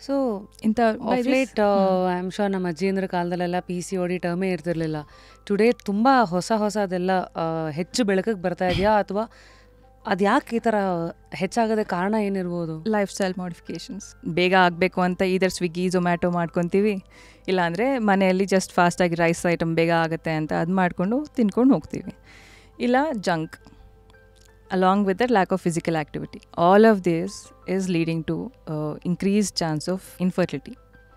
So ಇಂಥ of late I am sure ನಮ್ಮ ಅಜ್ಜಿಯಂದ್ರ ಕಾಲದಲ್ಲೆಲ್ಲ PCOD ಟರ್ಮೇ ಇರ್ತಿರ್ಲಿಲ್ಲ. ಟುಡೇ ತುಂಬ ಹೊಸದೆಲ್ಲ ಹೆಚ್ಚು ಬೆಳಕಿಗೆ ಬರ್ತಾ ಇದೆಯಾ, ಅಥವಾ ಅದು ಯಾಕೆ ಈ ಥರ ಹೆಚ್ಚಾಗೋದೇ ಕಾರಣ ಏನಿರ್ಬೋದು? Lifestyle modifications. ಬೇಗ ಆಗಬೇಕು ಅಂತ ಇದರ್ ಸ್ವಿಗ್ಗಿ ಝೊಮ್ಯಾಟೊ ಮಾಡ್ಕೊತೀವಿ, ಇಲ್ಲಾಂದರೆ ಮನೆಯಲ್ಲಿ ಜಸ್ಟ್ ಫಾಸ್ಟಾಗಿ ರೈಸ್ ಐಟಮ್ ಬೇಗ ಆಗುತ್ತೆ ಅಂತ ಅದು ಮಾಡಿಕೊಂಡು ತಿನ್ಕೊಂಡು ಹೋಗ್ತೀವಿ. ಇಲ್ಲ junk, along with that lack of physical activity. All of this is leading to increased chance of infertility.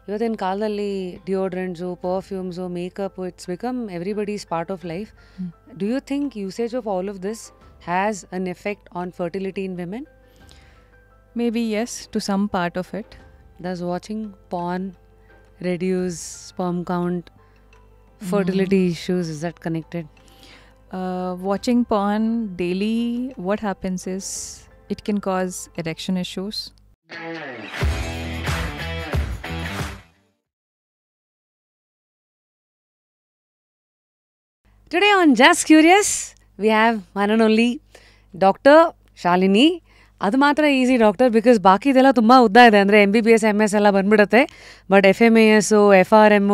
ಇವತ್ತಿನ ಕಾಲದಲ್ಲಿ deodorants, perfumes, makeup, it's become everybody's part of life. Do you think usage of all of this has an effect on fertility in women? Maybe yes, to some part of it. Does watching porn reduce sperm count, fertility issues? Is that connected? Watching porn daily, what happens is it can cause erection issues. Today on Just Curious, we have one and only Dr. Shalini. ಅದು ಮಾತ್ರ easy doctor, because ಬಾಕಿದೆಲ್ಲ ತುಂಬ ಉದ್ದ ಇದೆ. ಅಂದರೆ MBBS MS ಎಲ್ಲ ಬಂದ್ಬಿಡುತ್ತೆ. But FMAS, FRM,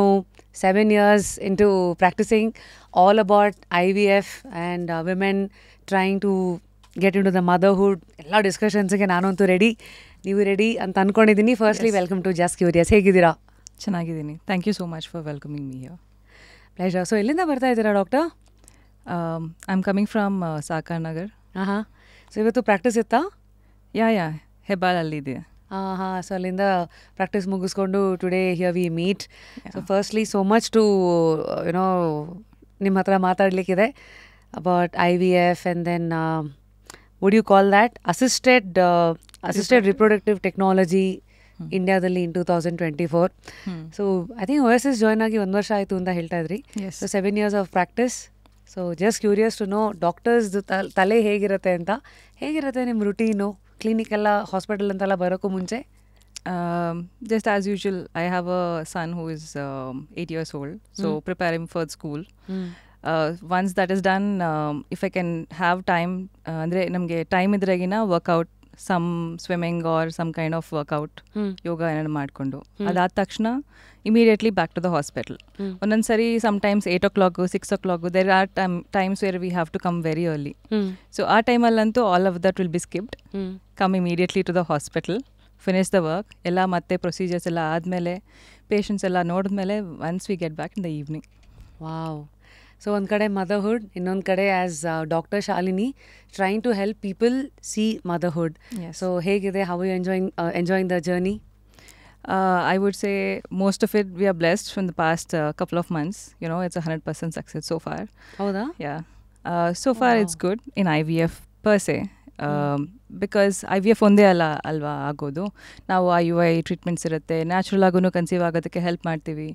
7 years into practicing all about IVF and women trying to get into the motherhood. ಎಲ್ಲ ಡಿಸ್ಕಷನ್ಸ್ಗೆ ನಾನಂತೂ ರೆಡಿ, ನೀವು ರೆಡಿ ಅಂತ ಅಂದ್ಕೊಂಡಿದ್ದೀನಿ. Firstly welcome to just curious. ಹೇಗಿದ್ದೀರಾ? ಚೆನ್ನಾಗಿದ್ದೀನಿ. Thank you so much for welcoming me here. Pleasure. So ಎಲ್ಲಿಂದ ಬರ್ತಾ ಇದ್ದೀರಾ doctor? I am coming from Sagar Nagar. ಹಾಂ. ಸೊ ಇವತ್ತು ಪ್ರಾಕ್ಟೀಸ್ ಇತ್ತಾ? ಯಾ ಹೆಬ್ಬಾಳಲ್ಲಿದೆ. ಹಾಂ. ಸೊ ಅಲ್ಲಿಂದ ಪ್ರಾಕ್ಟೀಸ್ ಮುಗಿಸ್ಕೊಂಡು today here we meet. So firstly so much to you know ನಿಮ್ಮ ಹತ್ರ ಮಾತಾಡಲಿಕ್ಕಿದೆ about IVF and then would you call that assisted reproductive technology ಇಂಡಿಯಾದಲ್ಲಿ in 2024. So I think OSS join ಆಗಿ 1 ವರ್ಷ ಆಯಿತು ಅಂತ ಹೇಳ್ತಾ ಇದ್ರಿ. So 7 years of practice. So just curious to know ಡಾಕ್ಟರ್ಸ್ದು ತಲೆ ಹೇಗಿರುತ್ತೆ ಅಂತ. ಹೇಗಿರುತ್ತೆ ನಿಮ್ಮ ರುಟೀನು? ಕ್ಲಿನಿಕ್ ಎಲ್ಲ, ಹಾಸ್ಪಿಟಲ್ ಅಂತೆಲ್ಲ ಬರೋಕ್ಕೂ ಮುಂಚೆ? Just as usual, I have a son who is 8 years old, so prepare him for school. Once that is done, if I can have time, ಅಂದರೆ ನಮಗೆ ಟೈಮ್ ಇದ್ರಾಗಿನ workout, some swimming or some kind of workout, yoga ಏನಾದ್ರು ಮಾಡಿಕೊಂಡು ಅದಾದ ತಕ್ಷಣ immediately back to the hospital. ಒಂದೊಂದು ಸರಿ sometimes 8 o'clock 6 o'clock there are times where we have to come very early. So ಆ ಟೈಮಲ್ಲಂತೂ all of that will be skipped. Come immediately to the hospital, finish the work, ಎಲ್ಲ ಮತ್ತೆ procedures ಎಲ್ಲ ಆದಮೇಲೆ, patients ಎಲ್ಲ ನೋಡಿದ್ಮೇಲೆ once we get back in the evening. Wow. So ಒಂದು ಕಡೆ ಮದರ್ಹುಡ್, ಇನ್ನೊಂದು ಕಡೆ as doctor Shalini trying to help people see motherhood. So ಹೇಗಿದೆ? How you enjoying the journey? I would say most of it we are blessed from the past couple of months. You know, it's 100% success so far. Howda? Yeah. So far it's good in IVF per se. Because IVF ಒಂದೇ ಅಲ್ವಾ ಆಗೋದು. ನಾವು IUI treatments ಇರುತ್ತೆ, natural ಆಗೂ conceive ಆಗೋದಕ್ಕೆ help ಮಾಡ್ತೀವಿ.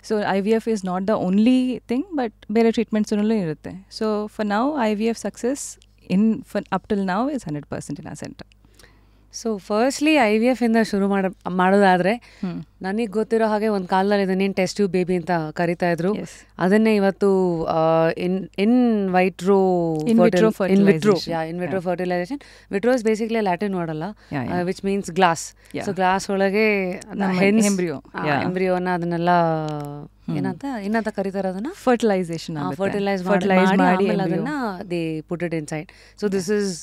So IVF is not the only thing, but ಬೇರೆ ಟ್ರೀಟ್ಮೆಂಟ್ಸಲ್ಲೂ ಇರುತ್ತೆ. So for now IVF success up till now is 100% ಇನ್ ಆ ಸೆಂಟರ್. ಸೊ ಫಸ್ಟ್ಲಿ IVF ಇಂದ ಶುರು ಮಾಡೋದಾದರೆ, ನನಗೆ ಗೊತ್ತಿರೋ ಹಾಗೆ ಒಂದು ಕಾಲದಲ್ಲಿ ಇದನ್ನೇನು ಟೆಸ್ಟ್ ಟ್ಯೂಬ್ ಬೇಬಿ ಅಂತ ಕರಿತಾ ಇದ್ರು. ಅದನ್ನೇ ಇವತ್ತು in vitro fertilisation. Vitro is basically Latin word ಅಲ್ಲ, which means glass. So glass ಒಳಗೆ ಎಂಬ್ರಿಯೋನ ಅದನ್ನೆಲ್ಲ ಏನಂತ ಕರೀತಾರೆ, ಅದನ್ನ ಫರ್ಟಿಲೈಸೇಷನ್ ಫರ್ಟಿಲೈಸ್ ಮಾಡಿ ಅದನ್ನ they put it inside. So this is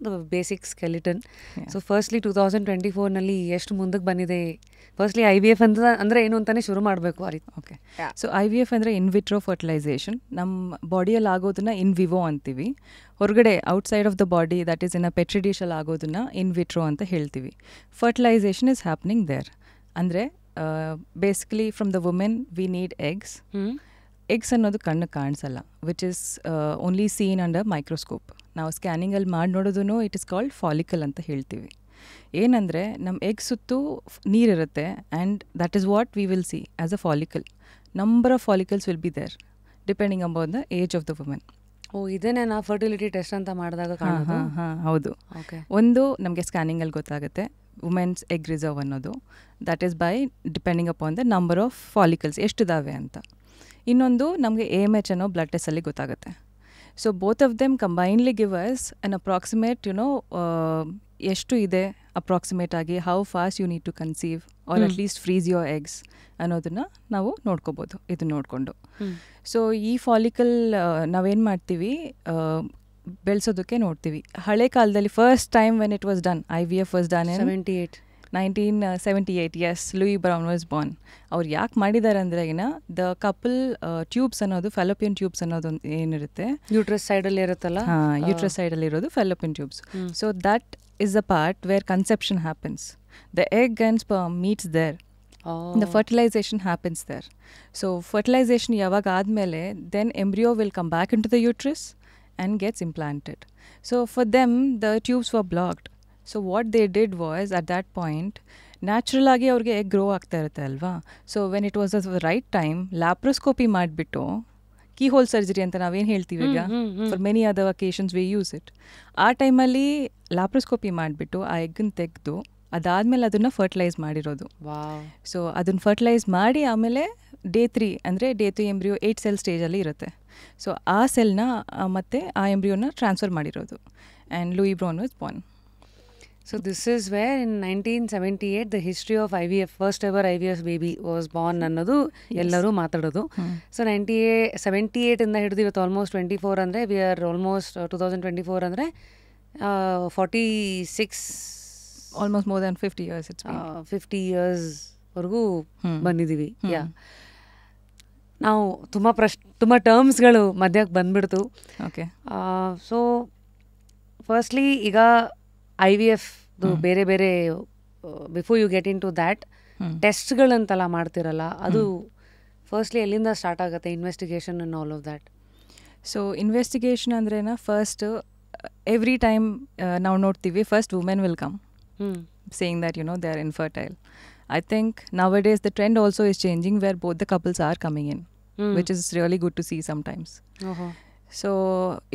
the basic skeleton. So firstly 2024ನಲ್ಲಿ ಎಷ್ಟು ಮುಂದಕ್ಕೆ ಬಂದಿದೆ? ಫಸ್ಟ್ಲಿ IVF ಅಂದರೆ ಏನು ಅಂತಲೇ ಶುರು ಮಾಡಬೇಕು. ಓಕೆ. ಸೊ IVF ಅಂದರೆ ಇನ್ ವಿಟ್ರೋ ಫರ್ಟಿಲೈಸೇಷನ್. ನಮ್ಮ ಬಾಡಿಯಲ್ಲಿ ಆಗೋದನ್ನ ಇನ್ ವಿವೋ ಅಂತೀವಿ. ಹೊರಗಡೆ outside of the body, that is in a petri ಡಿಶಲ್ಲಿ ಆಗೋದನ್ನ ಇನ್ ವಿಟ್ರೋ ಅಂತ ಹೇಳ್ತೀವಿ. Fertilisation is happening there. ಅಂದರೆ basically from the women we need eggs. Eggs ಅನ್ನೋದು ಕಣ್ಣು ಕಾಣಿಸಲ್ಲ, which is only seen under microscope. ನಾವು ಸ್ಕ್ಯಾನಿಂಗಲ್ಲಿ ಮಾಡಿ ನೋಡೋದು ಇಟ್ ಇಸ್ ಕಾಲ್ಡ್ ಫಾಲಿಕಲ್ ಅಂತ ಹೇಳ್ತೀವಿ. ಏನಂದರೆ ನಮ್ಮ ಎಗ್ ಸುತ್ತು ನೀರಿರುತ್ತೆ, and that is what we will see as a follicle. Number of follicles will be there depending about the age of the women. ಇದೇನೇ ನಾ ಫರ್ಟಿಲಿಟಿ ಟೆಸ್ಟ್ ಅಂತ ಮಾಡಿದಾಗ? ಹಾಂ ಹೌದು. ಒಂದು ನಮಗೆ ಸ್ಕ್ಯಾನಿಂಗಲ್ಲಿ ಗೊತ್ತಾಗುತ್ತೆ ವುಮೆನ್ಸ್ ಎಗ್ ರಿಸರ್ವ್ ಅನ್ನೋದು. That is by depending upon the number of follicles ಎಷ್ಟಿದಾವೆ ಅಂತ. ಇನ್ನೊಂದು ನಮಗೆ AMH ಅನ್ನೋ ಬ್ಲಡ್ ಟೆಸ್ಟಲ್ಲಿ ಗೊತ್ತಾಗುತ್ತೆ. So both of them combinedly give us an approximate ಎಷ್ಟು ಇದೆ ಅಪ್ರಾಕ್ಸಿಮೇಟ್ ಆಗಿ, how fast you need to conceive, or at least freeze your eggs ಅನ್ನೋದನ್ನು ನಾವು ನೋಡ್ಕೋಬೋದು ಇದು ನೋಡಿಕೊಂಡು. ಸೊ ಈ ಫಾಲಿಕಲ್ ನಾವೇನು ಮಾಡ್ತೀವಿ ಬೆಳೆಸೋದಕ್ಕೆ ನೋಡ್ತೀವಿ. ಹಳೆ ಕಾಲದಲ್ಲಿ first time when it was done IVF was done in 1978. Yes, Louise Brown was born. ಅವ್ರು ಯಾಕೆ ಮಾಡಿದ್ದಾರೆ ಅಂದರೆ ದ ಕಪಲ್ ಟ್ಯೂಬ್ಸ್ ಅನ್ನೋದು ಫೆಲೋಪಿಯನ್ ಟ್ಯೂಬ್ಸ್ ಅನ್ನೋದು ಏನಿರುತ್ತೆ ಯೂಟ್ರಸ್ ಸೈಡಲ್ಲಿ ಇರುತ್ತಲ್ಲ, ಯೂಟ್ರಸ್ ಸೈಡಲ್ಲಿ ಇರೋದು fallopian tubes. So that is the part where conception happens. The egg and sperm meets there. The fertilization happens there. So fertilization yavag aadmele, then embryo will come back into the uterus and gets implanted. So for them the tubes were blocked. So what they did was, at that point, natural agi avrige egg grow aagta irutte alva. So when it was the right time, laparoscopy ಮಾಡ್ಬಿಟ್ಟು keyhole surgery ಅಂತ ನಾವೇನು ಹೇಳ್ತೀವಿ ಈಗ, for many other occasions we use it. ಆ ಟೈಮಲ್ಲಿ laparoscopy ಮಾಡಿಬಿಟ್ಟು ಆ ಎಗ್ಗನ್ನು ತೆಗೆದು ಅದಾದಮೇಲೆ ಅದನ್ನು ಫರ್ಟಿಲೈಸ್ ಮಾಡಿರೋದು. ಸೊ ಅದನ್ನು ಫರ್ಟಿಲೈಸ್ ಮಾಡಿ ಆಮೇಲೆ ಡೇ 3 ಎಂಬ್ರಿಯೋ 8 ಸೆಲ್ ಸ್ಟೇಜಲ್ಲಿ ಇರುತ್ತೆ. ಸೊ ಆ ಸೆಲ್ನ ಮತ್ತೆ ಆ ಎಂಬ್ರಿಯೋನ ಟ್ರಾನ್ಸ್ಫರ್ ಮಾಡಿರೋದು. And Louis Brown was Born. So this is where in 1978 the history of IVF, first ever IVF baby was born ಅನ್ನೋದು ಎಲ್ಲರೂ ಮಾತಾಡೋದು. ಸೊ 78 ಇಂದ ಹಿಡಿದು ಇವತ್ತು ಆಲ್ಮೋಸ್ಟ್ 24 ಅಂದರೆ ವಿ ಆರ್ ಆಲ್ಮೋಸ್ಟ್ 2024 ಅಂದರೆ 46, ಆಲ್ಮೋಸ್ಟ್ ಮೋರ್ ದ್ಯಾನ್ 50 years. 50 yearsವರೆಗೂ ಬಂದಿದ್ದೀವಿ. ಯಾ, ನಾವು ತುಂಬ ಟರ್ಮ್ಸ್ಗಳು ಮಧ್ಯಕ್ಕೆ ಬಂದ್ಬಿಡ್ತು. ಓಕೆ. ಸೊ ಫಸ್ಟ್ಲಿ ಈಗ IVF ಬೇರೆ ಬೇರೆ, before you get in to that, ಟೆಸ್ಟ್ಗಳಂತೆಲ್ಲ ಮಾಡ್ತಿರಲ್ಲ, ಅದು ಫಸ್ಟ್ಲಿ ಎಲ್ಲಿಂದ ಸ್ಟಾರ್ಟ್ ಆಗುತ್ತೆ investigation and all of that? So investigation ಅಂದ್ರೇನ, ಫಸ್ಟ್ ಎವ್ರಿ ಟೈಮ್ ನಾವು ನೋಡ್ತೀವಿ, first women will come saying that they are infertile. I think nowadays the trend also is changing where both the couples are coming in, which is really good to see sometimes. So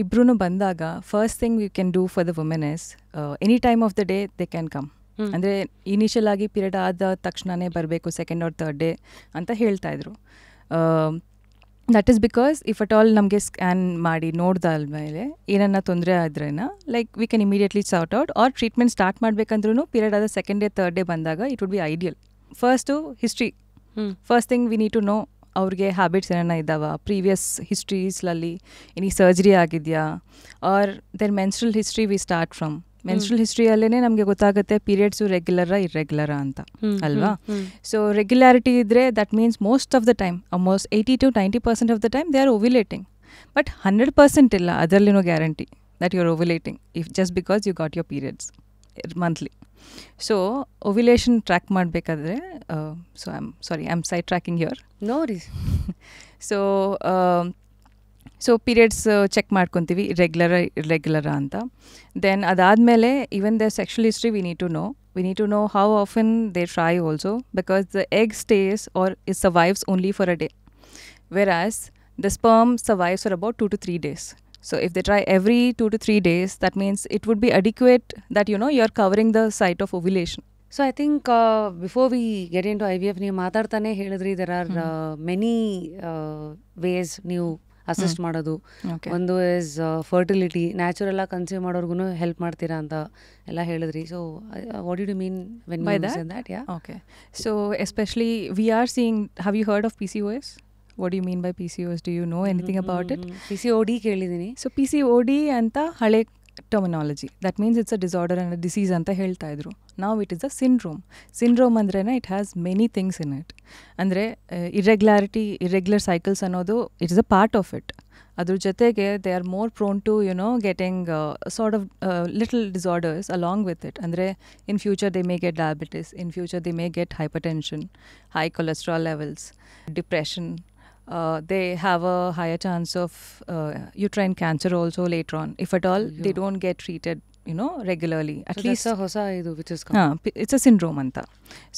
ಇಬ್ರು ಬಂದಾಗ first thing you can do for the women is, any time of the day they can come. ಅಂದರೆ initial ಆಗಿ period ಆದ ತಕ್ಷಣವೇ ಬರಬೇಕು, second R third day ಅಂತ ಹೇಳ್ತಾಯಿದ್ರು. That is because if at all ನಮಗೆ ಸ್ಕ್ಯಾನ್ ಮಾಡಿ ನೋಡ್ದಾದ್ಮೇಲೆ ಏನನ್ನ ತೊಂದರೆ ಆದ್ರೇನ, like we can immediately sort out, R treatment start ಮಾಡಬೇಕಂದ್ರೂ period ಆದ ಸೆಕೆಂಡ್ ಡೇ ಥರ್ಡ್ ಡೇ ಬಂದಾಗ it would B ideal. First history, first thing we need to know ಅವ್ರಿಗೆ habits ಏನಾರ ಇದ್ದಾವ, previous ಹಿಸ್ಟ್ರೀಸ್ಲಲ್ಲಿ ಎನಿ ಸರ್ಜರಿ ಆಗಿದೆಯಾ, or then menstrual history we start from. Menstrual ಹಿಸ್ಟ್ರಿಯಲ್ಲೇ ನಮಗೆ ಗೊತ್ತಾಗುತ್ತೆ ಪೀರಿಯಡ್ಸು ರೆಗ್ಯುಲರಾ ಇರ್ರೆಗ್ಯುಲರಾ ಅಂತ ಅಲ್ವಾ. ಸೊ ರೆಗ್ಯುಲಾರಿಟಿ ಇದ್ದರೆ that means most of the time, almost 80 to 90% of the time they are ovulating. But 100% ಇಲ್ಲ, ಅದರಲ್ಲಿನೋ guarantee that you are ovulating if just because you got your periods monthly. So ovulation track ಮಾಡಬೇಕಾದ್ರೆ, so I am side tracking here. No ರೀಸ್. So periods check ಮಾಡ್ಕೊತೀವಿ ಇರ್ರೆಗ್ಯುಲರಾ ಅಂತ. Then ಅದಾದಮೇಲೆ even the sexual history we need to know how often they try also, because the egg stays or it survives only for a day, whereas the sperm survives for about 2 to 3 days. So if they try every 2 to 3 days, that means it would be adequate that you're covering the site of ovulation. So I think before we get into IVF, ನೀವು ಮಾತಾಡ್ತಾನೆ ಹೇಳಿದ್ರಿ there are many ways ನೀವು assist ಮಾಡೋದು. ಒಂದು is fertility, natural ಆಗಿ consume ಮಾಡೋರ್ಗು help ಮಾಡ್ತೀರಾ ಅಂತ ಎಲ್ಲ ಹೇಳಿದ್ರಿ. So what do you mean when you say that? Ya, okay. So especially we are seeing, have you heard of PCOS? What do you mean by PCOS? Do you know anything about it? PCOD ಕೇಳಿದ್ದೀನಿ. So PCOD ಅಂತ ಹಳೆ terminology. That means it's a disorder and disease ಅಂತ ಹೇಳ್ತಾ ಇದ್ರು. ನಾವು it is a syndrome ಅಂದ್ರೇ it has many things in it. ಅಂದರೆ irregular cycles ಅನ್ನೋದು it is a part of it. ಅದ್ರ ಜೊತೆಗೆ they are more prone to getting sort of little disorders along with it. ಅಂದರೆ in future they may get diabetes, in future they may get hypertension, high cholesterol levels, depression. They have a higher chance of uterine cancer also later on, if at all they don't get treated regularly. At least ಹೊಸ ಇದು which is it's a syndrome anta.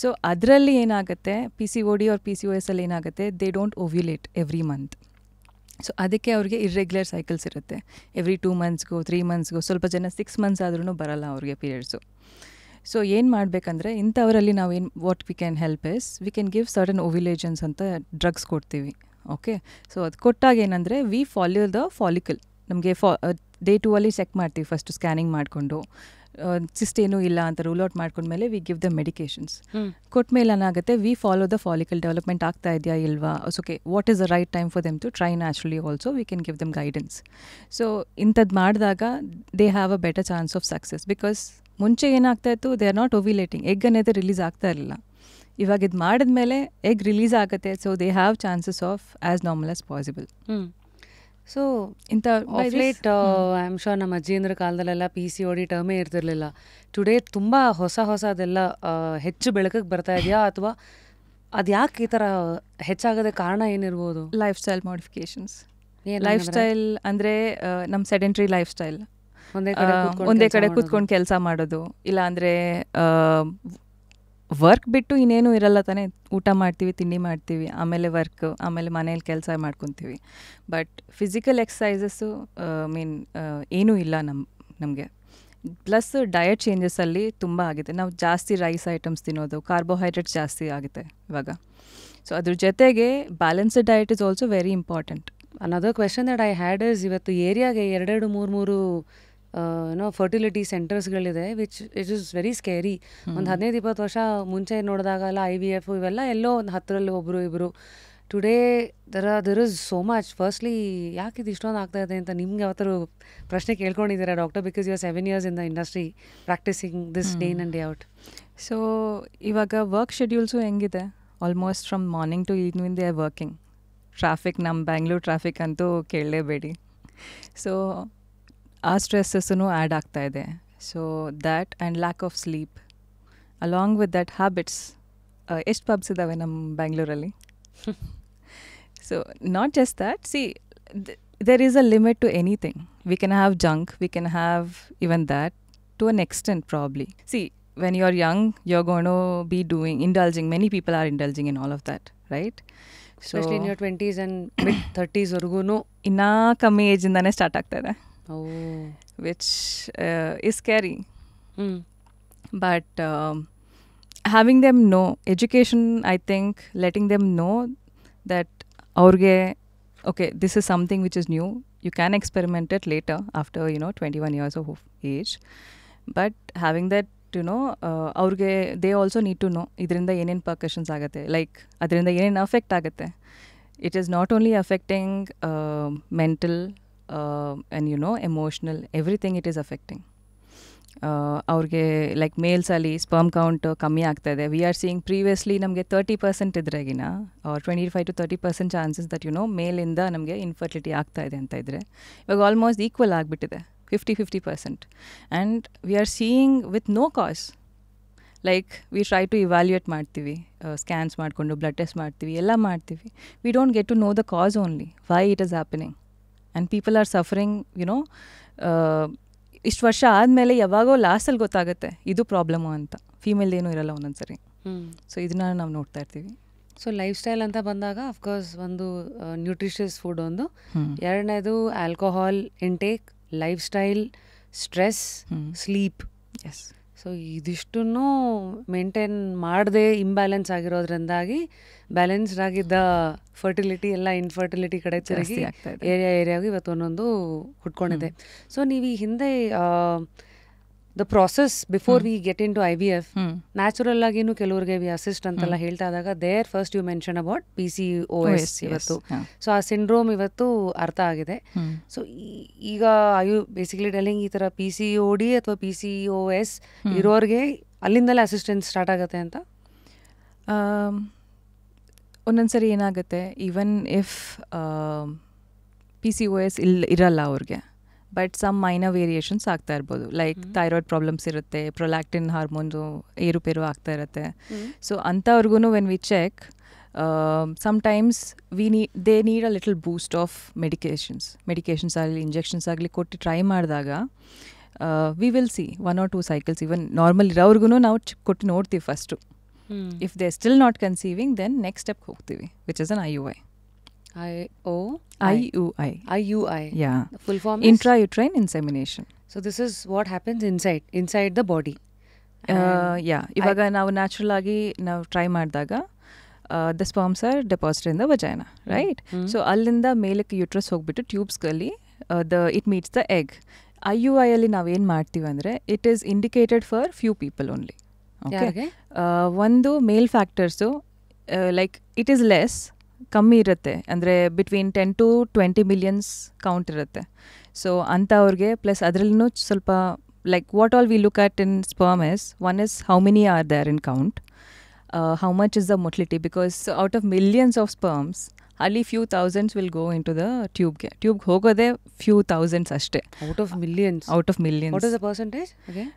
So ಅದರಲ್ಲಿ ಏನಾಗುತ್ತೆ, PCOD or PCOS ಅಲ್ಲಿ ಏನಾಗುತ್ತೆ, they don't ovulate every month. So ಅದಕ್ಕೆ ಅವ್ರಿಗೆ irregular cycles ಇರುತ್ತೆ. Every 2 monthsಗೋ 3 monthsಗೋ, ಸ್ವಲ್ಪ ಜನ 6 months ಆದ್ರೂ ಬರಲ್ಲ ಅವ್ರಿಗೆ ಪೀರಿಯಡ್ಸು. ಸೊ ಏನು ಮಾಡಬೇಕಂದ್ರೆ ಇಂಥವರಲ್ಲಿ ನಾವೇನು what we can help is, we can give certain ovulations ಅಂತ ಡ್ರಗ್ಸ್ ಕೊಡ್ತೀವಿ. ಓಕೆ. ಸೊ ಅದು ಕೊಟ್ಟಾಗ ಏನಂದರೆ ವಿ ಫಾಲೋ ದ ಫಾಲಿಕಲ್. ನಮಗೆ ಡೇ 2 ಅಲ್ಲಿ ಚೆಕ್ ಮಾಡ್ತೀವಿ ಫಸ್ಟು ಸ್ಕ್ಯಾನಿಂಗ್ ಮಾಡಿಕೊಂಡು. ಸಿಸ್ಟ್ ಏನೂ ಇಲ್ಲ ಅಂತ ರೂಲ್ ಔಟ್ ಮಾಡ್ಕೊಂಡ್ಮೇಲೆ ವಿ ಗಿವ್ ದ ಮೆಡಿಕೇಶನ್ಸ್. ಕೊಟ್ಮೇಲೆ ಏನಾಗುತ್ತೆ, we follow the follicle development ಆಗ್ತಾ ಇದೆಯಾ ಇಲ್ವಾ, okay what is the right time for them to try naturally also, we can give them guidance. So ಇಂಥದ್ದು ಮಾಡಿದಾಗ they have a better chance of success. Because ಮುಂಚೆ ಏನಾಗ್ತಾ ಇತ್ತು, they are not ovulating, egg ಅನ್ನೋದು release ಆಗ್ತಾ ಇರಲಿಲ್ಲ. ಇವಾಗ ಇದು ಮಾಡಿದ್ಮೇಲೆ ಎಗ್ ರಿಲೀಸ್ ಆಗುತ್ತೆ, so they have chances of as normal as possible. So ಇಂಥ ಲೇಟ್ ಐ ಆಮ್ ಶೋರ್ ನಮ್ಮ ಅಜ್ಜಿಯಂದ್ರ ಕಾಲದಲ್ಲೆಲ್ಲ PCOD ಟರ್ಮೇ ಇರ್ತಿರ್ಲಿಲ್ಲ. ಟುಡೇ ತುಂಬ ಹೊಸದೆಲ್ಲ ಹೆಚ್ಚು ಬೆಳಕಿಗೆ ಬರ್ತಾ ಇದೆಯಾ, ಅಥವಾ ಅದು ಯಾಕೆ ಈ ಥರ ಹೆಚ್ಚಾಗೋದೇ ಕಾರಣ ಏನಿರ್ಬೋದು? Lifestyle modifications. Lifestyle ಅಂದರೆ ನಮ್ಮ ಸೆಡೆಂಟ್ರಿ ಲೈಫ್ ಸ್ಟೈಲ್, ಒಂದೇ ಕಡೆ ಕೂತ್ಕೊಂಡು ಕೆಲಸ ಮಾಡೋದು, ಇಲ್ಲ ಅಂದರೆ ವರ್ಕ್ ಬಿಟ್ಟು ಇನ್ನೇನು ಇರಲ್ಲ ತಾನೇ, ಊಟ ಮಾಡ್ತೀವಿ, ತಿಂಡಿ ಮಾಡ್ತೀವಿ, ಆಮೇಲೆ ವರ್ಕ್, ಆಮೇಲೆ ಮನೇಲಿ ಕೆಲಸ ಮಾಡ್ಕೊತೀವಿ. ಬಟ್ ಫಿಸಿಕಲ್ ಎಕ್ಸಸೈಸಸ್ಸು ಏನೂ ಇಲ್ಲ ನಮಗೆ. ಪ್ಲಸ್ ಡಯಟ್ ಚೇಂಜಸಲ್ಲಿ ತುಂಬ ಆಗಿದೆ. ನಾವು ಜಾಸ್ತಿ ರೈಸ್ ಐಟಮ್ಸ್ ತಿನ್ನೋದು, ಕಾರ್ಬೋಹೈಡ್ರೇಟ್ಸ್ ಜಾಸ್ತಿ ಆಗುತ್ತೆ ಇವಾಗ. ಸೊ ಅದ್ರ ಜೊತೆಗೆ balanced diet is also very important. Another question that I had is, ಇವತ್ತು ಏರಿಯಾಗೆ 2-3 ಫರ್ಟಿಲಿಟಿ ಸೆಂಟರ್ಸ್ಗಳಿದೆ, which it is very scary. ಒಂದು 15-20 ವರ್ಷ ಮುಂಚೆ ನೋಡಿದಾಗಲ್ಲ IVF ಇವೆಲ್ಲ ಎಲ್ಲೋ ಒಂದು 10ರಲ್ಲಿ ಒಬ್ಬರು ಇಬ್ಬರು. Today there is so much. Firstly ಯಾಕೆ ಇದು ಇಷ್ಟೊಂದು ಆಗ್ತಾ ಇದೆ ಅಂತ ನಿಮ್ಗೆ ಯಾವತ್ತಾರು ಪ್ರಶ್ನೆ ಕೇಳ್ಕೊಂಡಿದ್ದೀರಾ doctor? Because you are 7 years in the industry practising this day in and day out. So ಇವಾಗ ವರ್ಕ್ ಶೆಡ್ಯೂಲ್ಸು ಹೆಂಗಿದೆ, almost from morning to evening they are working. Traffic, ನಮ್ಮ ಬ್ಯಾಂಗ್ಳೂರ್ ಟ್ರಾಫಿಕ್ ಅಂತೂ ಕೇಳಲೇಬೇಡಿ. ಸೊ ಆ ಸ್ಟ್ರೆಸ್ಸಸ್ಸೂ ಆ್ಯಡ್ ಆಗ್ತಾ ಇದೆ. So that and lack of sleep along with that habits. ಎಷ್ಟು pubs ಇದ್ದಾವೆ ನಮ್ಮ ಬ್ಯಾಂಗ್ಳೂರಲ್ಲಿ? So not just that, see there is a limit to anything. We can have junk, we can have even that to an extent probably. See, when you're young, you're going to be indulging. Many people are indulging in all of that, right? Especially in your 20s and mid-30s ವರ್ಗೂನು ಇನ್ನೂ ಕಮ್ಮಿ ಏಜಿಂದಾನೇ start ಆಗ್ತಾ ಇದೆ. Which is scary. But having them know, education, I think, letting them know that aurge, okay, this is something which is new. You can experiment it later after, 21 years of age. But having that, aurge, they also need to know idrinda enen percussions agate, like adrinda enen affect agate. It is not only affecting mental and emotional, everything it is affecting. ಅವ್ರಿಗೆ like ಮೇಲ್ಸಲ್ಲಿ sperm count ಕಮ್ಮಿ ಆಗ್ತಾ ಇದೆ. V are seeing previously ನಮಗೆ 30% ಇದ್ರಾಗಿನ 25 to 30% chances that ಮೇಲಿಂದ ನಮಗೆ infertility ಆಗ್ತಾ ಇದೆ ಅಂತ ಇದ್ದರೆ, ಇವಾಗ ಆಲ್ಮೋಸ್ಟ್ ಈಕ್ವಲ್ ಆಗಿಬಿಟ್ಟಿದೆ, 50% and we are seeing with no cause. Like we try to evaluate ಮಾಡ್ತೀವಿ, ಸ್ಕ್ಯಾನ್ಸ್ ಮಾಡಿಕೊಂಡು ಬ್ಲಡ್ ಟೆಸ್ಟ್ ಮಾಡ್ತೀವಿ, ಎಲ್ಲ ಮಾಡ್ತೀವಿ. We don't get to know the cause only, why it is happening, and people are suffering. ಇಷ್ಟು ವರ್ಷ ಆದಮೇಲೆ ಯಾವಾಗೋ ಲಾಸ್ಟಲ್ಲಿ ಗೊತ್ತಾಗುತ್ತೆ ಇದು ಪ್ರಾಬ್ಲಮ್ಮು ಅಂತ. ಫೀಮೇಲ್ ಏನೂ ಇರಲ್ಲ ಒಂದೊಂದ್ಸರಿ. ಸೊ ಇದನ್ನ ನಾವು ನೋಡ್ತಾ ಇರ್ತೀವಿ. ಸೊ ಲೈಫ್ ಸ್ಟೈಲ್ ಅಂತ ಬಂದಾಗ ಅಫ್ಕೋರ್ಸ್ ಒಂದು ನ್ಯೂಟ್ರಿಷಿಯಸ್ ಫುಡ್ ಒಂದು, ಎರಡನೇದು alcohol intake, life style, stress, sleep. Yes. So ಇದಿಷ್ಟನ್ನು ಮೇಂಟೈನ್ ಮಾಡದೆ ಇಂಬ್ಯಾಲೆನ್ಸ್ ಆಗಿರೋದ್ರಿಂದಾಗಿ ಬ್ಯಾಲೆನ್ಸ್ಡ್ ಆಗಿದ್ದ ಫರ್ಟಿಲಿಟಿ ಎಲ್ಲ ಇನ್ಫರ್ಟಿಲಿಟಿ ಕಡೆ ತಿರುಗಿ ಏರಿಯಾಗೂ ಇವತ್ತು ಒಂದೊಂದು ಹುಟ್ಕೊಂಡಿದೆ. ಸೊ ನೀವು ಈ ಹಿಂದೆ the process before we get in to IVF natural ಆಗಿನೂ ಕೆಲವ್ರಿಗೆ ವಿ ಅಸಿಸ್ಟ್ ಅಂತೆಲ್ಲ ಹೇಳ್ತಾ ಇದ್ದಾಗ there first you mention about PCOS ಇವತ್ತು. ಸೊ ಆ ಸಿಂಡ್ರೋಮ್ ಇವತ್ತು ಅರ್ಥ ಆಗಿದೆ. ಸೊ ಈಗ ಯು ಬೇಸಿಕಲಿ ಟೆಲ್ಲಿಂಗ್ ಈ ಥರ PCOD ಅಥವಾ PCOS ಇರೋರಿಗೆ ಅಲ್ಲಿಂದಲೇ ಅಸಿಸ್ಟೆನ್ಸ್ ಸ್ಟಾರ್ಟ್ ಆಗುತ್ತೆ ಅಂತ? ಒಂದೊಂದ್ಸರಿ ಏನಾಗುತ್ತೆ, ಈವನ್ ಇಫ್ PCOS ಇರಲ್ಲ ಅವ್ರಿಗೆ, ಬಟ್ ಸಮ್ ಮೈನರ್ ವೇರಿಯೇಷನ್ಸ್ ಆಗ್ತಾ ಇರ್ಬೋದು. ಲೈಕ್ ಥೈರಾಯ್ಡ್ ಪ್ರಾಬ್ಲಮ್ಸ್ ಇರುತ್ತೆ, ಪ್ರೊಲ್ಯಾಕ್ಟಿನ್ ಹಾರ್ಮೋನ್ಸು ಏರುಪೇರು ಆಗ್ತಾ ಇರುತ್ತೆ. ಸೊ ಅಂಥವ್ರಿಗೂ when we check, sometimes they need a little boost of medications ಆಗಲಿ ಇಂಜೆಕ್ಷನ್ಸ್ ಆಗಲಿ ಕೊಟ್ಟು ಟ್ರೈ ಮಾಡಿದಾಗ we will see 1 or 2 cycles. Even normal ಇರೋರ್ಗು ನಾವು ಕೊಟ್ಟು ನೋಡ್ತೀವಿ first. If they still not conceiving, then next step ಹೋಗ್ತೀವಿ, which is an IUI. IUI. Yeah. The full form is intrauterine insemination. So this is what happens inside the body. Yeah. ಇವಾಗ ನಾವು natural ಆಗಿ ನಾವು try ಮಾಡಿದಾಗ the sperms are deposited in the vagina, right? So ಅಲ್ಲಿಂದ ಮೇಲಕ್ಕೆ uterus ಹೋಗ್ಬಿಟ್ಟು ಟ್ಯೂಬ್ಸ್ಗಲ್ಲಿ it meets the egg. IUI ಅಲ್ಲಿ ನಾವೇನು ಮಾಡ್ತೀವಿ ಅಂದರೆ it is indicated for few people only. Okay, ಒಂದು male factors like it is less, ಕಮ್ಮಿ ಇರುತ್ತೆ, ಅಂದರೆ ಬಿಟ್ವೀನ್ 10 to 20 ಮಿಲಿಯನ್ಸ್ ಕೌಂಟ್ ಇರುತ್ತೆ. ಸೊ ಅಂಥವ್ರಿಗೆ ಪ್ಲಸ್ ಅದರಲ್ಲೂ ಸ್ವಲ್ಪ like what all we look at in sperm is, one is how many are there in count, how much is the motility, because out of millions of sperms only few thousands will go into the tube hogode few thousands ashte out of millions. What is the percentage again?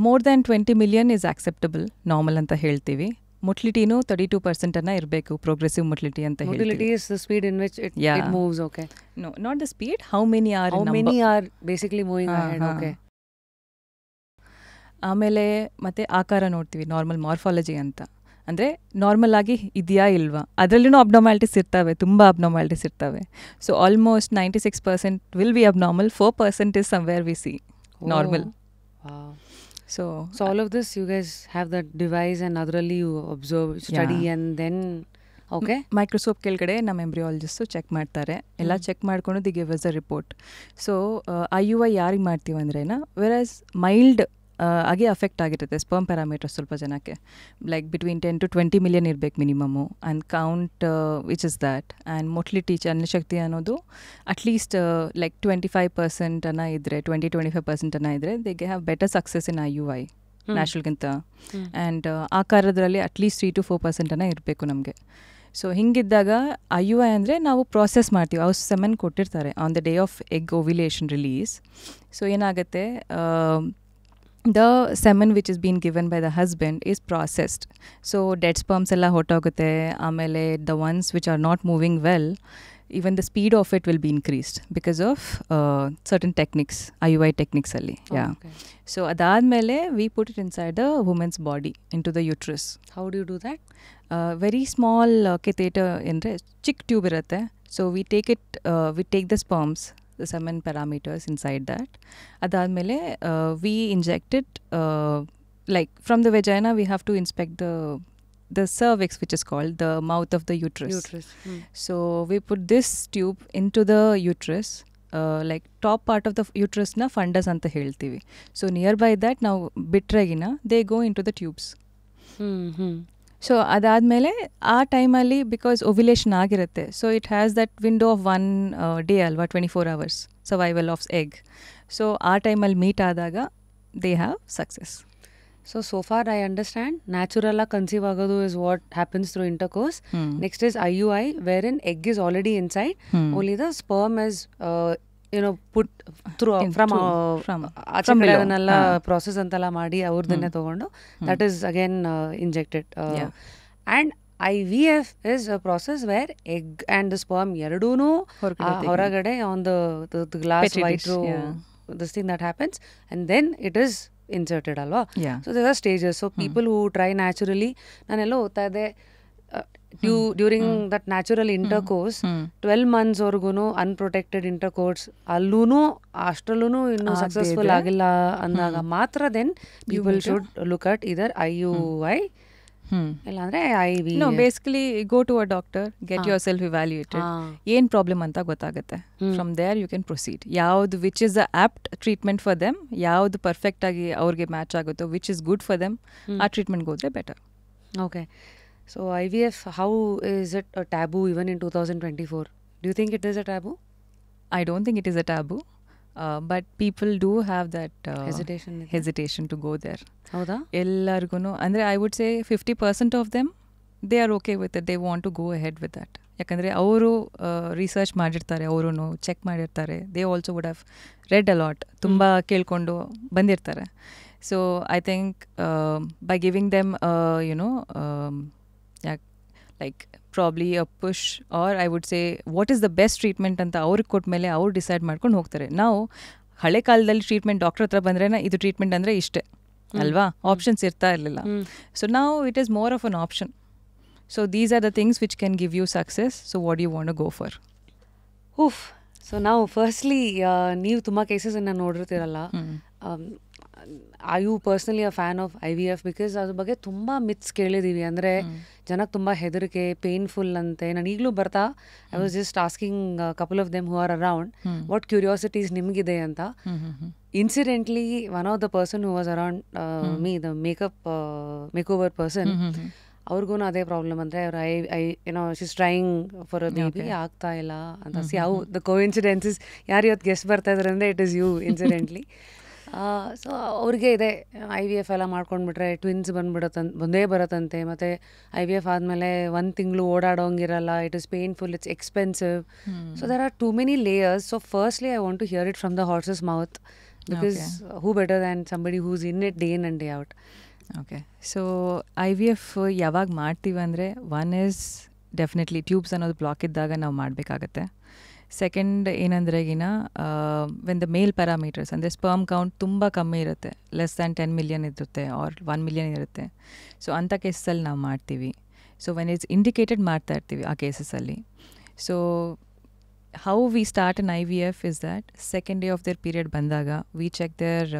More than 20 million is acceptable, normal anta ಹೇಳ್ತೀವಿ. ಮೊಟಿಲಿಟಿನೂ 32% ಅನ್ನ ಇರಬೇಕು, progressive motility ಅಂತ ಹೇಳ್ತೀವಿ. Motility is the speed in which it moves. Okay, no, not the speed, how many are basically moving ahead. Okay. ಆಮೇಲೆ ಮತ್ತೆ ಆಕಾರ ನೋಡ್ತೀವಿ, normal morphology ಅಂತ. ಅಂದರೆ ನಾರ್ಮಲ್ ಆಗಿ ಇದೆಯಾ ಇಲ್ವಾ, ಅದರಲ್ಲೂ ಅಬ್ನಾರ್ಮಾಲಿಟೀಸ್ ಇರ್ತವೆ, ತುಂಬ ಅಬ್ನಾರ್ಮಾಲಿಟೀಸ್ ಇರ್ತವೆ. So almost 96% will be abnormal, 4% is somewhere V C normal. So all of this you guys have that device and ಅದರಲ್ಲಿ you observe, study and then okay, microscope ಕೆಳಗಡೆ ನಮ್ಮ ಎಂಬ್ರಿಯಾಲಜಿಸ್ಟು ಚೆಕ್ ಮಾಡ್ತಾರೆ, ಎಲ್ಲ check ಮಾಡ್ಕೊಂಡು they give us a report. So IUI ಯಾರಿಗೆ ಮಾಡ್ತೀವಿ ಅಂದ್ರೇನ, whereas mild ಆಗಿ ಅಫೆಕ್ಟ್ ಆಗಿರುತ್ತೆ ಸ್ಪರ್ಮ್ ಪ್ಯಾರಾಮೀಟರ್ಸ್ ಸ್ವಲ್ಪ ಜನಕ್ಕೆ, ಲೈಕ್ ಬಿಟ್ವೀನ್ 10 to 20 ಮಿಲಿಯನ್ ಇರಬೇಕು minimum, and count which is that, and motility ಚಲನಶಕ್ತಿ ಅನ್ನೋದು ಅಟ್ಲೀಸ್ಟ್ ಲೈಕ್ 25% ಅನ್ನ ಇದ್ದರೆ, 20-25% ಅನ್ನ ಇದ್ದರೆ ದೇ ಗೆ have better success in IUI ನ್ಯಾಚುರಲ್ಗಿಂತ. ಆ್ಯಂಡ್ ಆಕಾರದಲ್ಲಿ ಅಟ್ಲೀಸ್ಟ್ 3 to 4% ಅನ್ನ ಇರಬೇಕು ನಮಗೆ. ಸೊ ಹಿಂಗಿದ್ದಾಗ IUI ಅಂದರೆ ನಾವು ಪ್ರಾಸೆಸ್ ಮಾಡ್ತೀವಿ, ಅವ್ರು ಸೆಮೆನ್ ಕೊಟ್ಟಿರ್ತಾರೆ on the day of egg ovulation release. So ಏನಾಗುತ್ತೆ, the semen which is being given by the husband is processed. So dead sperms ಎಲ್ಲ ಹೊಟ್ಟೋಗುತ್ತೆ. ಆಮೇಲೆ the ones which are not moving well, even the speed of it will be increased because of certain techniques, IUI techniques ಅಲ್ಲಿ. Okay. So ಅದಾದಮೇಲೆ we put it inside the woman's body, into the uterus. How do you do that? Very small catheter, ಅಂದರೆ ಚಿಕ್ಕ tube ಇರುತ್ತೆ. So we take the sperms, the semen parameters inside that. Adadmele we inject it like from the vagina we have to inspect the cervix, which is called the mouth of the uterus. So we put this tube into the uterus, like top part of the uterus na fundus anta ಹೇಳ್ತೀವಿ. So nearby that now ಬಿಟ್ರೆಗಿನ they go into the tubes. So ಅದಾದಮೇಲೆ ಆ ಟೈಮಲ್ಲಿ because ovulation ಆಗಿರುತ್ತೆ, so it has that window of 1 day ಅಲ್ವಾ, 24 hours survival of egg. So ಆ ಟೈಮಲ್ಲಿ meet ಆದಾಗ they have success. So far I understand natural ಆಗಿ conceive ಆಗೋದು is what happens through intercourse. Next is IUI, wherein egg is already inside, only the sperm is put through from ಆಚೆ ಕಡೆ ಅದನ್ನೆಲ್ಲ process ಅಂತೆಲ್ಲ ಮಾಡಿ ಅವ್ರದನ್ನೇ ತಗೊಂಡು that is again injected. And IVF is a process where egg and the sperm ಎರಡೂನು ಹೊರಗಡೆ on the glass white row, this thing that happens, and then it is inserted ಅಲ್ವಾ. So there are stages. So people who try naturally, ನಾನೆಲ್ಲ ಓದ್ತಾ ಇದ್ದೆ, during that natural intercourse 12 months ವರ್ಗು unprotected intercourse ಅಲ್ಲೂ ಅಷ್ಟರಲ್ಲೂ ಇನ್ನೂ successful ಆಗಿಲ್ಲ ಅಂದಾಗ ಮಾತ್ರ then people should look at either IUI ಇಲ್ಲಾಂದ್ರೆ IVF. No, basically go to a doctor, get yourself evaluated, ಏನ್ ಪ್ರಾಬ್ಲಮ್ ಅಂತ ಗೊತ್ತಾಗುತ್ತೆ. From there you can proceed. ಯಾವ್ದು which is the apt treatment for them, ಯಾವ್ದು perfect ಆಗಿ ಅವ್ರಿಗೆ match ಆಗುತ್ತೋ, which is good for them, ಆ ಟ್ರೀಟ್ಮೆಂಟ್ಗೆ ಹೋದ್ರೆ better. Okay. So IVF, how is it a taboo even in 2024? Do you think it is a taboo? I don't think it is a taboo, but people do have that hesitation to go there. Howda? Ellargu andre I would say 50% of them they are okay with it, they want to go ahead with that. ಯಾಕಂದರೆ ಅವರು research ಮಾಡಿರ್ತಾರೆ, ಅವರು check ಮಾಡಿರ್ತಾರೆ, they also would have read a lot, ತುಂಬ ಕೇಳ್ಕೊಂಡು ಬಂದಿರ್ತಾರೆ. So I think by giving them like probably a push, or I would say what is the best treatment ಅಂತ ಅವ್ರಿಗೆ ಕೊಟ್ಮೇಲೆ ಅವ್ರು ಡಿಸೈಡ್ ಮಾಡ್ಕೊಂಡು ಹೋಗ್ತಾರೆ. ನಾವು ಹಳೆ ಕಾಲದಲ್ಲಿ ಟ್ರೀಟ್ಮೆಂಟ್ ಡಾಕ್ಟರ್ ಹತ್ರ ಬಂದ್ರೇನ ಇದು ಟ್ರೀಟ್ಮೆಂಟ್ ಅಂದರೆ ಇಷ್ಟೇ ಅಲ್ವಾ, ಆಪ್ಷನ್ಸ್ ಇರ್ತಾ ಇರಲಿಲ್ಲ. ಸೊ ನಾವು it is more of an option. So these are the things which can give you success. So what you want to go for? So ನಾವು ಫಸ್ಟ್ಲಿ ನೀವು ತುಂಬ ಕೇಸಸನ್ನು ನೋಡಿರ್ತೀರಲ್ಲ, are you personally a fan of IVF? Because ಅದ್ರ ಬಗ್ಗೆ ತುಂಬ myths ಕೇಳಿದ್ದೀವಿ. ಅಂದರೆ ಜನಕ್ಕೆ ತುಂಬ ಹೆದರಿಕೆ, ಪೇನ್ಫುಲ್ ಅಂತೆ. ನಾನು ಈಗಲೂ ಬರ್ತಾ I was just asking couple of them who are around what curiosities ನಿಮಗಿದೆ ಅಂತ. incidentally, one of the person who was around me, the makeover person, ಅವ್ರಿಗೂ ಅದೇ ಪ್ರಾಬ್ಲಮ್ ಅಂದರೆ ಅವ್ರು she's trying for a baby ಆಗ್ತಾ ಇಲ್ಲ ಅಂತ. ಸಿ ಹೌ ದ ಕೋಇನ್ಸಿಡೆನ್ಸಸ್ ಯಾರು ಇವತ್ತು ಗೆಸ್ಟ್ ಬರ್ತಾ ಇದ್ದಾರೆ ಅಂದರೆ it is you incidentally. So ಅವ್ರಿಗೆ ಇದೆ IVF ಎಲ್ಲ ಮಾಡ್ಕೊಂಡ್ಬಿಟ್ರೆ ಟ್ವಿನ್ಸ್ ಬಂದೇ ಬರುತ್ತಂತೆ. ಮತ್ತು IVF ಆದಮೇಲೆ 1 ತಿಂಗಳು ಓಡಾಡೋಂಗಿರಲ್ಲ. It is painful, it's expensive. So there are too many layers. So firstly I want to hear it from the horse's mouth, because who better than somebody who's in it day in and day out. Okay, so IVF ಯಾವಾಗ ಮಾಡ್ತೀವಿ ಅಂದರೆ, one is definitely tubes ಅನ್ನೋದು block ಇದ್ದಾಗ ನಾವು ಮಾಡಬೇಕಾಗತ್ತೆ. Second ಏನಂದ್ರೆಗಿನ when the male parameters ಅಂದರೆ sperm count ತುಂಬ ಕಮ್ಮಿ ಇರುತ್ತೆ, ಲೆಸ್ ದ್ಯಾನ್ 10 ಮಿಲಿಯನ್ ಇರುತ್ತೆ ಆರ್ 1 ಮಿಲಿಯನ್ ಇರುತ್ತೆ. ಸೊ ಅಂಥ ಕೇಸಲ್ಲಿ ನಾವು ಮಾಡ್ತೀವಿ. ಸೊ ವೆನ್ ಇಟ್ಸ್ ಇಂಡಿಕೇಟೆಡ್ ಮಾಡ್ತಾ ಇರ್ತೀವಿ ಆ ಕೇಸಸಲ್ಲಿ. So how we start on IVF is that second day of their period ಬಂದಾಗ we check their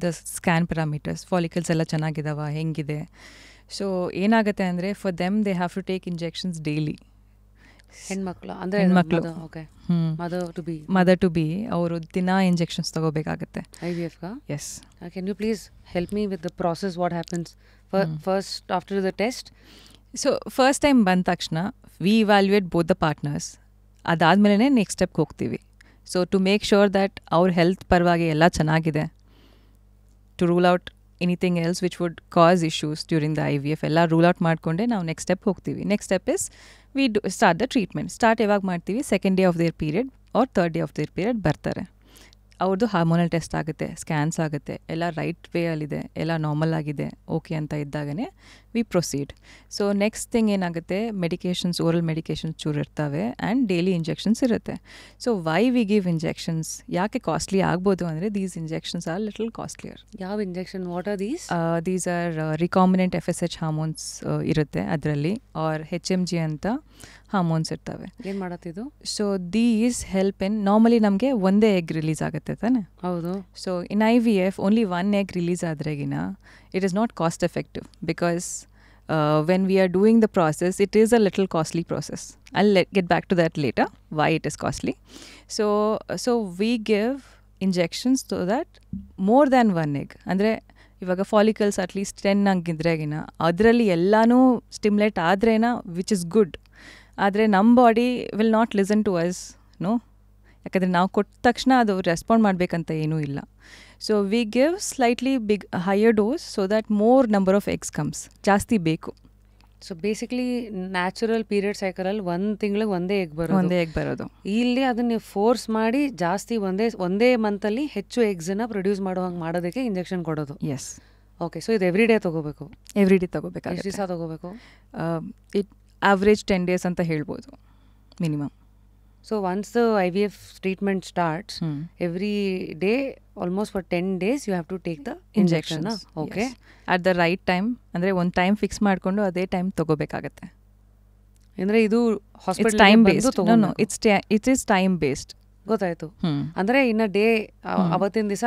the scan parameters, follicles ಎಲ್ಲ ಚೆನ್ನಾಗಿದಾವ, ಹೆಂಗಿದೆ. ಸೊ ಏನಾಗುತ್ತೆ ಅಂದರೆ for them they have to take injections daily. ಹೆಣ್ಮಕ್ಳು ಮದರ್ ಟು ಬಿ ಅವರು ದಿನ injections ತಗೋಬೇಕಾಗತ್ತೆ IVF. Yes. Can you please help me with the process, what happens first after the test? So first time ಬಂದ ತಕ್ಷಣ V evaluate both the partners. ಅದಾದಮೇಲೆ next ಸ್ಟೆಪ್ಗೆ ಹೋಗ್ತೀವಿ. So to make sure that ಅವ್ರ health ಪರವಾಗಿ ಎಲ್ಲ ಚೆನ್ನಾಗಿದೆ, to rule out anything else which would cause issues during the IVF ಎಲ್ಲ ರೂಲ್ ಔಟ್ ಮಾಡಿಕೊಂಡೆ ನಾವು ನೆಕ್ಸ್ಟ್ ಸ್ಟೆಪ್ ಹೋಗ್ತೀವಿ. Next step is we start the treatment. Start ಯಾವಾಗ ಮಾಡ್ತೀವಿ? Second day of their period or third day of their period ಬರ್ತಾರೆ. ಅವ್ರದ್ದು hormonal test ಆಗುತ್ತೆ, scans ಆಗುತ್ತೆ, ಎಲ್ಲ ರೈಟ್ ವೇಯಲ್ಲಿದೆ, ಎಲ್ಲ ನಾರ್ಮಲ್ ಆಗಿದೆ, ಓಕೆ ಅಂತ ಇದ್ದಾಗನೇ we proceed. So next thing ಏನಾಗುತ್ತೆ, ಮೆಡಿಕೇಷನ್ಸ್, ಓರಲ್ ಮೆಡಿಕೇಷನ್ಸ್ ಚೂರು ಇರ್ತವೆ ಆ್ಯಂಡ್ ಡೈಲಿ ಇಂಜೆಕ್ಷನ್ಸ್ ಇರುತ್ತೆ. So why we give injections? ಯಾಕೆ ಕಾಸ್ಟ್ಲಿ ಆಗ್ಬೋದು ಅಂದರೆ these injections are little costlier. ಯಾವ injection? What are these? These are recombinant FSH hormones ಇರುತ್ತೆ ಅದರಲ್ಲಿ, ಆರ್ HMG ಅಂತ ಹಾರ್ಮೋನ್ಸ್ ಇರ್ತವೆ. ಏನು ಮಾಡತ್ತಿದ್ದು? So these help in, normally ನಮಗೆ ಒಂದೇ ಎಗ್ ರಿಲೀಸ್ ಆಗುತ್ತೆ ತಾನೆ? ಹೌದು. So in IVF only 1 egg release ಆದ್ರೆಗಿನ it is not cost effective, because when we are doing the process, it is a little costly process. I'll get back to that later, why it is costly. So we give injections so that more than 1 egg. ಅಂದರೆ ಇವಾಗ follicles at least 10 ಆಗಿದ್ರೆಗಿನ ಅದರಲ್ಲಿ ಎಲ್ಲನೂ stimulate ಆದ್ರೇನ, which is good. ಆದರೆ ನಮ್ಮ body will not listen to us, no. ಯಾಕಂದರೆ ನಾವು ಕೊಟ್ಟ ತಕ್ಷಣ ಅದು ರೆಸ್ಪಾಂಡ್ ಮಾಡಬೇಕಂತ ಏನೂ ಇಲ್ಲ. So we give slightly higher dose so that more number of eggs comes, ಜಾಸ್ತಿ ಬೇಕು. ಸೊ ಬೇಸಿಕ್ಲಿ ನ್ಯಾಚುರಲ್ ಪೀರಿಯಡ್ ಸೈಕಲಲ್ಲಿ 1 ತಿಂಗಳಿಗೆ ಒಂದೇ ಎಗ್ ಬರೋದು. ಇಲ್ಲಿ ಅದನ್ನ ನೀವು ಫೋರ್ಸ್ ಮಾಡಿ ಜಾಸ್ತಿ ಒಂದೇ ಮಂತಲ್ಲಿ ಹೆಚ್ಚು ಎಗ್ಸನ್ನು ಪ್ರೊಡ್ಯೂಸ್ ಮಾಡೋದಕ್ಕೆ ಇಂಜೆಕ್ಷನ್ ಕೊಡೋದು. ಎಸ್. ಓಕೆ. ಸೊ ಇದು ಎವ್ರಿ ಡೇ ತೊಗೋಬೇಕು? ಎವ್ರಿ ಡೇ ತೊಗೋಬೇಕು. ಎಷ್ಟು ದಿವಸ ತೊಗೋಬೇಕು? ಇಟ್ ಆವ್ರೇಜ್ 10 days ಅಂತ ಹೇಳ್ಬೋದು minimum. So once the IVF treatment starts, every day, almost for 10 days, you have to take the injection. Okay. Yes. At the right time, ಅಂದರೆ ಒಂದು time fix ಮಾಡಿಕೊಂಡು ಅದೇ ಟೈಮ್ ತೊಗೋಬೇಕಾಗತ್ತೆ. ಅಂದರೆ ಇದು hospital time based? No, it is time based. ಗೊತ್ತಾಯ್ತು. ಅಂದರೆ ಇನ್ನು ಡೇ ಅವತ್ತಿನ ದಿವಸ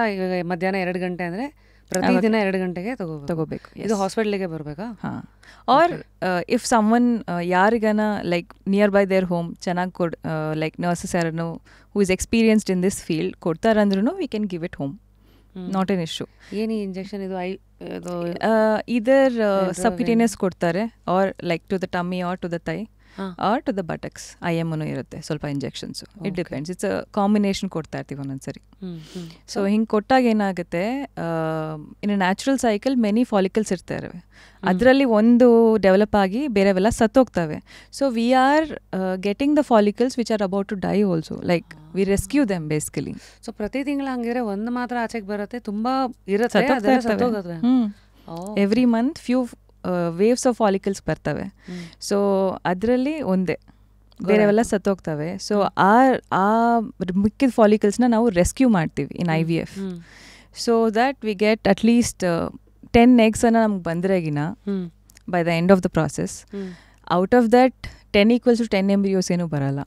ಮಧ್ಯಾಹ್ನ 2 ಗಂಟೆ ಅಂದರೆ ಪ್ರತಿದಿನ 2 ಗಂಟೆಗೆ ತಗೋಬೇಕು. ಇದು ಹಾಸ್ಪಿಟ್ಲಿಗೆ ಬರಬೇಕಾ? ಹಾಂ. ಆರ್ ಇಫ್ ಸಮ್ವನ್ ಯಾರಿಗನ like near by their home ಚೆನ್ನಾಗಿ ಲೈಕ್ ನರ್ಸಸ್ ಯಾರನ್ನು who is experienced in this field ಕೊಡ್ತಾರಂದ್ರೂ we can give it home, not an issue. ಏನು ಇಂಜೆಕ್ಷನ್ ಇದು? ಇದರ್ ಸಬ್ಕ್ಯುಟೇನಿಯಸ್ ಕೊಡ್ತಾರೆ, or like to the tummy or to the thigh or to the buttocks. IM ಇರುತ್ತೆ ಸ್ವಲ್ಪ injections. It depends. It's a combination ಕೊಡ್ತಾ ಇರ್ತೀವಿ ಒಂದೊಂದ್ಸರಿ. ಸೊ ಹಿಂಗೆ ಕೊಟ್ಟಾಗ ಏನಾಗುತ್ತೆ, in a natural cycle many follicles ಇರ್ತಾರೆ, ಅದರಲ್ಲಿ ಒಂದು ಡೆವಲಪ್ ಆಗಿ ಬೇರೆವೆಲ್ಲ ಸತ್ತೋಗ್ತವೆ. So we are getting the follicles which are about to die also, like we rescue them basically. So ಪ್ರತಿ ತಿಂಗಳು ಹಂಗಿದ್ರೆ ಒಂದು ಮಾತ್ರ ಆಚೆಗೆ ಬರುತ್ತೆ, ತುಂಬ ಇರುತ್ತೆ. Every month few waves of follicles ಬರ್ತವೆ. ಸೊ ಅದರಲ್ಲಿ ಒಂದೇ, ಬೇರೆವೆಲ್ಲ ಸತ್ತೋಗ್ತವೆ. ಸೊ ಆ ಮಿಕ್ಕಿದ ಫಾಲಿಕಲ್ಸ್ನ ನಾವು ರೆಸ್ಕ್ಯೂ ಮಾಡ್ತೀವಿ in IVF. So that we get at least 10 eggs ನಮ್ಗೆ ಬಂದ್ರೆಗಿನ by the end of the process. Out of that 10 equals to 10 embryos ಏನೂ ಬರಲ್ಲ.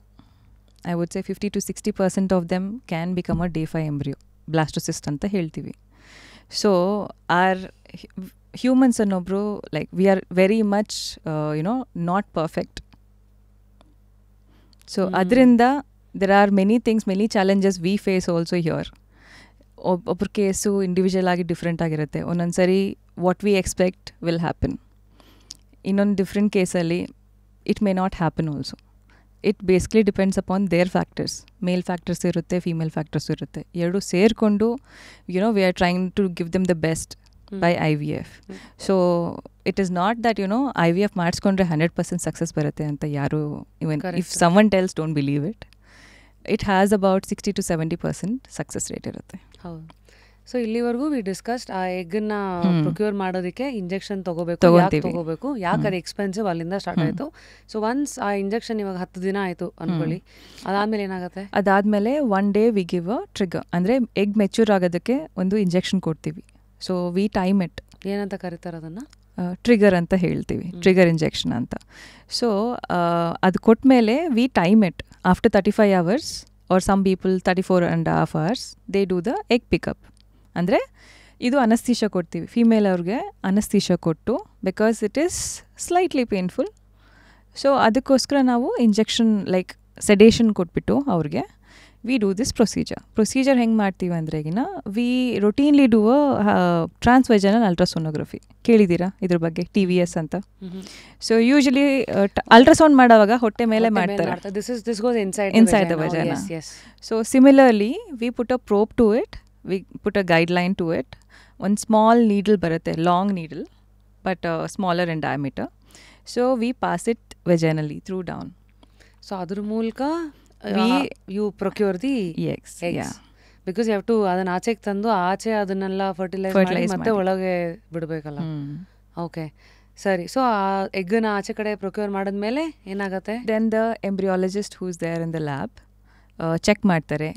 I would say 50 to 60% of them can become a day 5 embryo, blastocyst ಅಂತ ಹೇಳ್ತೀವಿ. So are humans ಅನ್ನೊಬ್ರು like we are very much not perfect. So ಅದರಿಂದ there are many things, many challenges we face also here. ಒಬ್ಬರ ಕೇಸು individual ಆಗಿ different ಆಗಿರುತ್ತೆ. ಒಂದೊಂದು ಸರಿ what we expect will happen, ಇನ್ನೊಂದು ಡಿಫ್ರೆಂಟ್ ಕೇಸಲ್ಲಿ it may not happen also. It basically depends upon their factors. Male factors ಇರುತ್ತೆ, female factors ಇರುತ್ತೆ. ಎರಡು ಸೇರಿಕೊಂಡು we are trying to give them the best by IVF. So it is not that IVF ಮಾಡಿಸ್ಕೊಂಡ್ರೆ 100% success ಬರುತ್ತೆ ಅಂತ ಯಾರು, even if someone tells don't believe it. It has about 60 to 70% success rate ಇರುತ್ತೆ. ಹೌದು. So ಇಲ್ಲಿವರೆಗೂ we discussed ಆ ಎಗ್ನ procure ಮಾಡೋದಕ್ಕೆ injection ತಗೋಬೇಕು, ಯಾಕೆ ಅದು ಎಕ್ಸ್ಪೆನ್ಸಿವ್, ಅಲ್ಲಿಂದ ಸ್ಟಾರ್ಟ್ ಆಯಿತು. ಸೊ ಒನ್ಸ್ ಆ ಇಂಜೆಕ್ಷನ್ ಇವಾಗ 10 ದಿನ ಆಯಿತು ಅನ್ಕೊಳ್ಳಿ, ಅದಾದಮೇಲೆ ಏನಾಗುತ್ತೆ? ಅದಾದಮೇಲೆ 1 day ವಿ ಗಿವ್ ಅ ಟ್ರಿಗರ್, ಅಂದರೆ ಎಗ್ ಮೆಚ್ಯೂರ್ ಆಗೋದಕ್ಕೆ ಒಂದು ಇಂಜೆಕ್ಷನ್ ಕೊಡ್ತೀವಿ. So we time it. ಏನಂತ ಕರೀತಾರೆ ಅದನ್ನು? ಟ್ರಿಗರ್ ಅಂತ ಹೇಳ್ತೀವಿ, ಟ್ರಿಗರ್ ಇಂಜೆಕ್ಷನ್ ಅಂತ. ಸೊ ಅದು ಕೊಟ್ಮೇಲೆ we time it after 35 hours or some people 34.5 hours they do the egg pickup. ಅಂದರೆ ಇದು ಅನಸ್ತೀಶ ಕೊಡ್ತೀವಿ ಫೀಮೇಲ್ ಅವ್ರಿಗೆ, ಅನಸ್ತೀಶ ಕೊಟ್ಟು, because it is slightly painful. So ಅದಕ್ಕೋಸ್ಕರ ನಾವು ಇಂಜೆಕ್ಷನ್ ಲೈಕ್ ಸೆಡೇಷನ್ ಕೊಟ್ಬಿಟ್ಟು ಅವ್ರಿಗೆ ವಿ ಡೂ ದಿಸ್ ಪ್ರೊಸೀಜರ್ ಹೆಂಗೆ ಮಾಡ್ತೀವಿ ಅಂದರೆ, ಈಗಿನ ವಿ ರೊಟೀನ್ಲಿ ಡೂ ಅ ಟ್ರಾನ್ಸ್ವೆಜನಲ್ ಅಲ್ಟ್ರಾಸೋನೋಗ್ರಫಿ. ಕೇಳಿದ್ದೀರಾ ಇದ್ರ ಬಗ್ಗೆ? TVS ಅಂತ. ಸೊ ಯೂಶಲಿ ಅಲ್ಟ್ರಾಸೌಂಡ್ ಮಾಡೋವಾಗ ಹೊಟ್ಟೆ ಮೇಲೆ ಮಾಡ್ತಾರೆ, inside the vagina. So similarly we put a probe to it, we put a guideline to it. ಒಂದು ಸ್ಮಾಲ್ ನೀಡಲ್ ಬರುತ್ತೆ, long needle but smaller in diameter. So we pass it vaginally through down. So ಅದ್ರ ಮೂಲಕ you procure the eggs. Because you have to ಅದನ್ನ ಆಚೆಗೆ ತಂದು ಆಚೆ ಅದನ್ನೆಲ್ಲ fertilise ಮಾಡಿ ಮತ್ತೆ ಒಳಗೆ ಬಿಡಬೇಕಲ್ಲ. ಓಕೆ, ಸರಿ. ಸೊ ಆ ಎಗ್ಗನ್ನ ಆಚೆ ಕಡೆ ಪ್ರೊಕ್ಯೂರ್ ಮಾಡಿದ್ಮೇಲೆ ಏನಾಗುತ್ತೆ? Then the embryologist who is there in the lab check ಮಾಡ್ತಾರೆ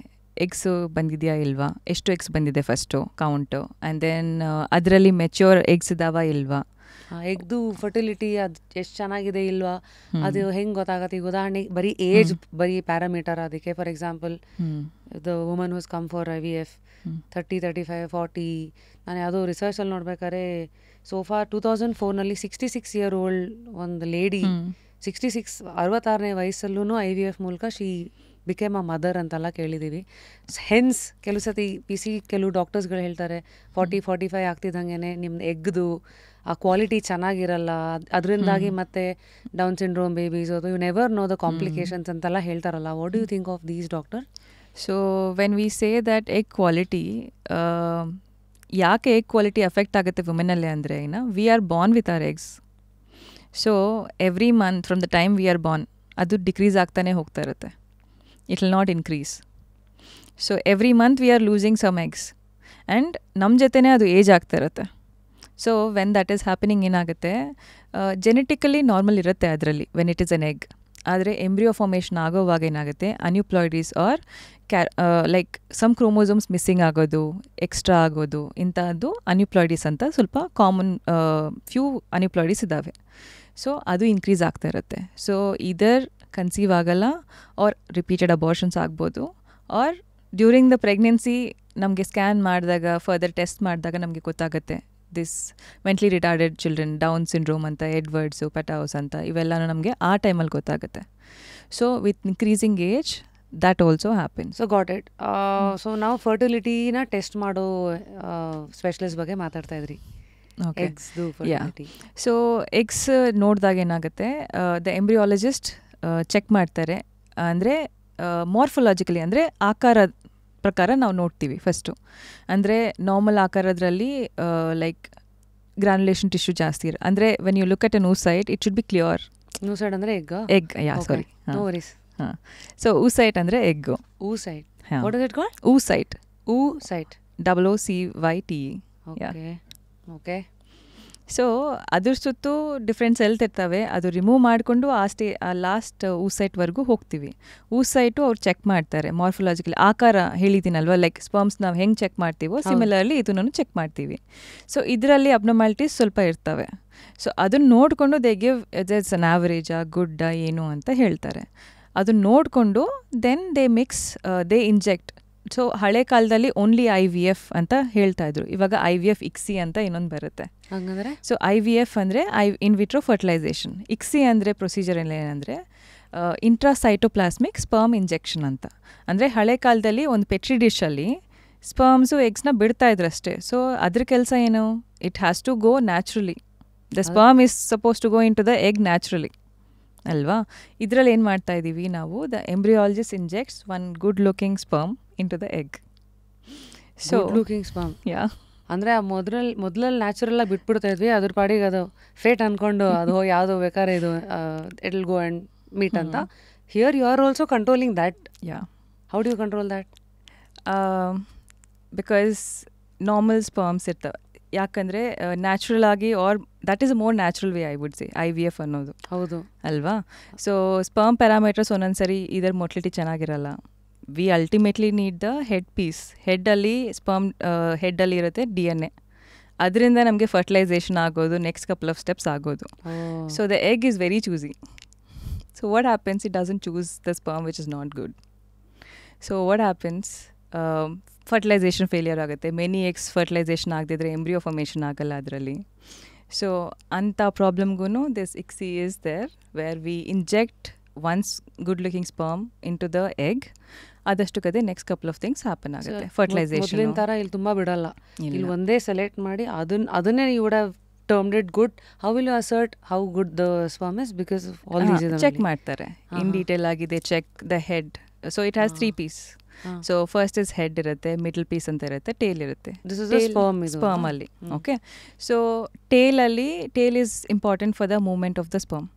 ಎಗ್ಸ್ ಬಂದಿದೆಯಾ ಇಲ್ವಾ, ಎಷ್ಟು ಎಗ್ಸ್ ಬಂದಿದೆ ಫಸ್ಟು ಕೌಂಟು, ಆ್ಯಂಡ್ ದೆನ್ ಅದರಲ್ಲಿ ಮೆಚ್ಯೂರ್ ಎಗ್ಸ್ ಇದಾವ ಇಲ್ವಾ, ಎಗ್ದು ಫರ್ಟಿಲಿಟಿ ಅದು ಎಷ್ಟು ಚೆನ್ನಾಗಿದೆ ಇಲ್ವಾ, ಅದು ಹೆಂಗೆ ಗೊತ್ತಾಗತ್ತೆ? ಈಗ ಉದಾಹರಣೆಗೆ ಬರೀ ಏಜ್ ಬರೀ ಪ್ಯಾರಾಮೀಟರ್. ಅದಕ್ಕೆ for example the woman who's come for IVF 30, 35, 40. ನಾನು ಯಾವುದೋ ರಿಸರ್ಚಲ್ಲಿ ನೋಡ್ಬೇಕಾದ್ರೆ ಸೋಫಾ 2004ನಲ್ಲಿ 66-year-old ಒಂದು ಲೇಡಿ 66 ವಯಸ್ಸಲ್ಲೂ IVF ಮೂಲಕ ಶಿ ಬಿಕೇಮ್ ಅ ಮದರ್ ಅಂತೆಲ್ಲ ಕೇಳಿದ್ದೀವಿ. ಹೆನ್ಸ್ ಕೆಲವು ಸತಿ ಕೆಲವು ಡಾಕ್ಟರ್ಸ್ಗಳು ಹೇಳ್ತಾರೆ 40-45 ಆಗ್ತಿದ್ದಂಗೆ ನಿಮ್ದು ಎಗ್ದು ಆ ಕ್ವಾಲಿಟಿ ಚೆನ್ನಾಗಿರಲ್ಲ, ಅದರಿಂದಾಗಿ ಮತ್ತೆ ಡೌನ್ ಸಿಂಡ್ರೋಮ್ ಬೇಬೀಸ್, ಅದು you never know the complications ಅಂತೆಲ್ಲ ಹೇಳ್ತಾರಲ್ಲ. What do you think of these doctor? So when we say that egg quality, ಯಾಕೆ ಎಗ್ ಕ್ವಾಲಿಟಿ ಅಫೆಕ್ಟ್ ಆಗುತ್ತೆ ವುಮೆನಲ್ಲಿ ಅಂದರೆ, we are born with our eggs. So every month from the time we are born ಅದು decrease ಆಗ್ತಾನೆ ಹೋಗ್ತಾ ಇರುತ್ತೆ. It will not increase. So every month we are losing some eggs and ನಮ್ಮ ಜೊತೆನೇ ಅದು ಏಜ್ ಆಗ್ತಾ ಇರುತ್ತೆ. So when that is happening ಏನಾಗುತ್ತೆ, ಜೆನೆಟಿಕಲಿ ನಾರ್ಮಲ್ ಇರುತ್ತೆ ಅದರಲ್ಲಿ when it is an egg. ಆದರೆ ಎಂಬ್ರಿಯೋ ಫಾರ್ಮೇಷನ್ ಆಗೋವಾಗ ಏನಾಗುತ್ತೆ, aneuploidies are like some chromosomes missing ಆಗೋದು, ಎಕ್ಸ್ಟ್ರಾ ಆಗೋದು, ಇಂಥದ್ದು ಅನ್ಯುಪ್ಲಾಯ್ಡೀಸ್ ಅಂತ ಸ್ವಲ್ಪ ಕಾಮನ್ ಫ್ಯೂ ಅನ್ಯುಪ್ಲಾಯ್ಡೀಸ್ ಇದ್ದಾವೆ. ಸೊ ಅದು ಇನ್ಕ್ರೀಸ್ ಆಗ್ತಾ ಇರುತ್ತೆ. ಸೊ ಇದರ್ ಕನ್ಸೀವ್ ಆಗಲ್ಲ ಆರ್ ರಿಪೀಟೆಡ್ ಅಬಾರ್ಷನ್ಸ್ ಆಗ್ಬೋದು, ಆರ್ ಡ್ಯೂರಿಂಗ್ ದ ಪ್ರೆಗ್ನೆನ್ಸಿ ನಮಗೆ ಸ್ಕ್ಯಾನ್ ಮಾಡಿದಾಗ ಫರ್ದರ್ ಟೆಸ್ಟ್ ಮಾಡಿದಾಗ ನಮಗೆ ಗೊತ್ತಾಗುತ್ತೆ this mentally retarded children, down syndrome ಅಂತ, ಎಡ್ವರ್ಡ್ಸು, ಪೆಟಾವ್ಸ್ ಅಂತ, ಇವೆಲ್ಲನೂ ನಮಗೆ ಆ ಟೈಮಲ್ಲಿ ಗೊತ್ತಾಗುತ್ತೆ. So with increasing age that also happen. So got it. So ನಾವು ಫರ್ಟಿಲಿಟಿನ ಟೆಸ್ಟ್ ಮಾಡೋ ಸ್ಪೆಷಲಿಸ್ಟ್ ಬಗ್ಗೆ ಮಾತಾಡ್ತಾ ಇದ್ರಿ. ಸೊ ಎಗ್ಸ್ ನೋಡಿದಾಗ ಏನಾಗುತ್ತೆ, ದ ಎಂಬ್ರಿಯಾಲಜಿಸ್ಟ್ ಚೆಕ್ ಮಾಡ್ತಾರೆ. ಅಂದರೆ ಮಾರ್ಫೊಲಾಜಿಕಲಿ ಅಂದರೆ ಆಕಾರ ಪ್ರಕಾರ ನಾವು ನೋಡ್ತೀವಿ ಫಸ್ಟು. ಅಂದರೆ ನಾರ್ಮಲ್ ಆಕಾರದ್ರಲ್ಲಿ ಲೈಕ್ ಗ್ರಾನ್ಯುಲೇಷನ್ ಟಿಶ್ಯೂ ಜಾಸ್ತಿ ಇರೋ, ಅಂದರೆ when you look at an oocyte it should be clear. oocyte ಅಂದರೆ ಎಗ್ ಸಾರಿ. ಹಾಂ, ಸೊ oocyte ಅಂದರೆ egg. oocyte. What is it called? oocyte. oocyte. OOCYTE. Okay. So ಅದ್ರ ಸುತ್ತು ಡಿಫ್ರೆಂಟ್ ಸೆಲ್ಸ್ ಇರ್ತವೆ, ಅದು ರಿಮೂವ್ ಮಾಡಿಕೊಂಡು ಆ ಲಾಸ್ಟ್ oocyteವರೆಗೂ ಹೋಗ್ತೀವಿ. oocyte ಅವ್ರು ಚೆಕ್ ಮಾಡ್ತಾರೆ ಮಾರ್ಫೊಲಾಜಿಕಲಿ. ಆಕಾರ ಹೇಳಿದ್ದೀನಲ್ವ, ಲೈಕ್ ಸ್ಪರ್ಮ್ಸ್ ನಾವು ಹೆಂಗೆ ಚೆಕ್ ಮಾಡ್ತೀವೋ ಸಿಮಿಲರ್ಲಿ ಇದನ್ನು ಚೆಕ್ ಮಾಡ್ತೀವಿ. ಸೊ ಇದರಲ್ಲಿ ಅಬ್ನಾರ್ಮಾಲಿಟೀಸ್ ಸ್ವಲ್ಪ ಇರ್ತವೆ. ಸೊ ಅದನ್ನು ನೋಡಿಕೊಂಡು ದೇ ಗಿವ್ ಇಟ್ಸ್ ಅನ್ ಆವ್ರೇಜಾ ಗುಡ್ಡಾ ಏನು ಅಂತ ಹೇಳ್ತಾರೆ. ಅದನ್ನು ನೋಡಿಕೊಂಡು ದೆನ್ ದೇ ಇಂಜೆಕ್ಟ್. ಸೊ ಹಳೆ ಕಾಲದಲ್ಲಿ ಓನ್ಲಿ IVF ಅಂತ ಹೇಳ್ತಾ ಇದ್ರು, ಇವಾಗ IVF ICSI ಅಂತ ಇನ್ನೊಂದು ಬರುತ್ತೆ. ಸೊ IVF ಅಂದರೆ ಇನ್ ವಿಟ್ರೋ ಫರ್ಟಿಲೈಸೇಷನ್. ICSI ಅಂದರೆ ಪ್ರೊಸೀಜರ್ ಏನಂದರೆ ಇಂಟ್ರಾಸೈಟೋಪ್ಲಾಸ್ಮಿಕ್ ಸ್ಪರ್ಮ್ ಇಂಜೆಕ್ಷನ್ ಅಂತ. ಅಂದರೆ ಹಳೆ ಕಾಲದಲ್ಲಿ ಒಂದು ಪೆಟ್ರಿ ಡಿಶಲ್ಲಿ ಸ್ಪರ್ಮ್ಸು ಎಗ್ಸ್ನ ಬಿಡ್ತಾ ಇದ್ರು ಅಷ್ಟೇ. ಸೊ ಅದ್ರ ಕೆಲಸ ಏನು, it has to go naturally. The sperm is suppose to go in to the egg naturally ಅಲ್ವಾ. ಇದರಲ್ಲಿ ಏನು ಮಾಡ್ತಾ ಇದ್ದೀವಿ ನಾವು, the embryologist injects one good looking sperm in to the egg. So looking sperm, yeah ಅಂದರೆ ಆ ಮೊದಲಲ್ಲಿ natural ಆಗಿ ಬಿಟ್ಬಿಡ್ತಾ ಇದ್ವಿ, ಅದ್ರ ಪಾಡಿಗೆ ಅದು ಫೇಟ್ ಅಂದ್ಕೊಂಡು ಅದು ಯಾವುದೋ ಬೇಕಾದ್ರೆ ಇದು it will go and meet ಅಂತ. Here you are also controlling that. Yeah, how do you control that? Because normal sperms ಇರ್ತವೆ, ಯಾಕಂದರೆ ನ್ಯಾಚುರಲ್ ಆಗಿ, or that is a more natural way I would say IVF ಅನ್ನೋದು. ಹೌದು ಅಲ್ವಾ. So sperm parameters ಒಂದೊಂದ್ಸರಿ ಇದರ motility ಚೆನ್ನಾಗಿರಲ್ಲ. We ultimately need the head piece. ಹೆಡ್ಡಲ್ಲಿ ಸ್ಪರ್ಮ್ ಹೆಡ್ಡಲ್ಲಿ ಇರುತ್ತೆ DNA, ಅದರಿಂದ ನಮಗೆ ಫರ್ಟಿಲೈಸೇಷನ್ ಆಗೋದು, ನೆಕ್ಸ್ಟ್ ಕಪಲ್ ಆಫ್ ಸ್ಟೆಪ್ಸ್ ಆಗೋದು. So the egg is very choosy. So what happens, it doesn't choose the sperm which is not good. So what happens, fertilisation failure ಆಗುತ್ತೆ. Many eggs fertilisation ಆಗದಿದ್ರೆ embryo formation ಆಗಲ್ಲ ಅದರಲ್ಲಿ. ಸೊ ಅಂಥ ಪ್ರಾಬ್ಲಮ್ಗೂ this ICSI is there, where we inject one's good looking sperm in to the egg. ಆದಷ್ಟು ಕದೆ next couple of things happen ಆಗುತ್ತೆ. ಫರ್ಟಿಲೈಸೇಷನ್ ಮೊದಲಿನ ಥರ ಇಲ್ಲಿ ತುಂಬ ಬಿಡಲ್ಲ, ಇಲ್ಲಿ ಒಂದೇ ಸೆಲೆಕ್ಟ್ ಮಾಡಿ ಅದನ್ನೇ you would have termed it good. How will you assert how good the sperm is? Because all these check ಮಾಡ್ತಾರೆ, ಇನ್ ಡೀಟೇಲ್ ಆಗಿದೆ. Check the head. So it has 3 piece. So first is head ಇರುತ್ತೆ, middle piece ಅಂತ ಇರುತ್ತೆ, tail ಇರುತ್ತೆ. Sperm ಅಲ್ಲಿ. Okay, so tail is important for the movement of the sperm.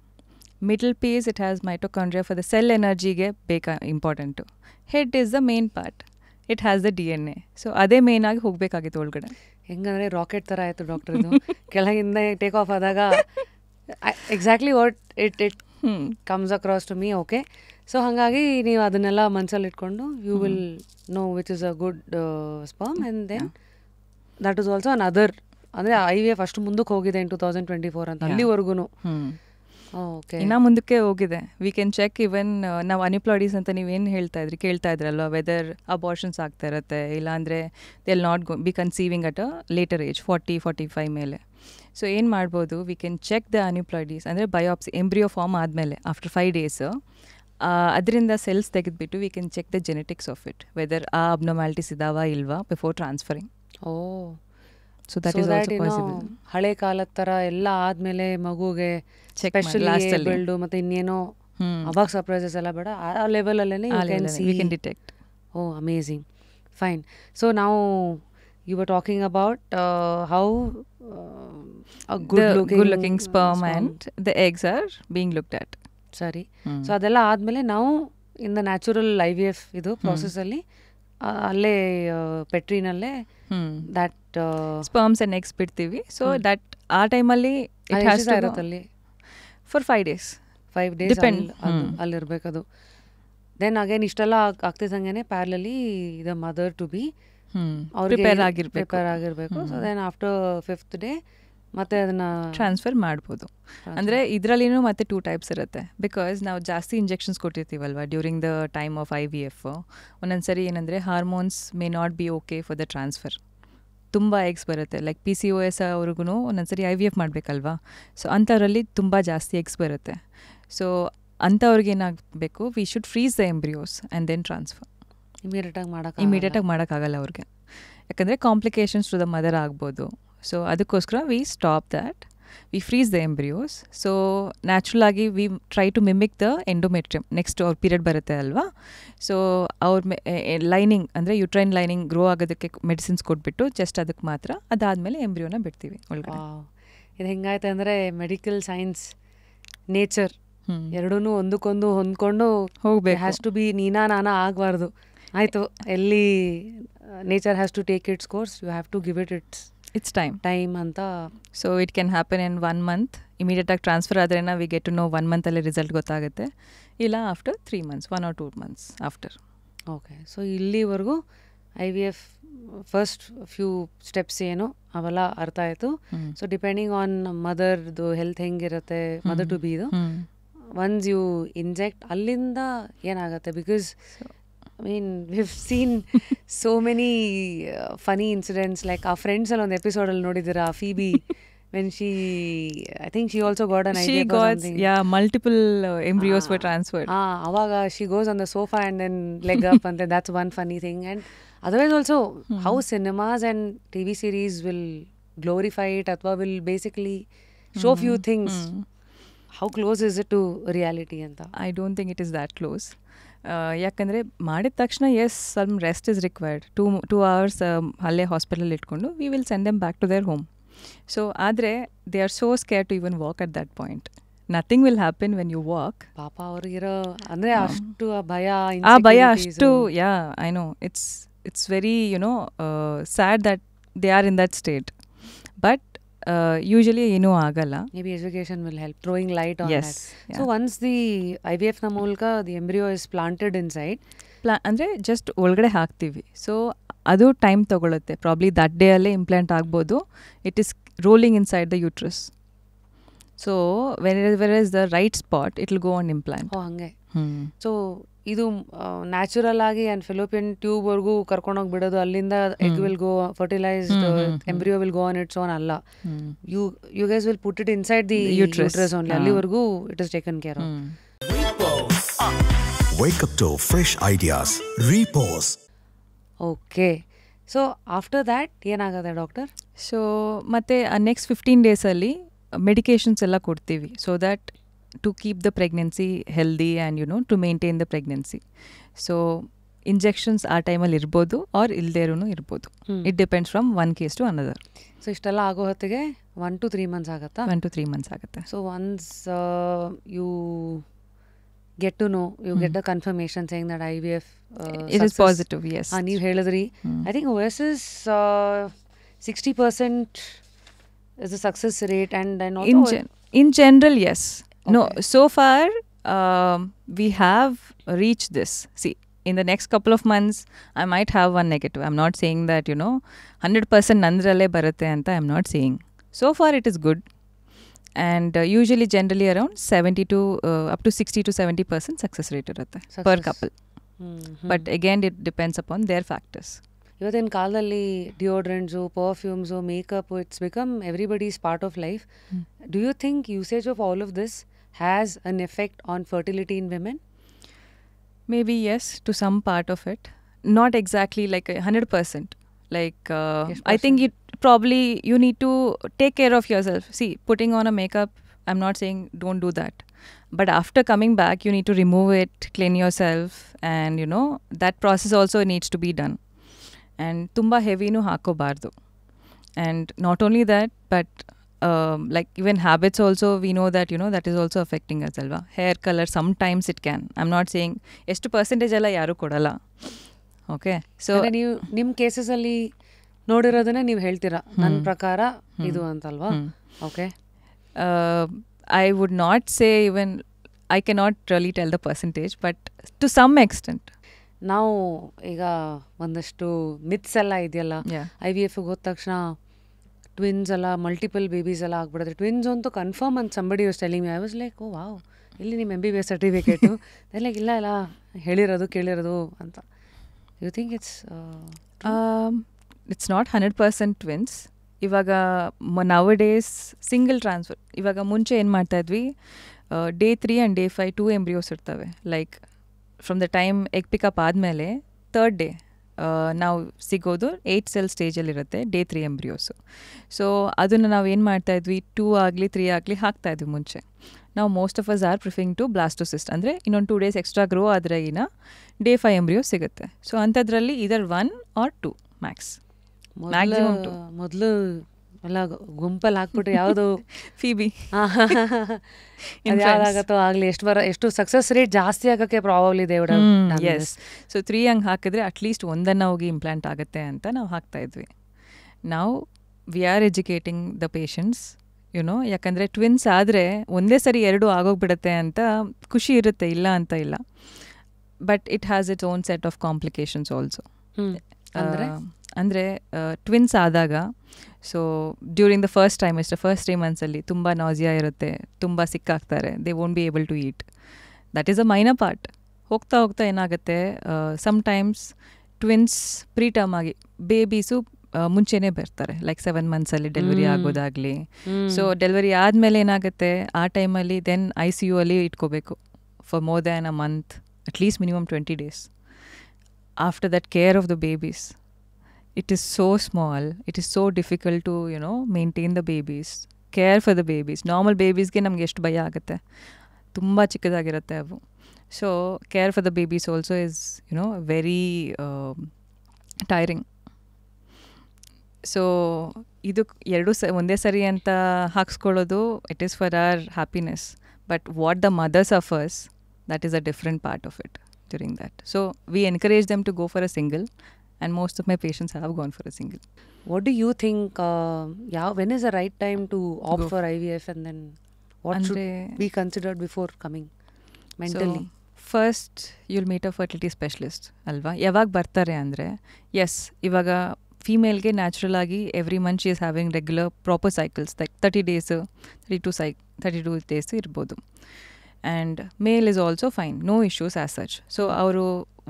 Middle piece it has mitochondria for the cell ಎನರ್ಜಿಗೆ important. Head is the main part, it has the DNA. So ಅದೇ main ಆಗಿ ಹೋಗಬೇಕಾಗಿತ್ತು ಒಳಗಡೆ. ಹೆಂಗಂದ್ರೆ rocket ಥರ ಆಯಿತು ಡಾಕ್ಟರ್ದು. ಕೆಳಗಿಂದ ಟೇಕ್ ಆಫ್ ಆದಾಗ exactly what it comes across to me. Okay, so ಹಾಗಾಗಿ ನೀವು ಅದನ್ನೆಲ್ಲ ಮನಸ್ಸಲ್ಲಿ ಇಟ್ಕೊಂಡು you will know which is a good sperm and then that is also another. ಅಂದರೆ IVF ಅಷ್ಟು ಮುಂದಕ್ಕೆ ಹೋಗಿದೆ ಇನ್ 2024 ಅಂತ ಅಲ್ಲಿವರೆಗೂ. ಓಕೆ, ಇನ್ನು ಮುಂದಕ್ಕೆ ಹೋಗಿದೆ. ವಿ ಕ್ಯಾನ್ ಚೆಕ್ ಇವನ್ ನಾವು ಅನ್ಎಂಪ್ಲಾಯ್ಡೀಸ್ ಅಂತ ನೀವೇನು ಕೇಳ್ತಾ ಇದ್ರಲ್ವ, ವೆದರ್ ಅಬಾರ್ಷನ್ಸ್ ಆಗ್ತಾ ಇರುತ್ತೆ, ಇಲ್ಲಾಂದರೆ they will not be conceiving at a later age 40-45 ಮೇಲೆ. ಸೊ ಏನು ಮಾಡ್ಬೋದು, we can check the aneuploidies, ಅಂದರೆ ಬಯೋಪ್ಸಿ ಎಂಬ್ರಿಯೋ ಫಾರ್ಮ್ ಆದಮೇಲೆ ಆಫ್ಟರ್ 5 days ಅದರಿಂದ ಸೆಲ್ಸ್ ತೆಗೆದುಬಿಟ್ಟು we can check the genetics of it, whether ಆ ಅಬ್ನಾರ್ಮ್ಯಾಲಿಟೀಸ್ ಇದಾವ ಇಲ್ವಾ before transferring. So that is also possible. ಹಳೆ ಕಾಲದ ಥರ ಎಲ್ಲ ಆದಮೇಲೆ ಮಗುಗೆ ಸ್ಪೆಷಲಿ ಬಿಲ್ಡು ಮತ್ತು ಇನ್ನೇನೋ ಅವಾಗ ಸರ್ಪ್ರೈಸಸ್ ಎಲ್ಲ ಬೇಡ, ಆ ಲೆವೆಲಲ್ಲೇ you can detect. Oh amazing, fine. So ನಾವು you were talking about how good looking sperm and the eggs are being looked at. ಸರಿ. ಸೊ ಅದೆಲ್ಲ ಆದಮೇಲೆ ನಾವು ಇನ್ ದ ನ್ಯಾಚುರಲ್ IVF ಇದು ಪ್ರಾಸೆಸ್ಸಲ್ಲಿ ಅಲ್ಲೇ ಪೆಟ್ರಿನಲ್ಲೇ ದಟ್ ಸ್ಪರ್ಮ್ಸ್ ಆ್ಯಂಡ್ ಎಗ್ಸ್ ಬಿಡ್ತೀವಿ. ಸೊ ದಟ್ ಆ ಟೈಮಲ್ಲಿ ಇಟ್ ಹ್ಯಾಸ್ ಟು ಇರುತ್ತಲ್ಲಿ ಫಾರ್ 5 days. 5 days ಅಲ್ಲಿರ್ಬೇಕದು. ದೆನ್ ಅಗೇನ್ ಇಷ್ಟೆಲ್ಲ ಆಗ್ತಿದ್ದಂಗೆ ಪ್ಯಾರಲಲ್ಲಿ the mother to be prepare ಆಗಿರಬೇಕು. So then after 5th day ಮತ್ತೆ ಅದನ್ನು ಟ್ರಾನ್ಸ್ಫರ್ ಮಾಡ್ಬೋದು. ಅಂದರೆ ಇದರಲ್ಲಿನೂ ಮತ್ತೆ 2 types ಇರುತ್ತೆ. ಬಿಕಾಸ್ ನಾವು ಜಾಸ್ತಿ ಇಂಜೆಕ್ಷನ್ಸ್ ಕೊಟ್ಟಿರ್ತೀವಲ್ವ during the time of IVF. ಒಂದೊಂದ್ಸರಿ ಏನಂದರೆ hormones may not be okay for the transfer. ತುಂಬ ಎಗ್ಸ್ ಬರುತ್ತೆ, ಲೈಕ್ PCOS ಅವ್ರಿಗೂ ಒಂದೊಂದ್ಸರಿ IVF ಮಾಡಬೇಕಲ್ವಾ. ಸೊ ಅಂಥವ್ರಲ್ಲಿ ತುಂಬ ಜಾಸ್ತಿ ಎಗ್ಸ್ ಬರುತ್ತೆ. ಸೊ ಅಂಥವ್ರಿಗೆ ಏನಾಗಬೇಕು, we should freeze the embryos and then transfer. ಇಮಿಡಿಯೇಟಾಗಿ ಮಾಡೋಕ್ಕಾಗಲ್ಲ ಅವ್ರಿಗೆ, ಯಾಕಂದರೆ ಕಾಂಪ್ಲಿಕೇಶನ್ಸ್ ಟು ದ ಮದರ್ ಆಗ್ಬೋದು. ಸೊ ಅದಕ್ಕೋಸ್ಕರ we stop that, we freeze the embryos. So natural ಆಗಿ we try to mimic the endometrium. Next ಅವ್ರ ಪೀರಿಯಡ್ ಬರುತ್ತೆ ಅಲ್ವಾ. ಸೊ ಅವ್ರ ಲೈನಿಂಗ್ ಅಂದರೆ ಯುಟ್ರೈನ್ ಲೈನಿಂಗ್ ಗ್ರೋ ಆಗೋದಕ್ಕೆ ಮೆಡಿಸಿನ್ಸ್ ಕೊಟ್ಬಿಟ್ಟು ಜಸ್ಟ್ ಅದಕ್ಕೆ ಮಾತ್ರ, ಅದಾದಮೇಲೆ ಎಂಬ್ರಿಯೋನ ಬಿಡ್ತೀವಿ ಒಳಗಡೆ. ಇದು ಹೆಂಗಾಯ್ತು ಅಂದರೆ ಮೆಡಿಕಲ್ ಸೈನ್ಸ್ ನೇಚರ್ ಎರಡೂ ಒಂದಕ್ಕೊಂದು ಹೊಂದ್ಕೊಂಡು ಹೋಗ್ಬೇಕು. ಹ್ಯಾಸ್ ಟು ಬಿ ನೀನಾ ನಾನಾ ಆಗಬಾರ್ದು. ಆಯಿತು, ಎಲ್ಲಿ nature has to take its course, you have to give its time ಅಂತ. So it can happen in 1 month. ಇಮಿಡಿಯೇಟಾಗಿ ಟ್ರಾನ್ಸ್ಫರ್ ಆದರೆ we get to know 1 month result ಗೊತ್ತಾಗುತ್ತೆ, ಇಲ್ಲ after 3 months, 1 or 2 months after. Okay, so ಇಲ್ಲಿವರೆಗೂ IVF first few steps ಏನು ಅವೆಲ್ಲ ಅರ್ಥ ಆಯಿತು. ಸೊ ಡಿಪೆಂಡಿಂಗ್ ಆನ್ ಮದರ್ದು ಹೆಲ್ತ್ ಹೆಂಗಿರುತ್ತೆ, ಮದರ್ ಟು ಬಿದು, ಒನ್ಸ್ ಯು ಇಂಜೆಕ್ಟ್ ಅಲ್ಲಿಂದ ಏನಾಗುತ್ತೆ? Because I mean, we've seen so many funny incidents. Like our friends ಅಲ್ಲಿ ಒಂದು ಎಪಿಸೋಡಲ್ಲಿ ನೋಡಿದ್ದೀರಾ, ಫೀಬಿ when I think she also got an She IVF or got, something. yeah, multiple embryos were transferred. Avaga she goes on the sofa and then leg up, and then that's one funny thing. And otherwise also, how cinemas and TV series will glorify it, athwa will basically show few things. How close is it to reality anta? I don't think it is that close. ಯಾಕಂದರೆ ಮಾಡಿದ ತಕ್ಷಣ as some rest is required. 2 hours ಅಲ್ಲೇ hospital ಇಟ್ಕೊಂಡು we will send them back to their home. So ಆದರೆ they are so scare to even walk at that point. Nothing will happen when you walk. ಪಾಪ ಅವ್ರಿಗಿರೋ ಅಂದರೆ ಅಷ್ಟು ಆ ಭಯ ಅಷ್ಟು, yeah I know it's very sad that they are in that state. But usually ಏನೂ ಆಗಲ್ಲ. Maybe education will help, throwing light on that. So once the IVF ನ ಮೂಲಕ the embryo is planted inside, ಅಂದರೆ just ಒಳಗಡೆ ಹಾಕ್ತೀವಿ. So ಅದು time ತೊಗೊಳುತ್ತೆ. Probably that day ಅಲ್ಲೇ ಇಂಪ್ಲಾಂಟ್ ಆಗ್ಬೋದು. It is rolling inside the uterus. So where is the right spot it will go on implant. ಹಂಗೆ. ಸೊ ಇದು natural ಆಗಿ ಆ್ಯಂಡ್ ಫಿಲೋಪಿಯನ್ ಟ್ಯೂಬ್ವರೆಗೂ ಕರ್ಕೊಂಡೋಗಿ ಬಿಡೋದು, ಅಲ್ಲಿಂದ egg will go fertilised embryo will go on its own ಅಲ್ಲ. You guys will put it inside the uterus only. ಅಲ್ಲಿವರೆಗೂ it is taken care of. Wake up to fresh ideas. Repose. Okay. So after that ಏನಾಗುತ್ತೆ doctor? So ಮತ್ತೆ next 15 ಡೇಸಲ್ಲಿ medications ಎಲ್ಲ ಕೊಡ್ತೀವಿ. So that to keep the pregnancy healthy and to maintain the pregnancy. So injections ಆ ಟೈಮಲ್ಲಿ ಇರ್ಬೋದು or ಇಲ್ದೇರೂ ಇರ್ಬೋದು. It depends from one case to another. So ಇಷ್ಟೆಲ್ಲ ಆಗೋ ಹೊತ್ತಿಗೆ 1 to 3 months ಆಗುತ್ತಾ? 1 to 3 months ಆಗುತ್ತೆ. So once you get to know, you get the confirmation saying that IVF it is positive, yes. ನೀವು ಹೇಳಿದ್ರಿ. I think OS is 60% is the success rate, and then also in general, yes. Okay. No, so far we have reached this. See, in the next couple of months I might have one negative. I'm not saying that 100% nandralle barutte anta. I'm not saying. So far it is good, and usually generally around 70 to up to 60 to 70% success rate irutte per couple. But again it depends upon their factors. ಇವತ್ತಿನ ಕಾಲದಲ್ಲಿ deodorants, perfumes, makeup, it's become everybody's part of life. Do you think usage of all of this has an effect on fertility in women? Maybe yes, to some part of it. Not exactly like 100%. Like I think you need to take care of yourself. See, putting on a makeup, I'm not saying don't do that. But after coming back, you need to remove it, clean yourself, and that process also needs to be done. And tumba heavy nu hakobardu. And not only that, but like even habits also, we know that that is also affecting us alva. Hair color sometimes it can. I'm not saying ಎಷ್ಟು percentage ಎಲ್ಲ ಯಾರು ಕೊಡಲ್ಲ. Okay. So ನೀವು ನಿಮ್ಮ ಕೇಸಸಲ್ಲಿ ನೋಡಿರೋದನ್ನ ನೀವು ಹೇಳ್ತೀರಾ ನನ್ನ ಪ್ರಕಾರ ಇದು ಅಂತಲ್ವಾ? Okay. I would not say, even I cannot really tell the percentage, but to some extent. ನಾವು ಈಗ ಒಂದಷ್ಟು ಮಿತ್ಸ್ ಎಲ್ಲ ಇದೆಯಲ್ಲ, IVF ಹೋದ ತಕ್ಷಣ ಟ್ವಿನ್ಸ್ ಎಲ್ಲ, ಮಲ್ಟಿಪಲ್ ಬೇಬೀಸ್ ಎಲ್ಲ ಆಗ್ಬಿಡುತ್ತೆ. ಟ್ವಿನ್ಸ್ ಅಂತೂ ಕನ್ಫರ್ಮ್ ಅಂತ somebody was telling me. I was like, oh wow, ಇಲ್ಲಿ ನಿಮ್ಮ MBBS ಸರ್ಟಿಫಿಕೇಟು ಲೈಕ್ ಇಲ್ಲ ಹೇಳಿರೋದು ಕೇಳಿರೋದು ಅಂತ. You think it's not 100% twins. ಇವಾಗ ನೌ ಡೇಸ್ ಸಿಂಗಲ್ ಟ್ರಾನ್ಸ್ಫರ್. ಇವಾಗ ಮುಂಚೆ ಏನು ಮಾಡ್ತಾಯಿದ್ವಿ, ಡೇ 3 ಆ್ಯಂಡ್ ಡೇ 5 2 ಎಂಬ್ರಿಯೋಸ್ ಇರ್ತವೆ. Like from the time egg pickup ಆದಮೇಲೆ 3rd ಡೇ ನಾವು ಸಿಗೋದು 8 cell ಸ್ಟೇಜಲ್ಲಿರುತ್ತೆ ಡೇ 3 ಎಂಬ್ರಿಯೋಸು. ಸೊ ಅದನ್ನು ನಾವು ಏನು ಮಾಡ್ತಾಯಿದ್ವಿ, 2 ಆಗಲಿ 3 ಆಗಲಿ ಹಾಕ್ತಾಯಿದ್ವಿ ಮುಂಚೆ. ನಾವು most of us are preferring to blastocyst, ಅಂದರೆ ಇನ್ನೊಂದು 2 days ಎಕ್ಸ್ಟ್ರಾ ಗ್ರೋ ಆದ್ರೆಗಿನ ಡೇ 5 ಎಂಬ್ರಿಯೋ ಸಿಗುತ್ತೆ. ಸೊ ಅಂಥದ್ರಲ್ಲಿ ಇದರ್ 1 or 2 ಮ್ಯಾಕ್ಸ್. ಮ್ಯಾಕ್ಸಿಮಮ್ 2. ಮೊದಲು ಎಲ್ಲ ಗುಂಪಲ್ಲಿ ಹಾಕ್ಬಿಟ್ರೆ ಯಾವುದು ಫೀಬಿ ಯಾವ್ದಾಗತ್ತೋ ಆಗಲಿ, ಎಷ್ಟು ಸಕ್ಸಸ್ ರೇಟ್ ಜಾಸ್ತಿ ಆಗೋಕ್ಕೆ ಪ್ರಾಬಬ್ಲಿ ಇದೆ. ಎಸ್. ಸೊ 3 ಹಂಗೆ ಹಾಕಿದ್ರೆ ಅಟ್ಲೀಸ್ಟ್ ಒಂದನ್ನು ಹೋಗಿ ಇಂಪ್ಲಾಂಟ್ ಆಗುತ್ತೆ ಅಂತ ನಾವು ಹಾಕ್ತಾಯಿದ್ವಿ. ನಾವು we are educating the patients, ಯಾಕಂದರೆ ಟ್ವಿನ್ಸ್ ಆದರೆ ಒಂದೇ ಸರಿ 2 ಆಗೋಗ್ಬಿಡುತ್ತೆ ಅಂತ ಖುಷಿ ಇರುತ್ತೆ, ಇಲ್ಲ ಅಂತ ಇಲ್ಲ. But it has its own set of complications also. ಅಂದರೆ ಟ್ವಿನ್ಸ್ ಆದಾಗ, so during the first trimester, first 3 monthsಲ್ಲಿ ತುಂಬ ನಾಸಿಯಾ ಇರುತ್ತೆ, ತುಂಬ ಸಿಕ್ಕಾಗ್ತಾರೆ, they won't be able to eat. That is a minor part. ಹೋಗ್ತಾ ಏನಾಗುತ್ತೆ, ಸಮ್ಟೈಮ್ಸ್ ಟ್ವಿನ್ಸ್ ಪ್ರೀಟರ್ಮ್ ಆಗಿ ಬೇಬೀಸು ಮುಂಚೆನೇ ಬರ್ತಾರೆ, ಲೈಕ್ 7 ಮಂತ್ಸಲ್ಲಿ ಡೆಲಿವರಿ ಆಗೋದಾಗಲಿ. ಸೊ ಡೆಲಿವರಿ ಆದಮೇಲೆ ಏನಾಗುತ್ತೆ, ಆ ಟೈಮಲ್ಲಿ ದೆನ್ ICU ಅಲ್ಲಿ ಇಟ್ಕೋಬೇಕು for more than a month, at least minimum 20 days. After that care of the babies, it is so small, it is so difficult to maintain the babies, care for the babies. Normal babiesಗೆ ನಮ್ಗೆ ಎಷ್ಟು ಭಯ ಆಗುತ್ತೆ, ತುಂಬ ಚಿಕ್ಕದಾಗಿರುತ್ತೆ ಅವು. So care for the babies also is very tiring. So ಇದು ಎರಡು ಒಂದೇ ಸರಿ ಅಂತ ಹಾಕ್ಸ್ಕೊಳ್ಳೋದು, it is for our happiness. But what the mother suffers, that is a different part of it during that. So we encourage them to go for a single, and most of my patients have gone for a single. What do you think, when is the right time to opt for IVF, and then what should be considered before coming mentally? So, first you'll meet a fertility specialist ಅಲ್ವಾ. ಯಾವಾಗ ಬರ್ತಾರೆ ಅಂದರೆ, yes ಇವಾಗ ಫೀಮೇಲ್ಗೆ natural ಆಗಿ every month she is having regular proper cycles, like 30 days 32 days ಇರ್ಬೋದು. And male is also fine, no issues as such. So ಅವರು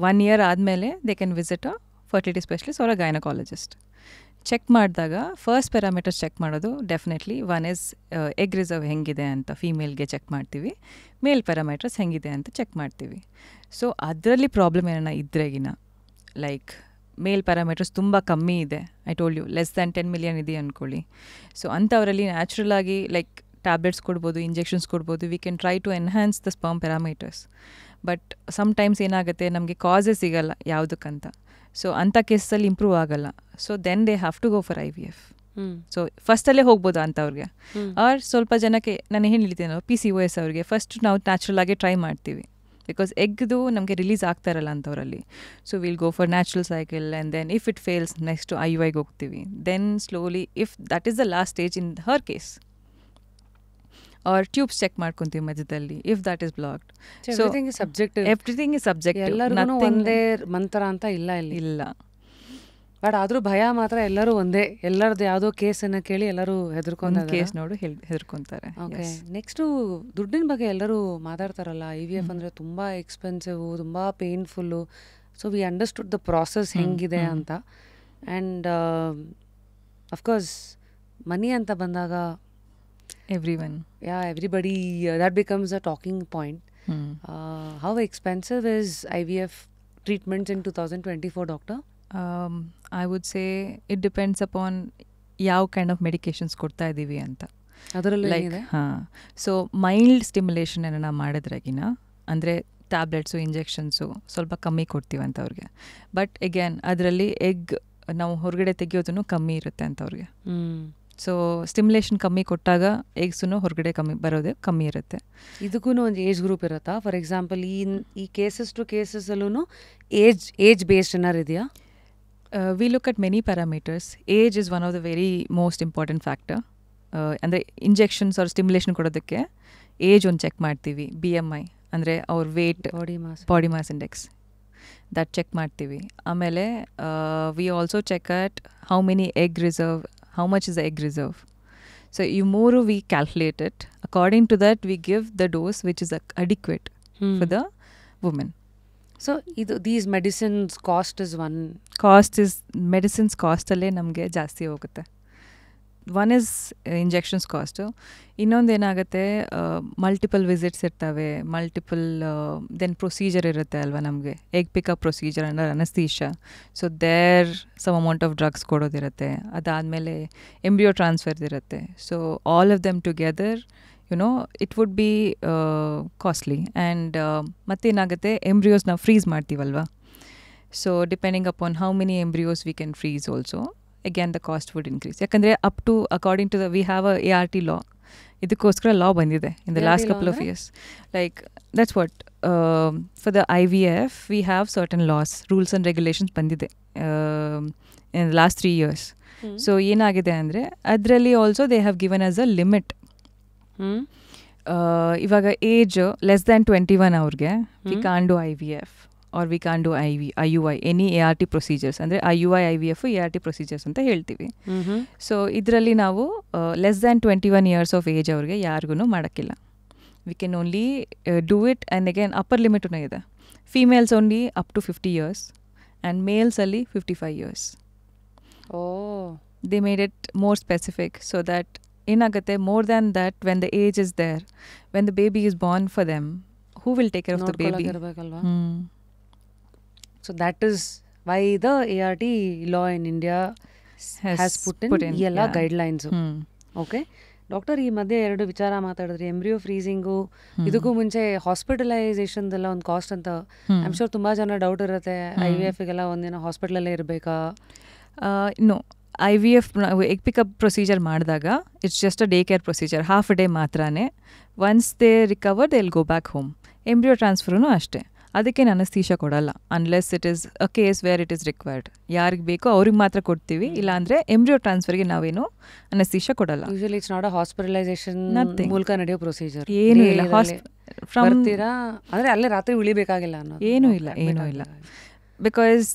1 year ಆದಮೇಲೆ they can visit a fertility specialist or a gynaecologist. Check ಮಾಡಿದಾಗ first parameters check ಮಾಡೋದು definitely one is egg reserve ಹೆಂಗಿದೆ ಅಂತ ಫೀಮೇಲ್ಗೆ check ಮಾಡ್ತೀವಿ, ಮೇಲ್ parameters ಹೆಂಗಿದೆ ಅಂತ check ಮಾಡ್ತೀವಿ. ಸೊ ಅದರಲ್ಲಿ ಪ್ರಾಬ್ಲಮ್ ಏನಾರ ಇದ್ರೆಗಿನ, ಲೈಕ್ ಮೇಲ್ ಪ್ಯಾರಾಮೀಟರ್ಸ್ ತುಂಬ ಕಮ್ಮಿ ಇದೆ, I told you less than 10 million ಇದೆ ಅಂದ್ಕೊಳ್ಳಿ. ಸೊ ಅಂಥವರಲ್ಲಿ ನ್ಯಾಚುರಲ್ ಆಗಿ ಲೈಕ್ ಟ್ಯಾಬ್ಲೆಟ್ಸ್ ಕೊಡ್ಬೋದು, ಇಂಜೆಕ್ಷನ್ಸ್ ಕೊಡ್ಬೋದು, we can try to enhance the sperm parameters. But sometimes ಏನಾಗುತ್ತೆ, ನಮಗೆ ಕಾಸೇ ಸಿಗಲ್ಲ ಯಾವುದಕ್ಕಂತ. ಸೊ ಅಂಥ ಕೇಸಲ್ಲಿ ಇಂಪ್ರೂವ್ ಆಗಲ್ಲ. So then they have to go for IVF. So ಫಸ್ಟಲ್ಲೇ ಹೋಗ್ಬೋದು ಅಂಥವ್ರಿಗೆ. ಆರ್ ಸ್ವಲ್ಪ ಜನಕ್ಕೆ ನಾನು ಹೇಳಿದ್ದೀನಲ್ಲ PCOS ಅವ್ರಿಗೆ ಫಸ್ಟ್ ನಾವು ನ್ಯಾಚುರಲ್ ಆಗಿ ಟ್ರೈ ಮಾಡ್ತೀವಿ, ಬಿಕಾಸ್ ಎಗ್ದು ನಮಗೆ ರಿಲೀಸ್ ಆಗ್ತಾ ಇರಲ್ಲ ಅಂಥವರಲ್ಲಿ. So will go for natural cycle, and then if it fails next IUIಗೆ ಹೋಗ್ತೀವಿ. Then slowly if that is the last stage in her case, or tubes check ಮಾಡ್ಕೊತೀವಿ ಮಧ್ಯದಲ್ಲಿ if that is blocked. So everything is subjective, ಎಲ್ಲರಿಗೂ ಒಂದೇ ಮಂತ್ರ ಅಂತ ಇಲ್ಲ. But ಆದ್ರೂ ಭಯ ಮಾತ್ರ ಎಲ್ಲರೂ ಒಂದೇ, ಎಲ್ಲರದ್ದು ಯಾವುದೋ ಕೇಸನ್ನು ಕೇಳಿ ಎಲ್ಲರೂ ಹೆದರ್ಕೊಂತಾರೆ, ಕೇಸ್ ನೋಡು ಹೆದರ್ಕೊಂತಾರೆ. ಓಕೆ, ನೆಕ್ಸ್ಟು ದುಡ್ಡಿನ ಬಗ್ಗೆ ಎಲ್ಲರೂ ಮಾತಾಡ್ತಾರಲ್ಲ. IVF ಅಂದರೆ ತುಂಬ ಎಕ್ಸ್ಪೆನ್ಸಿವ್, ತುಂಬ painful. So we understood the process ಹೆಂಗಿದೆ ಅಂತ. ಆ್ಯಂಡ್ ಅಫ್ಕೋರ್ಸ್ ಮನಿ ಅಂತ ಬಂದಾಗ everybody that becomes a talking point. How expensive is IVF treatments in 2024, doctor? I would say it depends upon ಯಾವ ಕೈಂಡ್ ಆಫ್ ಮೆಡಿಕೇಶನ್ಸ್ ಕೊಡ್ತಾ ಇದ್ದೀವಿ ಅಂತ. ಅದರಲ್ಲಿ ಲೈಕ್ ಸೊ ಮೈಲ್ಡ್ ಸ್ಟಿಮ್ಯುಲೇಷನ್ ಏನೋ ಮಾಡಿದ್ರಾಗಿನ, ಅಂದರೆ ಟ್ಯಾಬ್ಲೆಟ್ಸು ಇಂಜೆಕ್ಷನ್ಸು ಸ್ವಲ್ಪ ಕಮ್ಮಿ ಕೊಡ್ತೀವಿ ಅಂತ ಅವ್ರಿಗೆ. ಬಟ್ ಅಗೇನ್ ಅದರಲ್ಲಿ ಎಗ್ ನಾವು ಹೊರಗಡೆ ತೆಗಿಯೋದನ್ನು ಕಮ್ಮಿ ಇರುತ್ತೆ ಅಂತ ಅವ್ರಿಗೆ. ಸೊ ಸ್ಟಿಮ್ಯುಲೇಷನ್ ಕಮ್ಮಿ ಕೊಟ್ಟಾಗ ಎಗ್ಸೂ ಹೊರಗಡೆ ಬರೋದೇ ಕಮ್ಮಿ ಇರುತ್ತೆ. ಇದಕ್ಕೂ ಒಂದು ಏಜ್ ಗ್ರೂಪ್ ಇರುತ್ತಾ? ಫಾರ್ ಎಕ್ಸಾಂಪಲ್ ಈ ಕೇಸಸ್ ಟು ಕೇಸಸ್ಸಲ್ಲೂ ಏಜ್ ಬೇಸ್ಡ್ ಏನಾರು ಇದೆಯಾ? We look at many parameters. Age is one of the very most important factor. ಅಂದರೆ ಇಂಜೆಕ್ಷನ್ಸ್ ಅವ್ರ ಸ್ಟಿಮ್ಯುಲೇಷನ್ ಕೊಡೋದಕ್ಕೆ ಏಜ್ ಒಂದು ಚೆಕ್ ಮಾಡ್ತೀವಿ. BMI ಅಂದರೆ ಅವ್ರ weight, body mass index, that check ಮಾಡ್ತೀವಿ. ಆಮೇಲೆ we also check at how many egg reserve, how much is the egg reserve. So you more we calculate it. According to that we give the dose which is adequate for the woman. So these medicines cost is medicines cost alle namge ಜಾಸ್ತಿ ಹೋಗುತ್ತೆ. One is injections cost. ಇನ್ನೊಂದು ಏನಾಗುತ್ತೆ, multiple visits ಇರ್ತವೆ, multiple then procedure ಇರುತ್ತೆ ಅಲ್ವಾ ನಮಗೆ, egg pickup procedure under anaesthesia. So there some amount of drugs ಕೊಡೋದಿರುತ್ತೆ. ಅದಾದಮೇಲೆ ಎಂಬ್ರಿಯೋ ಟ್ರಾನ್ಸ್ಫರ್ ಇರುತ್ತೆ. So all of them together it would be costly. And ಮತ್ತೇನಾಗುತ್ತೆ, ಎಂಬ್ರಿಯೋಸ್ ನಾವು ಫ್ರೀಸ್ ಮಾಡ್ತೀವಲ್ವಾ. So depending upon how many embryos we can freeze also, again the cost would increase. ಯಾಕಂದರೆ up to according to we have a ART law. ಇದಕ್ಕೋಸ್ಕರ ಲಾ ಬಂದಿದೆ in the last couple of years. Like that's what for the IVF we have certain laws, rules and regulations ಬಂದಿದೆ in the last 3 years. So ಏನಾಗಿದೆ ಅಂದರೆ ಅದರಲ್ಲಿ also they have given us a limit. ಇವಾಗ age less than 21 ಅವ್ರಿಗೆ we can do IVF or we can't do IUI, any ART procedures. ಅಂದರೆ IUI IVF ART procedures ಅಂತ ಹೇಳ್ತೀವಿ. So ಇದರಲ್ಲಿ ನಾವು less than 21 years of age ಅವ್ರಿಗೆ ಯಾರಿಗೂ ಮಾಡೋಕ್ಕಿಲ್ಲ. We can only do it. And again upper ಲಿಮಿಟೂ ಇದೆ. Females only up to 50 years and ಮೇಲ್ಸಲ್ಲಿ 55 years. Oh They made it more specific so that ಏನಾಗುತ್ತೆ, more than that, when the age is there, when the baby is born for them, who will take care of the baby? ನೋಡ್ಕೊಳಕ್ಕಿರ್ಬೇಕಲ್ವಾ. So that is why the ART law in India has put in ಈ ಎಲ್ಲ guidelines. Okay doctor, ಈ ಮಧ್ಯೆ 2 ವಿಚಾರ ಮಾತಾಡಿದ್ರಿ, embryo ಫ್ರೀಸಿಂಗು, ಇದಕ್ಕೂ ಮುಂಚೆ ಹಾಸ್ಪಿಟಲೈಸೇಷನ್ದೆಲ್ಲ ಒಂದು ಕಾಸ್ಟ್ ಅಂತ. ಐ ಆಮ್ ಶೋರ್ ತುಂಬ ಜನ ಡೌಟ್ ಇರುತ್ತೆ, IVFಗೆಲ್ಲ ಒಂದಿನ ಹಾಸ್ಪಿಟ್ಲಲ್ಲೇ ಇರಬೇಕಾ? No, IVF egg pickup procedure ಮಾಡಿದಾಗ it's just a day care procedure, half a day ಮಾತ್ರನೇ. Once they recover they will go back home. Embryo ಟ್ರಾನ್ಸ್ಫರೂ ಅಷ್ಟೇ, ಅದಕ್ಕೆ ಅನಸ್ತೀಶಾ ಕೊಡಲ್ಲ unless it is a case where it is required. ಯಾರಿಗೆ ಬೇಕೋ ಅವ್ರಿಗೆ ಮಾತ್ರ ಕೊಡ್ತೀವಿ, ಇಲ್ಲಾಂದರೆ ಎಂಬ್ರಿಯೋ ಟ್ರಾನ್ಸ್ಫರ್ಗೆ ನಾವೇನು ಅನಸ್ತೀಶಾ ಕೊಡಲ್ಲ. Usually it's not a hospitalisation ಮೂಲಕ ನಡೆಯೋ ಪ್ರೊಸೀಜರ್. ಏನೂ ಇಲ್ಲ, ಬರ್ತೀರಾ ಅಂದರೆ ಅಲ್ಲೇ ರಾತ್ರಿ ಉಳಿಬೇಕಾಗಿಲ್ಲ ಅನ್ನೋದು ಏನೂ ಇಲ್ಲ. ಬಿಕಾಸ್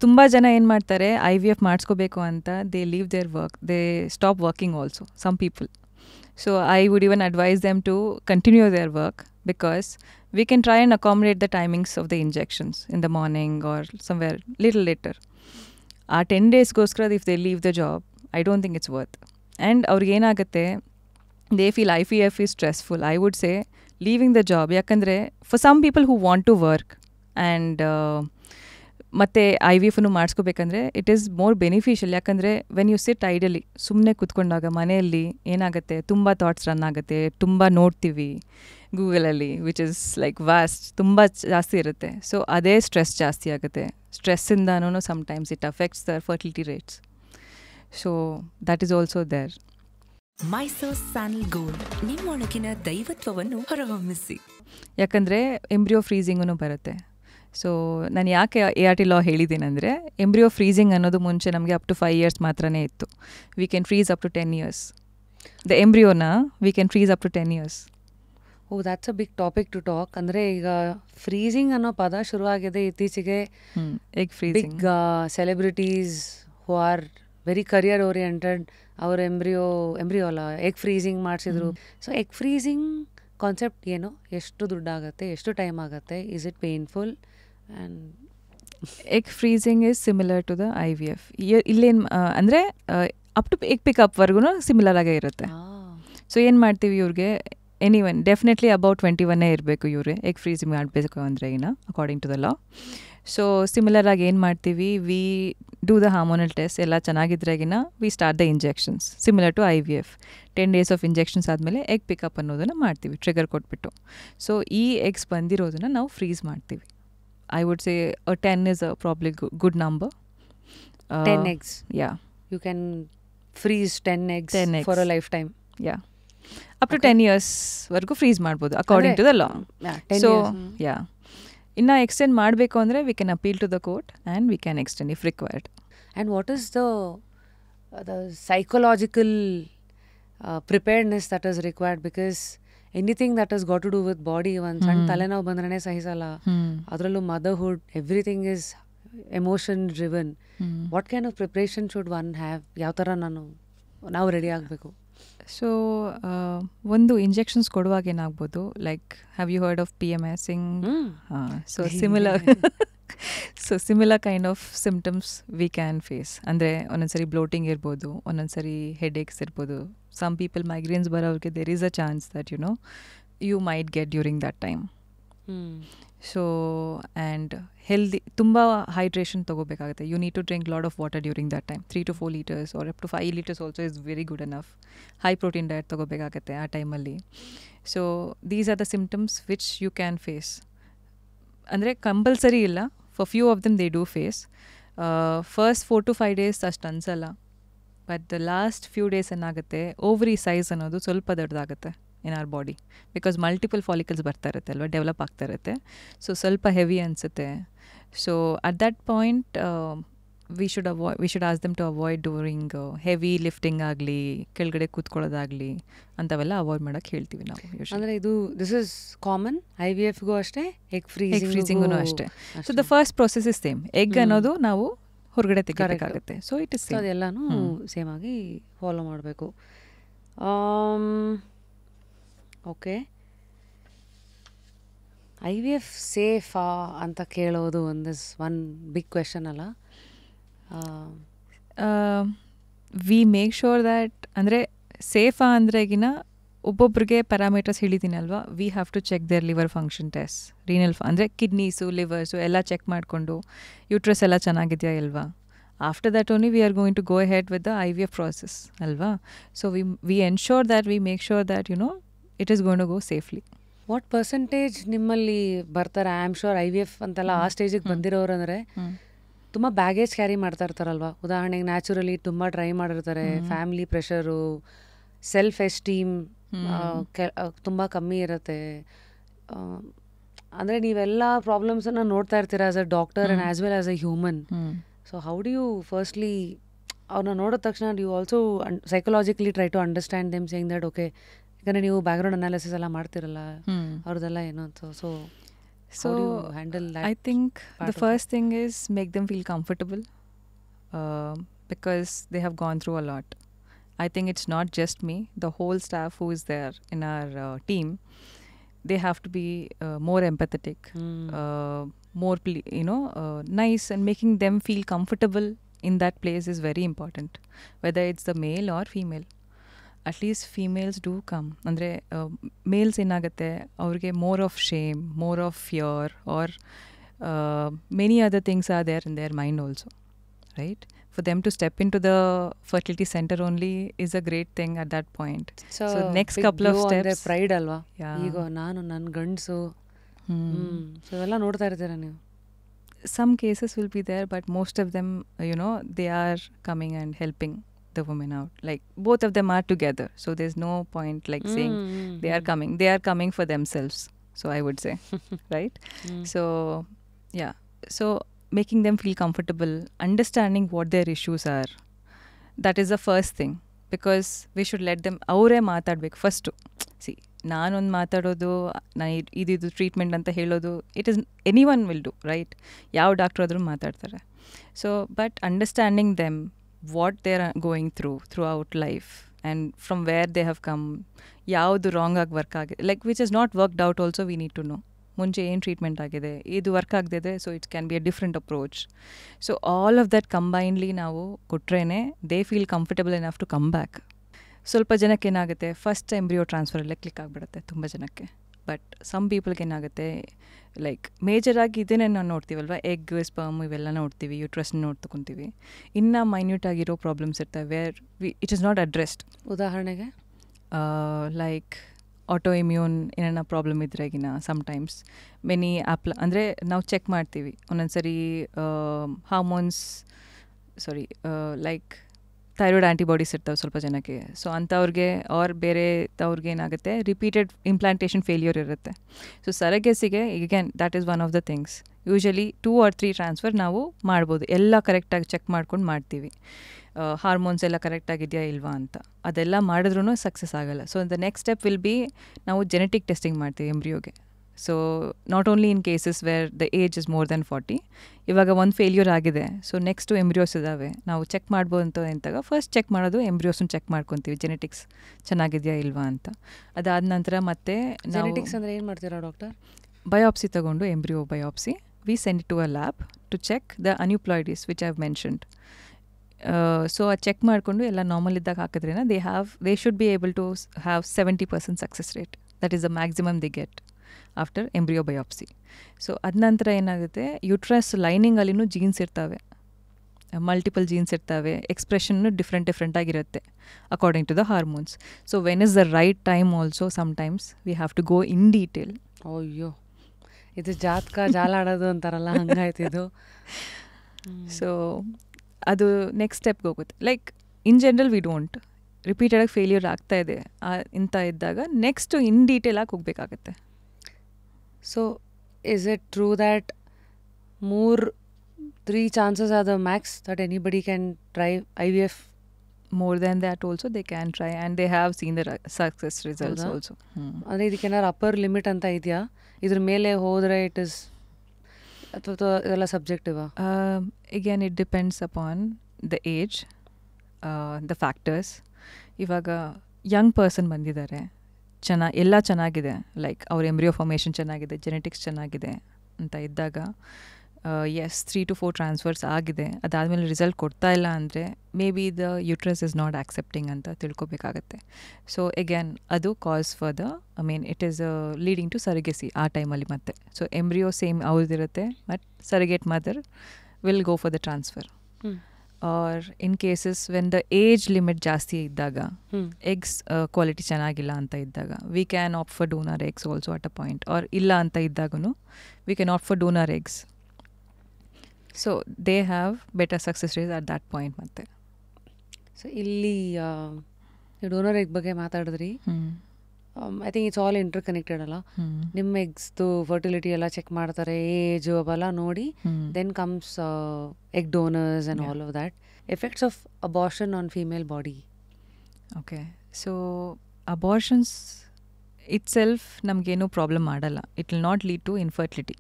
ತುಂಬ ಜನ ಏನು ಮಾಡ್ತಾರೆ, IVF ಮಾಡಿಸ್ಕೋಬೇಕು ಅಂತ they leave their work, they stop working also, some people. So I would even advise them to continue their work, because we can try and accommodate the timings of the injections in the morning or somewhere little later. 10 days goskara if they leave the job, I don't think it's worth. And ಅವ್ರಿಗೆ ಏನಾಗುತ್ತೆ, they feel IVF is stressful. I would say leaving the job, ಯಾಕಂದರೆ for some people who want to work and ಮತ್ತು IVFನ್ನು ಮಾಡಿಸ್ಕೋಬೇಕಂದ್ರೆ it is more beneficial. ಯಾಕಂದರೆ when you sit ಐಡಲಿ, ಸುಮ್ಮನೆ ಕೂತ್ಕೊಂಡಾಗ ಮನೆಯಲ್ಲಿ ಏನಾಗುತ್ತೆ, ತುಂಬ thoughts run ಆಗುತ್ತೆ, ತುಂಬ ನೋಡ್ತೀವಿ ಗೂಗಲಲ್ಲಿ, ವಿಚ್ ಇಸ್ ಲೈಕ್ ವಾಸ್ಟ್, ತುಂಬ ಜಾಸ್ತಿ ಇರುತ್ತೆ. ಸೊ ಅದೇ ಸ್ಟ್ರೆಸ್ ಜಾಸ್ತಿ ಆಗುತ್ತೆ. ಸ್ಟ್ರೆಸ್ಸಿಂದನೂ sometimes it affects the fertility rates. So that is also there. Mysore sandal gold, ನಿಮ್ಮೊಳಗಿನ ದೈವತ್ವವನ್ನು ಹೊರಹೊಮ್ಮಿಸಿ. ಯಾಕಂದರೆ ಎಂಬ್ರಿಯೋ ಫ್ರೀಸಿಂಗೂ ಬರುತ್ತೆ. ಸೊ ನಾನು ಯಾಕೆ ART ಲಾ ಹೇಳಿದ್ದೀನಂದರೆ, ಎಂಬ್ರಿಯೋ ಫ್ರೀಸಿಂಗ್ ಅನ್ನೋದು ಮುಂಚೆ ನಮಗೆ ಅಪ್ ಟು 5 years ಮಾತ್ರನೇ ಇತ್ತು. We can freeze up to 10 years. The ಎಂಬ್ರಿಯೋನ we can freeze up to 10 years. Oh, that's a big topic to talk. ಅಂದರೆ ಈಗ ಫ್ರೀಸಿಂಗ್ ಅನ್ನೋ ಪದ ಶುರುವಾಗಿದೆ ಇತ್ತೀಚೆಗೆ. Egg freezing, big celebrities who are very career oriented, ಅವ್ರ ಎಂಬ್ರಿಯೋ ಅಲ್ಲ egg freezing ಮಾಡಿಸಿದ್ರು. ಸೊ ಎಗ್ ಫ್ರೀಸಿಂಗ್ ಕಾನ್ಸೆಪ್ಟ್ ಏನು, ಎಷ್ಟು ದುಡ್ಡಾಗುತ್ತೆ, ಎಷ್ಟು ಟೈಮ್ ಆಗುತ್ತೆ, is it painful? And egg freezing is similar to the IVF. ಇಲ್ಲೇನು ಅಂದರೆ ಅಪ್ ಟು ಎಗ್ ಪಿಕಪ್ವರೆಗೂ ಸಿಮಿಲರ್ ಆಗೇ ಇರುತ್ತೆ. ಸೊ ಏನು ಮಾಡ್ತೀವಿ, ಇವ್ರಿಗೆ ಎನಿವನ್ ಡೆಫಿನೆಟ್ಲಿ ಅಬೌಟ್ 21 ಇರಬೇಕು ಇವ್ರಿಗೆ ಎಗ್ ಫ್ರೀಸಿಂಗ್ ಮಾಡಬೇಕು ಅಂದರೆ according to the law. So similar ಆಗಿ ಏನು ಮಾಡ್ತೀವಿ, we do the hormonal test, ಎಲ್ಲ ಚೆನ್ನಾಗಿದ್ರಾಗಿನ we start the injections similar to IVF. 10 days of injections ಆದಮೇಲೆ ಎಗ್ ಪಿಕಪ್ ಅನ್ನೋದನ್ನು ಮಾಡ್ತೀವಿ, ಟ್ರಿಗರ್ ಕೊಟ್ಬಿಟ್ಟು. ಸೊ ಈ ಎಗ್ಸ್ ಬಂದಿರೋದನ್ನು ನಾವು ಫ್ರೀಸ್ ಮಾಡ್ತೀವಿ. I would say 10 is a probably good number. 10 eggs. Yeah. You can freeze 10 eggs for a lifetime. Yeah. Up to 10 years ವರೆಗೂ freeze ಮಾಡ್ಬೋದು according to the law. So yeah, ಇನ್ನು extend ಮಾಡಬೇಕು ಅಂದರೆ we can appeal to the court and we can extend if required. And what is the psychological preparedness that is required? Because anything that is got to do with body, ಒಂದು ಸಣ್ಣ ತಲೆನೋವು ಬಂದ್ರೇ ಸಹಿಸಲ್ಲ, ಅದರಲ್ಲೂ motherhood, everything is emotion driven. What kind of preparation should one have? ಯಾವ ಥರ ನಾವು ready ಆಗಬೇಕು? ಸೊ ಒಂದು ಇಂಜೆಕ್ಷನ್ಸ್ ಕೊಡುವಾಗ ಏನಾಗ್ಬೋದು, like have you heard of PMSing? So similar kind of symptoms we can face. ಅಂದರೆ ಒಂದೊಂದ್ಸರಿ ಬ್ಲೋಟಿಂಗ್ ಇರ್ಬೋದು, ಒಂದೊಂದ್ಸರಿ ಹೆಡ್ ಏಕ್ಸ್ ಇರ್ಬೋದು. Some people migraines ಬರೋರಿಗೆ there is a chance that you might get during that time. So and healthy, ತುಂಬ hydration ತಗೋಬೇಕಾಗುತ್ತೆ. You need to drink lot of water during that time. 3 to 4 liters or up to 5 liters also is very good enough. High protein diet ತಗೋಬೇಕಾಗುತ್ತೆ ಆ ಟೈಮಲ್ಲಿ. So these are the symptoms which you can face. ಅಂದರೆ compulsory ಇಲ್ಲ, for few of them they do face. First 4 to 5 days ಅಷ್ಟು ಅನ್ಸಲ್ಲ, but the last few days ಏನಾಗುತ್ತೆ, ovary size ಅನ್ನೋದು ಸ್ವಲ್ಪ ದೊಡ್ಡದಾಗುತ್ತೆ in our body, because multiple follicles ಬರ್ತಾ ಇರುತ್ತೆ ಅಲ್ವಾ, ಡೆವಲಪ್ ಆಗ್ತಾ ಇರುತ್ತೆ. ಸೊ ಸ್ವಲ್ಪ ಹೆವಿ ಅನಿಸುತ್ತೆ. So at that point we should ask them to avoid during heavy lifting ಆಗಲಿ, ಕೆಳಗಡೆ ಕೂತ್ಕೊಳ್ಳೋದಾಗಲಿ ಅಂಥವೆಲ್ಲ ಅವಾಯ್ಡ್ ಮಾಡೋಕ್ಕೆ ಹೇಳ್ತೀವಿ ನಾವು. ಅಂದರೆ ಇದು ದಿಸ್ ಇಸ್ ಕಾಮನ್ IVFಗೂ ಅಷ್ಟೇ, ಎಗ್ ಫ್ರೀಸಿಂಗೂ ಅಷ್ಟೇ. So the first process is same. Egg ಅನ್ನೋದು ನಾವು ಹೊರಗಡೆ ತೆಗಿಬೇಕಾಗುತ್ತೆ. ಸೊ ಇಟ್ ಇಸ್ ಅದೆಲ್ಲನೂ ಸೇಮ್ ಆಗಿ ಫಾಲೋ ಮಾಡಬೇಕು. ಓಕೆ, IVF ಸೇಫಾ ಅಂತ ಕೇಳೋದು ಒನ್ ಬಿಗ್ ಕ್ವೆಶನ್ ಅಲ್ಲ? ವಿ ಮೇಕ್ ಶೋರ್ ದ್ಯಾಟ್ ಅಂದರೆ ಸೇಫಾ ಅಂದ್ರೆಗಿನ ಒಬ್ಬೊಬ್ರಿಗೆ ಪ್ಯಾರಾಮೀಟರ್ಸ್ ಹೇಳಿದ್ದೀನಲ್ವಾ, we have to check their liver function test, renal ಅಂದರೆ ಕಿಡ್ನೀಸು ಲಿವರ್ಸು ಎಲ್ಲ ಚೆಕ್ ಮಾಡಿಕೊಂಡು ಯೂಟ್ರಸ್ ಎಲ್ಲ ಚೆನ್ನಾಗಿದೆಯಾ ಇಲ್ವಾ. After that only we are going to go ahead with the IVF process ಅಲ್ವಾ. So we ensure that we make sure that it is going to go safely. What percentage ನಿಮ್ಮಲ್ಲಿ ಬರ್ತಾರೆ I am sure IVF ಅಂತೆಲ್ಲ ಆ ಸ್ಟೇಜಿಗೆ ಬಂದಿರೋರು ಅಂದರೆ ತುಂಬ baggage carry ಮಾಡ್ತಾ ಇರ್ತಾರಲ್ವ. ಉದಾಹರಣೆಗೆ naturally ತುಂಬ ಟ್ರೈ ಮಾಡಿರ್ತಾರೆ, ಫ್ಯಾಮಿಲಿ ಪ್ರೆಷರು, ಸೆಲ್ಫ್ ಎಸ್ಟೀಮ್ ತುಂಬ ಕಮ್ಮಿ ಇರುತ್ತೆ. ಅಂದರೆ ನೀವೆಲ್ಲ ಪ್ರಾಬ್ಲಮ್ಸನ್ನು ನೋಡ್ತಾ ಇರ್ತೀರ as a doctor and as well as a human. So how do you firstly ಅವ್ರನ್ನ ನೋಡಿದ ತಕ್ಷಣ you also psychologically try to understand them saying that okay, ಯಾಕಂದರೆ ನೀವು ಬ್ಯಾಕ್ಗ್ರೌಂಡ್ ಅನಾಲಿಸಿಸ್ ಎಲ್ಲ ಮಾಡ್ತಿರಲ್ಲ ಅವ್ರದ್ದೆಲ್ಲ ಏನು ಅಂತ. So handle that? I think the first thing is make them feel comfortable because they have gone through a lot. I think it's not just me, the whole staff who is there in our team, they have to be more empathetic, more nice, and making them feel comfortable in that place is very important, whether it's the male or female. At least females do come. ಅಂದರೆ males ಏನಾಗುತ್ತೆ, ಅವ್ರಿಗೆ more of shame, more of fear or many other things are there in their mind also, right? For them to step in to the fertility centre only is a great thing at that point. So next couple of steps pride ಅಲ್ವಾ, ಈಗ ನಾನು ನನ್ನ ಗಂಡಸು, so ಇವೆಲ್ಲ ನೋಡ್ತಾ ಇರ್ತೀರಾ ನೀವು. Some cases will be there, but most of them, they are coming and helping the women out. Like both of them are together, so there's no point like saying they are coming for themselves, so I would say. Right? So yeah, so making them feel comfortable, understanding what their issues are, that is the first thing, because we should let them ಅವರೇ ಮಾತಾಡಬೇಕು first. C, ನಾನೊಂದು ಮಾತಾಡೋದು, ಇದು treatment ಅಂತ ಹೇಳೋದು, it is any one will do, right? ಯಾವ doctor ಆದರೂ ಮಾತಾಡ್ತಾರೆ. So but understanding them what they are going throughout life and from where they have come, ಯಾವುದು ರಾಂಗ್ ಆಗಿ ವರ್ಕ್ ಆಗಿದೆ, like which is not worked out also we need to know. ಮುಂಚೆ ಏನು treatment ಆಗಿದೆ, ಇದು work ಆಗದಿದೆ, so it can be a different approach. So all of that combinely ನಾವು ಕೊಟ್ರೇ they feel comfortable enough to come back. ಸ್ವಲ್ಪ ಜನಕ್ಕೆ ಏನಾಗುತ್ತೆ, ಫಸ್ಟ್ ಎಂಬ್ರಿಯೋ ಟ್ರಾನ್ಸ್ಫರಲ್ಲೇ ಕ್ಲಿಕ್ ಆಗಿಬಿಡುತ್ತೆ ತುಂಬ ಜನಕ್ಕೆ. ಬಟ್ ಸಮ್ ಪೀಪಲ್ಗೆ ಏನಾಗುತ್ತೆ, ಲೈಕ್ ಮೇಜರಾಗಿ ಇದನ್ನೇ ನಾವು ನೋಡ್ತೀವಲ್ವ, ಎಗ್, ಸ್ಪರ್ಮ್ ಇವೆಲ್ಲ ನೋಡ್ತೀವಿ, ಯೂಟ್ರಸ್ನ ನೋಡ್ಕೊತೀವಿ. ಇನ್ನು ಮೈನ್ಯೂಟ್ ಆಗಿರೋ ಪ್ರಾಬ್ಲಮ್ಸ್ ಇರ್ತವೆ where it is not addressed. ಉದಾಹರಣೆಗೆ ಲೈಕ್ ಆಟೋ ಇಮ್ಯೂನ್ ಏನೇನೋ ಪ್ರಾಬ್ಲಮ್ ಇದ್ರಾಗಿನ ಸಮ್ಟೈಮ್ಸ್ ಮೆನಿ ಅಂದರೆ ನಾವು ಚೆಕ್ ಮಾಡ್ತೀವಿ ಒಂದೊಂದ್ಸರಿ ಹಾರ್ಮೋನ್ಸ್ ಲೈಕ್ ಥೈರಾಯ್ಡ್ ಆ್ಯಂಟಿಬಾಡೀಸ್ ಇರ್ತವೆ ಸ್ವಲ್ಪ ಜನಕ್ಕೆ. ಸೊ ಅಂಥವ್ರಿಗೆ ಆರ್ ಬೇರೆ ಅವ್ರಿಗೆ ಏನಾಗುತ್ತೆ, ರಿಪೀಟೆಡ್ ಇಂಪ್ಲಾಂಟೇಷನ್ ಫೇಲ್ಯೂರ್ ಇರುತ್ತೆ. ಸೊ ಸರಗೆಸಿಗೆ ಈಗೇನ್ that is one of the things. Usually 2 or 3 transfer ನಾವು ಮಾಡ್ಬೋದು, ಎಲ್ಲ ಕರೆಕ್ಟಾಗಿ ಚೆಕ್ ಮಾಡ್ಕೊಂಡು ಮಾಡ್ತೀವಿ. ಹಾರ್ಮೋನ್ಸ್ ಎಲ್ಲ ಕರೆಕ್ಟಾಗಿದೆಯಾ ಇಲ್ವಾ ಅಂತ. ಅದೆಲ್ಲ ಮಾಡಿದ್ರೂ ಸಕ್ಸಸ್ ಆಗೋಲ್ಲ. So the next step will be, ನಾವು ಜೆನೆಟಿಕ್ ಟೆಸ್ಟಿಂಗ್ ಮಾಡ್ತೀವಿ ಎಂಬ್ರಿಯೋಗೆ. So not only in cases where the age is more than 40. ಇವಾಗ ಒಂದು ಫೇಲ್ಯೂರ್ ಆಗಿದೆ, ಸೊ ನೆಕ್ಸ್ಟು ಎಂಬ್ರಿಯೋಸ್ ಇದ್ದಾವೆ, ನಾವು ಚೆಕ್ ಮಾಡ್ಬೋದು ಅಂತ ಎಂತಾಗ ಫಸ್ಟ್ ಚೆಕ್ ಮಾಡೋದು ಎಂಬ್ರಿಯೋಸ್ನ ಚೆಕ್ ಮಾಡ್ಕೊತೀವಿ, ಜೆನೆಟಿಕ್ಸ್ ಚೆನ್ನಾಗಿದೆಯಾ ಇಲ್ವಾ ಅಂತ. ಅದಾದ ನಂತರ ಮತ್ತೆ ಜೆನೆಟಿಕ್ಸ್ ಅಂದರೆ ಏನು ಮಾಡ್ತೀರಾ ಡಾಕ್ಟರ್? ಬಯೋಪ್ಸಿ ತೊಗೊಂಡು, embryo biopsy, we send it to a lab to check the aneuploidies which I have mentioned. So ಅದು ಚೆಕ್ ಮಾಡಿಕೊಂಡು ಎಲ್ಲ ನಾರ್ಮಲ್ ಇದ್ದಾಗ ಹಾಕಿದ್ರೇನ they should be able to have 70% success rate. That is the maximum the get after embryo biopsy. So ಅದ ನಂತರ ಏನಾಗುತ್ತೆ, uterus ಲೈನಿಂಗಲ್ಲಿನೂ genes ಇರ್ತವೆ, ಮಲ್ಟಿಪಲ್ ಜೀನ್ಸ್ ಇರ್ತವೆ, ಎಕ್ಸ್ಪ್ರೆಷನ್ನು ಡಿಫ್ರೆಂಟ್ ಆಗಿರುತ್ತೆ according to the hormones. So when is the right time also sometimes we have to go in detail. ಅಯ್ಯೋ, ಇದು ಜಾತಕ ಜಾಲಾಡೋದು ಅಂತಾರಲ್ಲ, ಹಂಗಾಯ್ತಿದು. ಸೊ ಅದು ನೆಕ್ಸ್ಟ್ ಸ್ಟೆಪ್ಗೆ ಹೋಗುತ್ತೆ. Like in general we don't, ರಿಪೀಟೆಡಾಗಿ ಫೇಲ್ಯೂರ್ ಆಗ್ತಾ ಇದೆ ಇಂಥ ಇದ್ದಾಗ ನೆಕ್ಸ್ಟು ಇನ್ ಡೀಟೇಲಾಗಿ ಹೋಗಬೇಕಾಗತ್ತೆ. So is it true that 3 chances are the max that anybody can try IVF? More than that also they can try and they have seen the success results also. ಅಂದರೆ ಇದಕ್ಕೇನಾರು upper limit ಅಂತ ಇದೆಯಾ? ಇದ್ರ ಮೇಲೆ ಹೋದರೆ it is ಅಥವಾ ಇದೆಲ್ಲ ಸಬ್ಜೆಕ್ಟಿವಾ? again it depends upon the age, the factors. ಇವಾಗ Young person ಬಂದಿದ್ದಾರೆ, ಎಲ್ಲ ಚೆನ್ನಾಗಿದೆ, ಲೈಕ್ ಅವ್ರ ಎಂಬ್ರಿಯೋ ಫಾರ್ಮೇಷನ್ ಚೆನ್ನಾಗಿದೆ, ಜೆನೆಟಿಕ್ಸ್ ಚೆನ್ನಾಗಿದೆ ಅಂತ ಇದ್ದಾಗ ಎಸ್ 3 to 4 ಟ್ರಾನ್ಸ್ಫರ್ಸ್ ಆಗಿದೆ, ಅದಾದಮೇಲೆ ರಿಸಲ್ಟ್ ಕೊಡ್ತಾ ಇಲ್ಲ ಅಂದರೆ maybe the uterus is not accepting ಅಂತ ತಿಳ್ಕೊಬೇಕಾಗತ್ತೆ. ಸೊ ಎಗೇನ್ ಅದು cause for the it is leading to surrogacy ಆ ಟೈಮಲ್ಲಿ ಮತ್ತೆ. ಸೊ ಎಂಬ್ರಿಯೋ ಸೇಮ್ ಅವ್ರದ್ದಿರುತ್ತೆ, but surrogate mother will go for the transfer. Or in cases when the age limit ಜಾಸ್ತಿ ಇದ್ದಾಗ, eggs quality ಚೆನ್ನಾಗಿಲ್ಲ ಅಂತ ಇದ್ದಾಗ, we can opt for donor eggs also at a point. Or ಇಲ್ಲ ಅಂತ ಇದ್ದಾಗೂ we can opt for donor eggs. So they have better success rate at that point. ಮತ್ತೆ so ಇಲ್ಲಿ ಡೋನರ್ ಎಗ್ ಬಗ್ಗೆ ಮಾತಾಡಿದ್ರಿ. I think it's all interconnected ಅಲ್ಲ. ನಿಮ್ಮ ಎಗ್ಸ್ದು ಫರ್ಟಿಲಿಟಿ ಎಲ್ಲ ಚೆಕ್ ಮಾಡ್ತಾರೆ, ಏಜು ಅವೆಲ್ಲ ನೋಡಿ then comes egg donors and all of that. Effects of abortion on female body. Okay, so abortions itself ನಮಗೇನೂ ಪ್ರಾಬ್ಲಮ್ ಮಾಡಲ್ಲ. It will not lead to infertility.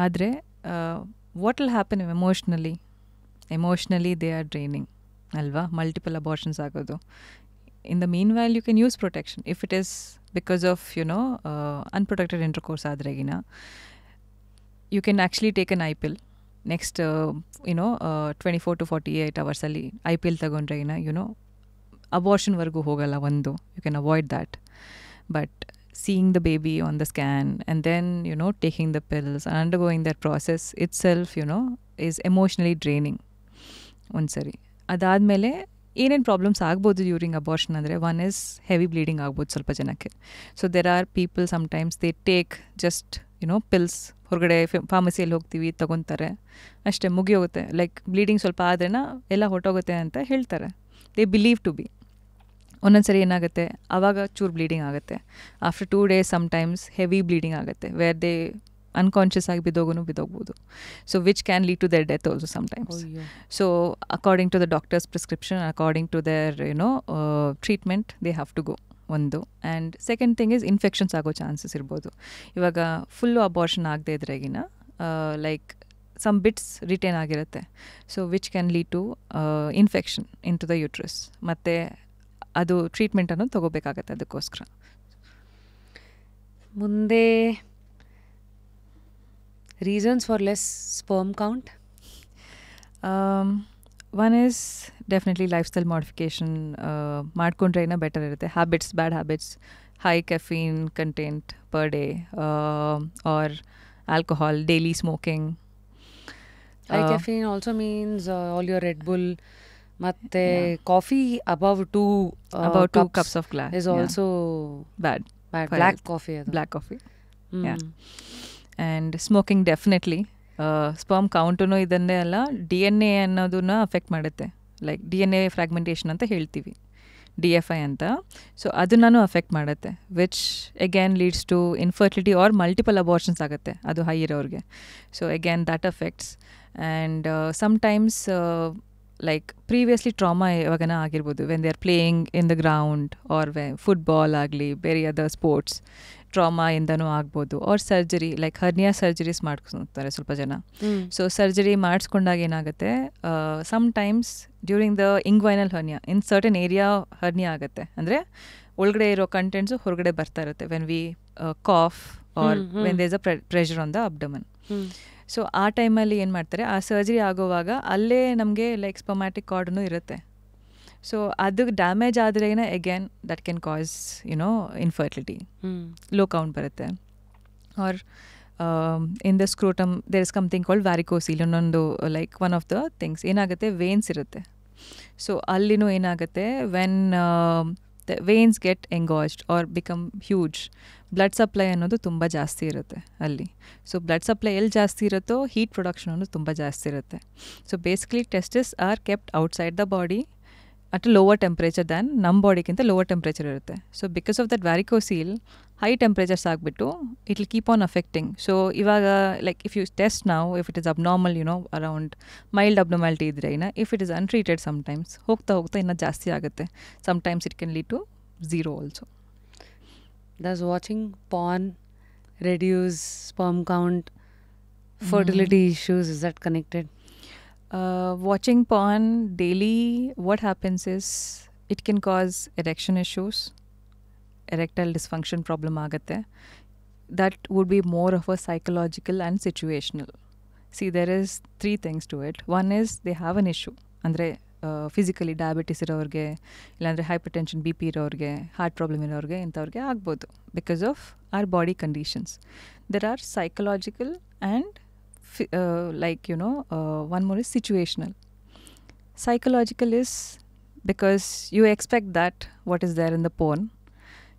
ಆದರೆ what will happen emotionally they R draining ಅಲ್ವಾ, multiple abortions ಆಗೋದು. In the meanwhile, you can use protection. If it is because of, unprotected intercourse adregina, you can actually take an IPIL. Next, 24 to 48 hours alli IPIL tagondregina, abortion vargu hogalla ಒಂದು. You can avoid that. But seeing the baby on the scan and then, taking the pills and undergoing that process itself, is emotionally draining. ಒಂದ್ಸರಿ ಅದಾದಮೇಲೆ ಏನೇನು problems ಆಗ್ಬೋದು during abortion ಅಂದರೆ, one is heavy bleeding ಆಗ್ಬೋದು ಸ್ವಲ್ಪ ಜನಕ್ಕೆ. So there are people sometimes they take just pills, ಹೊರಗಡೆ ಫಾರ್ಮಸಿಯಲ್ಲಿ ಹೋಗ್ತೀವಿ ತೊಗೊತಾರೆ, ಅಷ್ಟೇ ಮುಗಿಯೋಗುತ್ತೆ. ಲೈಕ್ ಬ್ಲೀಡಿಂಗ್ ಸ್ವಲ್ಪ ಆದ್ರೇನ ಎಲ್ಲ ಹೊಟ್ಟೋಗುತ್ತೆ ಅಂತ ಹೇಳ್ತಾರೆ. They believe to be. ಒಂದೊಂದು ಸರಿ ಏನಾಗುತ್ತೆ, ಆವಾಗ ಚೂರು ಬ್ಲೀಡಿಂಗ್ ಆಗುತ್ತೆ. After 2 days sometimes heavy bleeding ಆಗುತ್ತೆ, ವೇರ್ ದೇ unconscious ಆಗಿ ಬಿದ್ದೋಗ್ಬೋದು. So which can lead to their death also sometimes. So according to the doctors prescription, according to their treatment, they have to go ಒಂದು. And second thing is infections ಆಗೋ chances ಇರ್ಬೋದು. ಇವಾಗ full abortion ಆಗದೆ ಇದ್ರೆಗಿನ like some bits retain ಆಗಿರುತ್ತೆ. So which can lead to infection in to the uterus. ಮತ್ತು ಅದು ಟ್ರೀಟ್ಮೆಂಟನ್ನು ತೊಗೋಬೇಕಾಗತ್ತೆ ಅದಕ್ಕೋಸ್ಕರ. ಮುಂದೆ reasons for less sperm count? One is definitely lifestyle modification. ಮಾಡ್ಕೊಂಡ್ರೆ ಬೆಟರ್ ಇರುತ್ತೆ. Habits, bad habits, high caffeine content per day, or alcohol, daily smoking. High caffeine also means all your Red Bull, ಮತ್ತೆ coffee above 2 cups of glass is also bad. Black coffee. Black coffee. Yeah. And smoking definitely sperm ಕೌಂಟೂ ಇದನ್ನೇ ಅಲ್ಲ, DNA ಅನ್ನೋದನ್ನ affect ಮಾಡುತ್ತೆ. Like DNA fragmentation ಅಂತ ಹೇಳ್ತೀವಿ, DFI ಅಂತ. So ಅದನ್ನು ಅಫೆಕ್ಟ್ ಮಾಡುತ್ತೆ, which again leads to infertility or multiple abortions ಆಗುತ್ತೆ ಅದು ಹೈ ಇರೋರಿಗೆ. So again that affects. And sometimes like previously trauma ಯಾವಾಗನ ಆಗಿರ್ಬೋದು, when they are playing in the ground or football ಆಗಲಿ, ಬೇರೆ ಅದರ್ ಸ್ಪೋರ್ಟ್ಸ್ ಟ್ರಾಮಾ ಇಂದನೂ ಆಗ್ಬೋದು. Or surgery, like hernia surgeries ಮಾಡ್ಕೊತಾರೆ ಸ್ವಲ್ಪ ಜನ. ಸೊ ಸರ್ಜರಿ ಮಾಡಿಸ್ಕೊಂಡಾಗ ಏನಾಗುತ್ತೆ, sometimes during the inguinal hernia in certain area hernia ಆಗುತ್ತೆ. ಅಂದರೆ ಒಳಗಡೆ ಇರೋ ಕಂಟೆಂಟ್ಸು ಹೊರಗಡೆ ಬರ್ತಾ ಇರುತ್ತೆ when we cough or when there is a pressure on the abdomen. So ಆ ಟೈಮಲ್ಲಿ ಏನು ಮಾಡ್ತಾರೆ, ಆ ಸರ್ಜರಿ ಆಗೋವಾಗ ಅಲ್ಲೇ ನಮಗೆ ಲೈಕ್ ಸ್ಪರ್ಮ್ಯಾಟಿಕ್ ಕಾರ್ಡ್ನು ಇರುತ್ತೆ. ಸೊ ಅದು ಡ್ಯಾಮೇಜ್ ಆದರೆ again that can cause infertility, low count ಬರುತ್ತೆ. Or in the scrotum there is something called varicocele. ಇನ್ನೊಂದು like one of the things ಏನಾಗುತ್ತೆ, ವೇನ್ಸ್ ಇರುತ್ತೆ. ಸೊ ಅಲ್ಲಿನೂ ಏನಾಗುತ್ತೆ, when the veins get engorged or become huge, blood supply ಅನ್ನೋದು ತುಂಬ ಜಾಸ್ತಿ ಇರುತ್ತೆ ಅಲ್ಲಿ. ಸೊ ಬ್ಲಡ್ ಸಪ್ಲೈ ಎಲ್ಲಿ ಜಾಸ್ತಿ ಇರುತ್ತೋ ಹೀಟ್ ಪ್ರೊಡಕ್ಷನ್ ಅನ್ನೋದು ತುಂಬ ಜಾಸ್ತಿ ಇರುತ್ತೆ. So basically testis are kept outside the body at lower temperature than ನಮ್ಮ ಬಾಡಿಗಿಂತ ಲೋವರ್ ಟೆಂಪ್ರೇಚರ್ ಇರುತ್ತೆ. So because of that varicocele high temperatures ಆಗಿಬಿಟ್ಟು it will keep on affecting. So ಇವಾಗ ಲೈಕ್ ಇಫ್ ಯು ಟೆಸ್ಟ್ ನಾವು, if it is abnormal around mild abnormality ಇದ್ದರೆ if it is untreated sometimes ಹೋಗ್ತಾ ಇನ್ನೂ ಜಾಸ್ತಿ ಆಗುತ್ತೆ. Sometimes it can lead to 0 also. Does watching porn reduce sperm count, fertility issues? Is that connected? Watching porn daily, what happens is it can cause erection issues, erectile dysfunction problem ಆಗುತ್ತೆ. That would be more of a psychological and situational. See, there is 3 things to it. One is they have an issue. ಅಂದರೆ physically diabetes ಇರೋರಿಗೆ, ಇಲ್ಲಾಂದರೆ hypertension B P ಇರೋರಿಗೆ, heart problem ಇರೋರಿಗೆ, ಇಂಥವ್ರಿಗೆ ಆಗ್ಬೋದು because of our body conditions. There are psychological and one more is situational. Psychological is because you expect that what is there in the porn,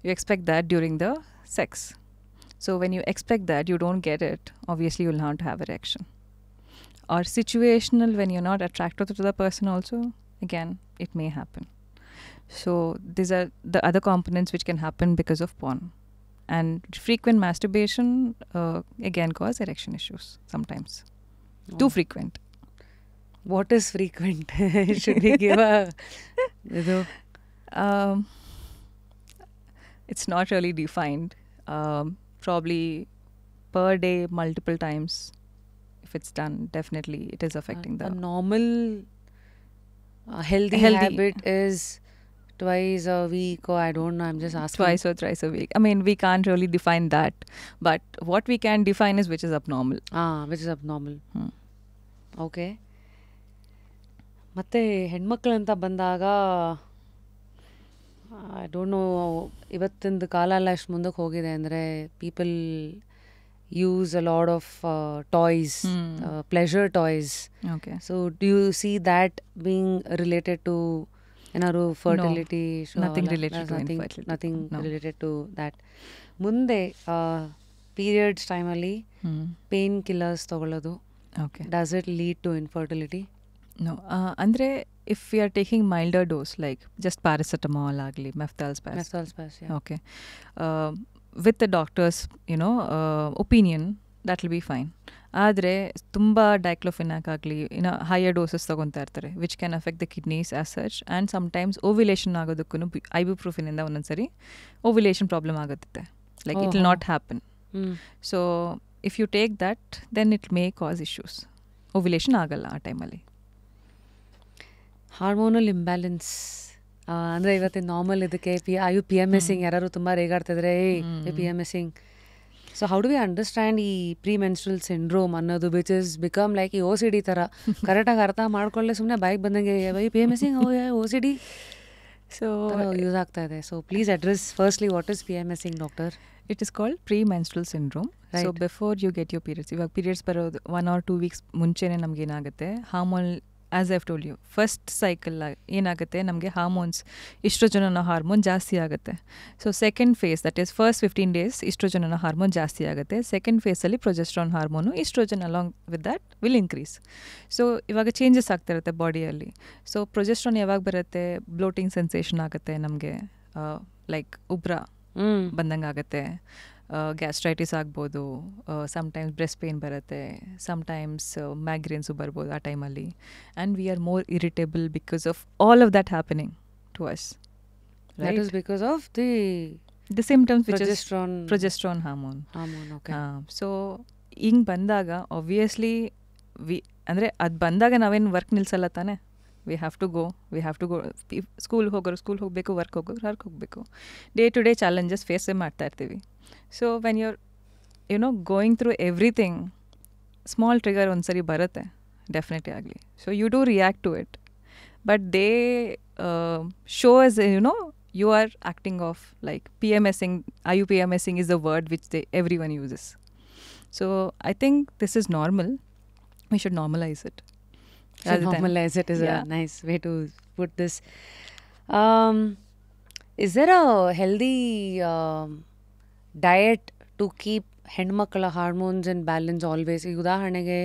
you expect that during the sex. So when you expect that, you don't get it, obviously you'll not have erection. Or situational, when you're not attracted to the person also, again, it may happen. So these are the other components which can happen because of porn. And frequent masturbation, again, cause erection issues sometimes. Too frequent. What is frequent? Should we give a... It's not really defined. Probably per day, multiple times. If it's done, definitely it is affecting A normal healthy habit is twice a week, or I don't know, I'm just asking. Twice or thrice a week. I mean, we can't really define that. But what we can define is which is abnormal. Which is abnormal. Okay. ಮತ್ತೆ ಹೆಣ್ಮಕ್ಳಂತ ಬಂದಾಗ I don't know, ಇವತ್ತಿಂದು ಕಾಲ ಎಲ್ಲ ಅಷ್ಟು ಮುಂದಕ್ಕೆ ಹೋಗಿದೆ ಅಂದರೆ people use a lot of toys, pleasure toys. Okay. So do you see that being related to ಏನಾದ್ರು fertility? Nothing related to infertility. Nothing related to that. ಮುಂದೆ ಪೀರಿಯಡ್ಸ್ ಟೈಮಲ್ಲಿ ಪೇನ್ ಕಿಲ್ಲರ್ಸ್ ತಗೊಳ್ಳೋದು, Okay. Does it lead to infertility? No. Andre, if we are taking milder dose, like just paracetamol agli, meftalspaz. Meftalspaz, yeah. Okay. With the doctor's, opinion, that will be fine. ಆದರೆ ತುಂಬ diclofenac ಆಗಲಿ higher doses ತೊಗೊತಾ ಇರ್ತಾರೆ, which can affect the kidneys as such. And sometimes ovulation ಆಗೋದಕ್ಕೂ ಐಬುಪ್ರೂಫಿನಿಂದ ಒಂದೊಂದ್ಸರಿ ovulation problem ಆಗುತ್ತೆ, like it will not happen. So if you take that, then it may cause issues. Ovulation ಆಗಲ್ಲ ಆ ಟೈಮಲ್ಲಿ. ಹಾರ್ಮೋನಲ್ ಇಂಬ್ಯಾಲೆನ್ಸ್ ಅಂದರೆ ಇವತ್ತಿನ ನಾರ್ಮಲ್ ಇದಕ್ಕೆ ಪಿ ಎಮ್ ಎಸ್ಸಿಂಗ್ ಯಾರು ತುಂಬ ರೇಗಾಡ್ತಿದ್ರೆ PMSing. So how do we understand ಈ ಪ್ರೀ ಮೆನ್ಸ್ಟ್ರಲ್ ಸಿಂಡ್ರೋಮ್ ಅನ್ನೋದು, ವಿಚ್ ಇಸ್ ಬಿಕಮ್ ಲೈಕ್ ಈ ಓ ಸಿ ಡಿ ಥರ, ಕರೆಕ್ಟಾಗಿ ಅರ್ಥ ಮಾಡ್ಕೊಳ್ಳೆ ಸುಮ್ಮನೆ ಬೈಕ್ ಬಂದಂಗೆ PMSing O C D so use ಆಗ್ತಾ ಇದೆ. So please address firstly what is PMSing, doctor? It is called pre-menstrual syndrome. Right. So before you get your periods, ಇವಾಗ periods ಬರೋದು 1 or 2 weeks ಮುಂಚೆನೇ ನಮ್ಗೆ ಏನಾಗುತ್ತೆ, hormone, as I've told you, first cycle ಏನಾಗುತ್ತೆ ನಮಗೆ hormones, estrogen ಅನ್ನೋ hormone ಜಾಸ್ತಿ ಆಗುತ್ತೆ. So second phase, that is first 15 days estrogen ಅನ್ನೋ ಹಾರ್ಮೋನ್ ಜಾಸ್ತಿ ಆಗುತ್ತೆ. ಸೆಕೆಂಡ್ ಫೇಸಲ್ಲಿ progesterone hormone, estrogen along with that will increase. So ಇವಾಗ ಚೇಂಜಸ್ ಆಗ್ತಾ ಇರುತ್ತೆ ಬಾಡಿಯಲ್ಲಿ. ಸೊ ಪ್ರೊಜೆಸ್ಟ್ರಾನ್ ಯಾವಾಗ ಬರುತ್ತೆ, ಬ್ಲೋಟಿಂಗ್ ಸೆನ್ಸೇಷನ್ ಆಗುತ್ತೆ ನಮಗೆ, ಲೈಕ್ ಉಬ್ರ ಬಂದಂಗೆ ಆಗುತ್ತೆ, ಗ್ಯಾಸ್ಟ್ರೈಟಿಸ್ ಆಗ್ಬೋದು, ಸಮ್ಟೈಮ್ಸ್ ಬ್ರೆಸ್ಟ್ ಪೇನ್ ಬರುತ್ತೆ, ಸಮ್ಟೈಮ್ಸ್ ಮೈಗ್ರೇನ್ಸು ಬರ್ಬೋದು ಆ ಟೈಮಲ್ಲಿ. And we are more irritable because of all of that happening to us. That is because of the symptoms, which progesterone, is progesterone hormone. Okay. So ಹಿಂಗೆ ಬಂದಾಗ obviously ಅಂದರೆ ಅದು ಬಂದಾಗ ನಾವೇನು ವರ್ಕ್ ನಿಲ್ಲಿಸಲ್ಲ ತಾನೆ. We have to go school ಹೋಗಬೇಕು, work ಹೋಗಬೇಕು, ಡೇ ಟು ಡೇ ಚಾಲೆಂಜಸ್ ಫೇಸೇ ಮಾಡ್ತಾ ಇರ್ತೀವಿ. So when you know going through everything, small trigger ಒಂದು ಸರಿ ಬರುತ್ತೆ ಡೆಫಿನೆಟ್ಲಿ ಆಗಲಿ. So you do react to it, but they show as you are acting off, like PMSing, IUPMSing is a word which everyone uses. So I think this is normal. We should normalize it. Normalize it is a nice way to put this. Is there a healthy diet to keep ಹೆಣ್ಮಕ್ಕಳ hormones in balance always? ಈಗ ಉದಾಹರಣೆಗೆ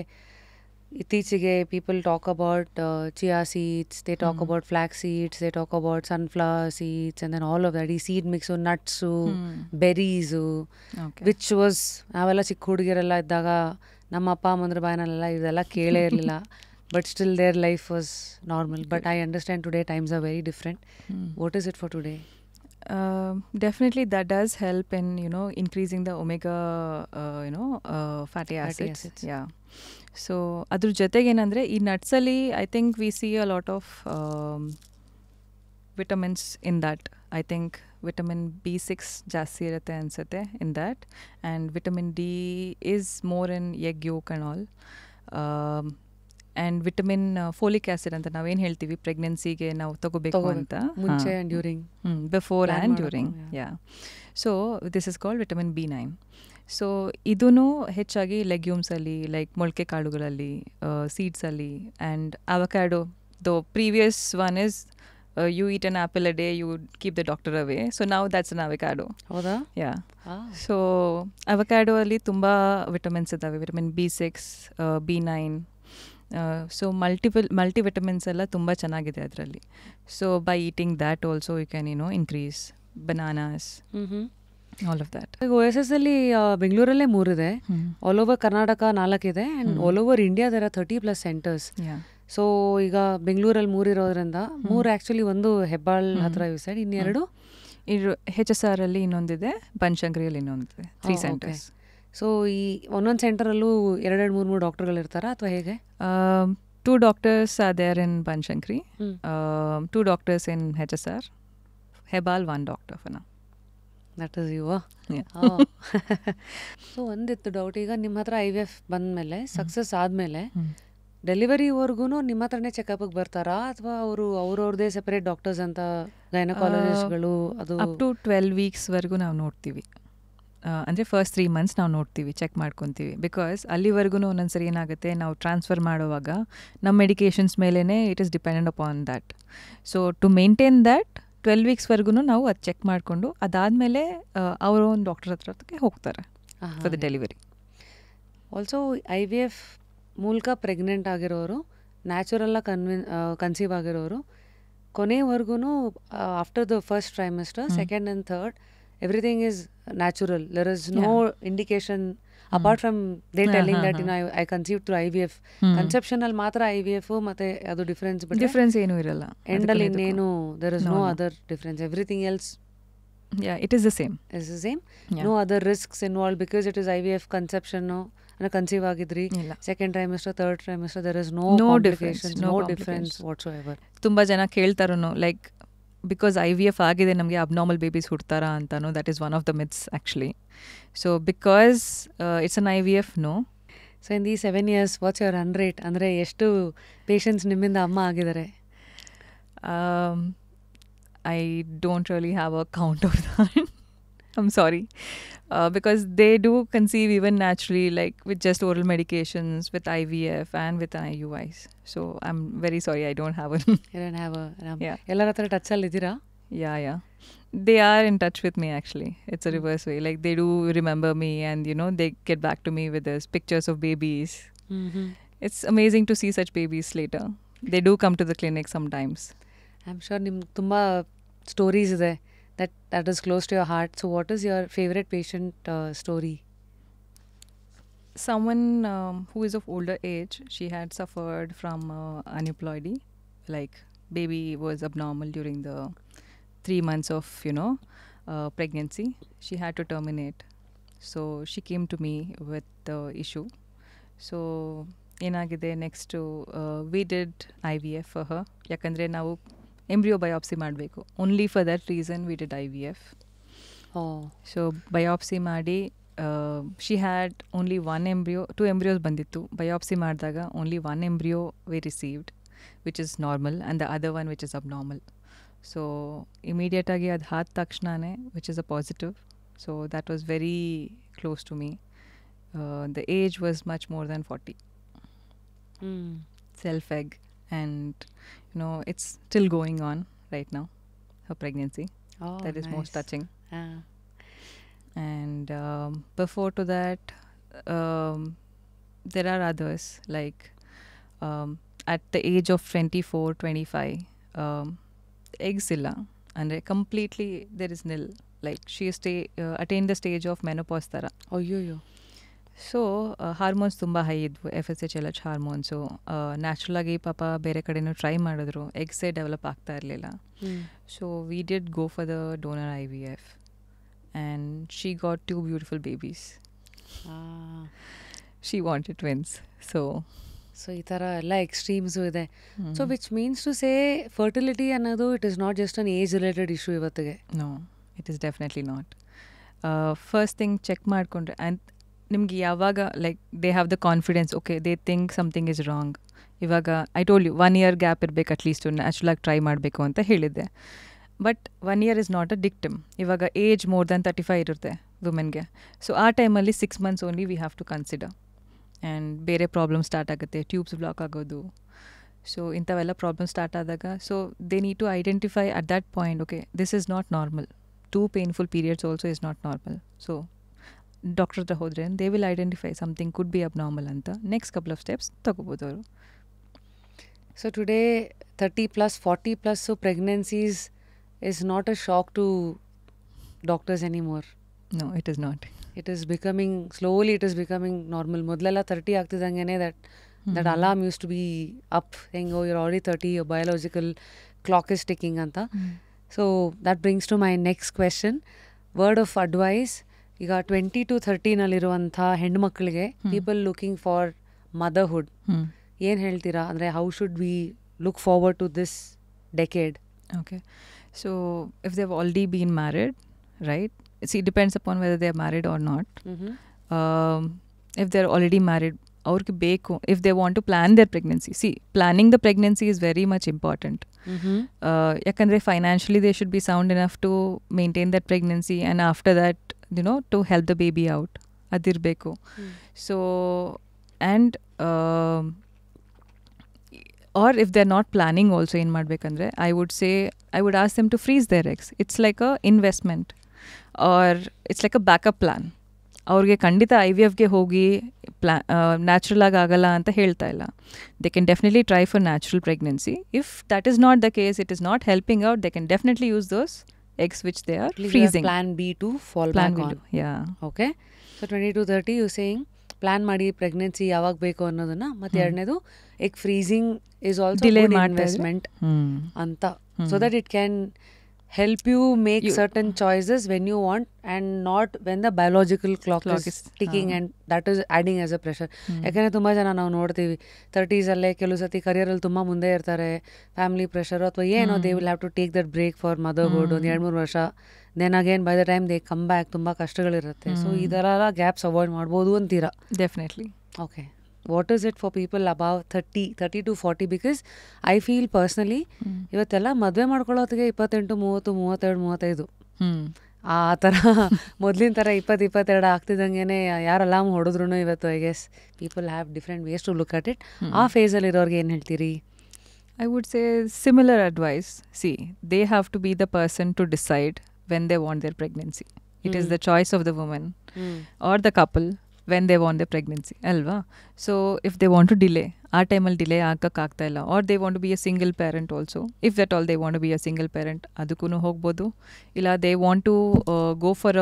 ಇತ್ತೀಚೆಗೆ people talk about chia seeds, they talk about flax seeds, they talk about sunflower seeds, and then all of that. ಈ seed mix, nuts, berries, which was ನಾವೆಲ್ಲ ಚಿಕ್ಕ ಹುಡುಗಿರೆಲ್ಲ ಇದ್ದಾಗ ನಮ್ಮ ಅಪ್ಪ ಅಮ್ಮಂದ್ರ ಬಾಯಿನಲ್ಲೆಲ್ಲ ಇದೆಲ್ಲ ಕೇಳೇ ಇರಲಿಲ್ಲ. But still their life was normal. But I understand today times are very different. What is it for today? Definitely that does help in increasing the omega fatty acids. Yeah. So ಅದ್ರ ಜೊತೆಗೆ ಏನಂದರೆ ಈ ನಟ್ಸಲ್ಲಿ I think we see a lot of vitamins in that. I think vitamin B6 ಜಾಸ್ತಿ ಇರುತ್ತೆ ಅನಿಸುತ್ತೆ in that, and vitamin D is more in egg yolk and all. And vitamin folic acid ಅಂತ ನಾವೇನು ಹೇಳ್ತೀವಿ ಪ್ರೆಗ್ನೆನ್ಸಿಗೆ ನಾವು ತಗೋಬೇಕು ಅಂತ ಮುಂಚೆ and during before and during so this is called vitamin B9. So ಇದೂ ಹೆಚ್ಚಾಗಿ ಲೆಗ್ಯೂಮ್ಸಲ್ಲಿ ಲೈಕ್ ಮೊಳಕೆ ಕಾಳುಗಳಲ್ಲಿ ಸೀಡ್ಸಲ್ಲಿ and avocado the previous one is you eat an apple a day, you keep the doctor away. So now that's an avocado. ಹೌದಾ? Yeah. So avocado ಅಲ್ಲಿ ತುಂಬ vitamins ಇದ್ದಾವೆ, vitamin B6, B9. So multivitamins ಎಲ್ಲ ತುಂಬ ಚೆನ್ನಾಗಿದೆ ಅದರಲ್ಲಿ. So by eating that also you can increase bananas, all of that. ಈಗ OSS ಅಲ್ಲಿ ಬೆಂಗಳೂರಲ್ಲೇ 3 ಇದೆ, ಆಲ್ ಓವರ್ ಕರ್ನಾಟಕ 4 ಇದೆ, and all over India there are 30+ centres. So ಈಗ ಬೆಂಗಳೂರಲ್ಲಿ 3 ಇರೋದ್ರಿಂದ 3 ಆ್ಯಕ್ಚುಲಿ ಒಂದು ಹೆಬ್ಬಾಳ್ ಹತ್ರ ಯು ಸೈಡ್, ಇನ್ನೆರಡು HSR ಅಲ್ಲಿ ಇನ್ನೊಂದಿದೆ, ಬನಶಂಕರಿಯಲ್ಲಿ ಇನ್ನೊಂದಿದೆ, 3 ಸೆಂಟರ್ಸ್. ಸೊ ಈ ಒಂದೊಂದು ಸೆಂಟರಲ್ಲೂ 2-3 ಡಾಕ್ಟರ್ಗಳು ಇರ್ತಾರಾ ಅಥವಾ ಹೇಗೆ? 2 doctors are there in Banashankari, 2 doctors in HSR, Hebal 1 doctor for now. That is you. So ಒಂದಿತ್ತು ಡೌಟ್, ಈಗ ನಿಮ್ಮ ಹತ್ರ IVF ಬಂದಮೇಲೆ ಸಕ್ಸಸ್ ಆದಮೇಲೆ ಡೆಲಿವರಿವರೆಗೂ ನಿಮ್ಮ ಹತ್ರನೇ ಚೆಕಪ್ಗೆ ಬರ್ತಾರಾ ಅಥವಾ ಅವ್ರವ್ರದೇ ಸೆಪರೇಟ್ ಡಾಕ್ಟರ್ಸ್ ಅಂತ ಗೈನಕಾಲಜಿಸ್ಟ್ಗಳು? ಅದು ಅಪ್ ಟು 12 ವೀಕ್ಸ್ವರೆಗೂ ನಾವು ನೋಡ್ತೀವಿ. ಅಂದರೆ ಫಸ್ಟ್ 3 months ನಾವು ನೋಡ್ತೀವಿ, ಚೆಕ್ ಮಾಡ್ಕೊತೀವಿ. ಬಿಕಾಸ್ ಅಲ್ಲಿವರೆಗೂ ಒಂದೊಂದ್ಸರಿ ಏನಾಗುತ್ತೆ, ನಾವು ಟ್ರಾನ್ಸ್ಫರ್ ಮಾಡುವಾಗ ನಮ್ಮ ಮೆಡಿಕೇಷನ್ಸ್ ಮೇಲೇ it is dependent upon that. So to maintain that 12 ವೀಕ್ಸ್ವರೆಗೂ ನಾವು ಅದು ಚೆಕ್ ಮಾಡಿಕೊಂಡು ಅದಾದಮೇಲೆ ಅವರು ಒಂದು ಡಾಕ್ಟರ್ ಹತ್ರಕ್ಕೆ ಹೋಗ್ತಾರೆ for the delivery. Also IVF ಮೂಲಕ ಪ್ರೆಗ್ನೆಂಟ್ ಆಗಿರೋರು, ನ್ಯಾಚುರಲ್ಲಾಗಿ ಕನ್ಸೀವ್ ಆಗಿರೋರು ಕೊನೆವರೆಗೂ after the first trimester, second and third everything is natural. There is no indication apart from they telling that I conceived through IVF. Conception ಅಲ್ಲಿ ಮಾತ್ರ IVF ಮತ್ತೆ ಅದು difference ಏನೂ ಇರಲ್ಲ. ಎಂಡ್ ಅಲ್ಲಿ ಇನ್ನೇನು there is no other difference. Everything else it is the same. No other risks involved because it is IVF conception. Conceive ಆಗಿದ್ರಿ second trimester, third trimester, there is no complications, no difference whatsoever. ತುಂಬ ಜನ ಕೇಳ್ತಾರೋ like because IVF ಆಗಿದೆ ನಮಗೆ abnormal babies ಹುಡ್ತಾರಾ ಅಂತನೋ, that is one of the myths actually. So because it's an IVF, no. So in the 7 years what's your run rate? ಅಂದರೆ ಎಷ್ಟು patients ನಿಮ್ಮಿಂದ ಅಮ್ಮ ಆಗಿದ್ದಾರೆ? I don't really have a count of that. I'm sorry. Because they do conceive even naturally, like with just oral medications, with IVF and with IUIs. So I'm very sorry, I don't have a... You don't have a... ಎಲ್ಲರ ಹತ್ರ ಟಚ್ಚಲ್ಲಿ ಇದ್ದೀರಾ? Yeah. They are in touch with me actually. It's a reverse way. Like they do remember me and they get back to me with this pictures of babies. It's amazing to see such babies later. They do come to the clinic sometimes. I'm sure ನಿಮ್ಗೆ ತುಂಬ stories ಇದೆ that is close to your heart. So what is your favorite patient story? Someone who is of older age, she had suffered from aneuploidy, like baby was abnormal during the 3 months of pregnancy. She had to terminate, so she came to me with the issue. So ಏನಗಿದೆ next we did IVF for her. ಯಾಕಂದರೆ ನಾವು embryo biopsy ಮಾಡಬೇಕು. Only for that reason we did IVF. So biopsy ಮಾಡಿ she had only 1 embryo, 2 embryos ಬಂದಿತ್ತು. Biopsy ಮಾಡಿದಾಗ only 1 embryo we received, which is normal, and the other one which is abnormal. So ಇಮಿಡಿಯೇಟಾಗಿ ಅದು ಆದ ತಕ್ಷಣವೇ which is a positive. So that was very close to me. The age was much more than 40. Self egg, and it's still going on right now, her pregnancy. That is nice. Most touching. And before to that, there are others, like at the age of 24-25, eggs illa andre completely there is nil, like she attained the stage of menopause tara. So hormones ತುಂಬ high ಇದ್ವು, FSH LH hormones. ನ್ಯಾಚುರಲಾಗಿ ಪಾಪ ಬೇರೆ ಕಡೆನೂ try ಮಾಡಿದ್ರು, ಎಗ್ಸೇ develop ಆಗ್ತಾ ಇರಲಿಲ್ಲ. So we did go for the donor IVF and she got 2 beautiful babies. She wanted twins. So ಈ ಥರ ಎಲ್ಲ ಎಕ್ಸ್ಟ್ರೀಮ್ಸು ಇದೆ. So which means to say fertility ಅನ್ನೋದು it is not just an age related issue ಇವತ್ತಿಗೆ. No, it is definitely not. First thing check ಮಾಡಿಕೊಂಡ್ರೆ, and ನಿಮ್ಗೆ ಯಾವಾಗ like they have the confidence, okay they think something is wrong. ಇವಾಗ I told you 1 year gap ಇರಬೇಕು at least, ನ್ಯಾಚುರಲಾಗಿ try ಮಾಡಬೇಕು ಅಂತ ಹೇಳಿದ್ದೆ. But 1 year is not a dictum. ಇವಾಗ ಏಜ್ ಮೋರ್ ದ್ಯಾನ್ 35 ಇರುತ್ತೆ ವುಮೆನ್ಗೆ. ಸೊ ಆ ಟೈಮಲ್ಲಿ 6 months only we have to consider. And ಬೇರೆ ಪ್ರಾಬ್ಲಮ್ ಸ್ಟಾರ್ಟ್ ಆಗುತ್ತೆ, ಟ್ಯೂಬ್ಸ್ ಬ್ಲಾಕ್ ಆಗೋದು. ಸೊ ಇಂಥವೆಲ್ಲ ಪ್ರಾಬ್ಲಮ್ ಸ್ಟಾರ್ಟ್ ಆದಾಗ so they need to identify at that point, okay this is not normal. 2 painful periods also is not normal. So doctor ಹತ್ರ ಹೋದರೆ they will identify something could be abnormal ಅಂತ. Next couple of steps ತಗೋಬೋದು ಅವರು. So today 30+, 40+, so pregnancies is not a shock to doctors anymore. No, it is not. It is becoming, slowly it is becoming normal. ಮೊದಲೆಲ್ಲ 30 ಆಗ್ತಿದ್ದಂಗೆ that alarm used to be up saying, oh, you're already 30, your biological clock is ticking anta. So that brings to my next question. Word of advice, ಈಗ 20 to 30 ನಲ್ಲಿರುವಂಥ ಹೆಣ್ಮಕ್ಳಿಗೆ people looking for motherhood ಏನು ಹೇಳ್ತೀರಾ? ಅಂದರೆ how should we look forward to this decade? Okay. So if they've already been married, right? See, it depends upon whether they're married or not. If they're already married, ಅವ್ರಿಗೆ ಬೇಕು, if they want to plan their pregnancy. See, planning the pregnancy is very much important. ಯಾಕಂದರೆ financially they should be sound enough to maintain that pregnancy, and after that, you know, to help the baby out. ಅದಿರಬೇಕು. So, and or if they're not planning also ಏನು ಮಾಡಬೇಕಂದ್ರೆ I would ask them to freeze their eggs. It's like a investment or it's like a backup plan. ಅವ್ರಿಗೆ ಖಂಡಿತ IVFಗೆ ಹೋಗಿ natural ಆಗಲ್ಲ ಅಂತ ಹೇಳ್ತಾ ಇಲ್ಲ. They can definitely try for natural pregnancy. If that is not the case, it is not helping out, they can definitely use those eggs which they are freezing. Plan B to fall back on. Yeah. Okay. So 20 to 30 you saying plan ಮಾಡಿ pregnancy ಯಾವಾಗ ಬೇಕು ಅನ್ನೋದನ್ನ, ಮತ್ತೆ ಎರಡನೇದು egg freezing is also good investment ಅಂತ, so that it can help you make certain choices when you want and not when the biological clock is ticking and that is adding as a pressure. ಯಾಕಂದರೆ ತುಂಬ ಜನ ನಾವು ನೋಡ್ತೀವಿ 30s ಅಲ್ಲೇ ಕೆಲವು ಸತಿ ಕರಿಯರಲ್ಲಿ ತುಂಬ ಮುಂದೆ ಇರ್ತಾರೆ, ಫ್ಯಾಮಿಲಿ ಪ್ರೆಷರು ಅಥವಾ ಏನೋ, they will have to take that break for motherhood ಒಂದು 2-3 ವರ್ಷ. Then again by the time they come back, ತುಂಬ ಕಷ್ಟಗಳಿರುತ್ತೆ. ಸೊ ಈ ಥರ ಗ್ಯಾಪ್ಸ್ ಅವಾಯ್ಡ್ ಮಾಡ್ಬೋದು ಅಂತೀರಾ? Definitely. Okay. What is it for people above 30 to 40? Because I feel personally, ಇವತ್ತೆಲ್ಲ ಮದುವೆ ಮಾಡ್ಕೊಳ್ಳೋತ್ತಿಗೆ 28, 30, 32, 35 ಆ ಥರ ಮೊದಲಿನ ಥರ 20-22 ಆಗ್ತಿದ್ದಂಗೆ ಯಾರು ಅಲಾರ್ಮ್ ಹೊಡೆದ್ರು ಇವತ್ತು I guess people have different ways to look at it. ಆ ಫೇಸಲ್ಲಿರೋರ್ಗೆ ಏನು ಹೇಳ್ತೀರಿ? I would say similar advice. See, they have to be the person to decide when they want their pregnancy. It is the choice of the woman or the couple when they want their pregnancy, ಅಲ್ವಾ? So if they want to delay, ಆ ಟೈಮಲ್ಲಿ delay ಆಗಕ್ಕಾಗ್ತಾ ಇಲ್ಲ, or they want to be a single parent also, if that all they want to be a single parent, ಅದಕ್ಕೂ ಹೋಗ್ಬೋದು. ಇಲ್ಲ they want to go for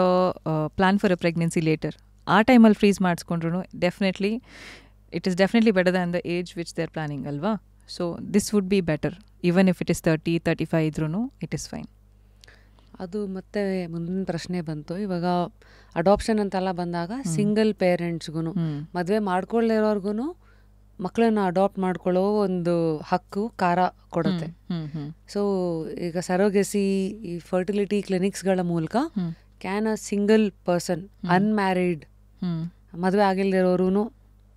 plan for a pregnancy later, ಆ ಟೈಮಲ್ಲಿ freeze ಮಾಡಿಸ್ಕೊಂಡ್ರು definitely it is definitely better than the age which they are planning, ಅಲ್ವಾ? So this would be better. Even if it is 30-35 ಇದ್ರೂ it is fine. ಅದು ಮತ್ತೆ ಮುಂದಿನ ಪ್ರಶ್ನೆ ಬಂತು, ಇವಾಗ ಅಡಾಪ್ಷನ್ ಅಂತೆಲ್ಲ ಬಂದಾಗ ಸಿಂಗಲ್ ಪೇರೆಂಟ್ಸ್ಗೂ ಮದುವೆ ಮಾಡ್ಕೊಳ್ಳಿರೋರ್ಗು ಮಕ್ಕಳನ್ನ ಅಡಾಪ್ಟ್ ಮಾಡ್ಕೊಳ್ಳೋ ಒಂದು ಹಕ್ಕು ಕಾರ ಕೊಡುತ್ತೆ. ಸೊ ಈಗ ಸರೋಗೆಸಿ ಈ ಫರ್ಟಿಲಿಟಿ ಕ್ಲಿನಿಕ್ಸ್ಗಳ ಮೂಲಕ can a single person unmarried ಮದುವೆ ಆಗಿಲ್ದಿರೋರು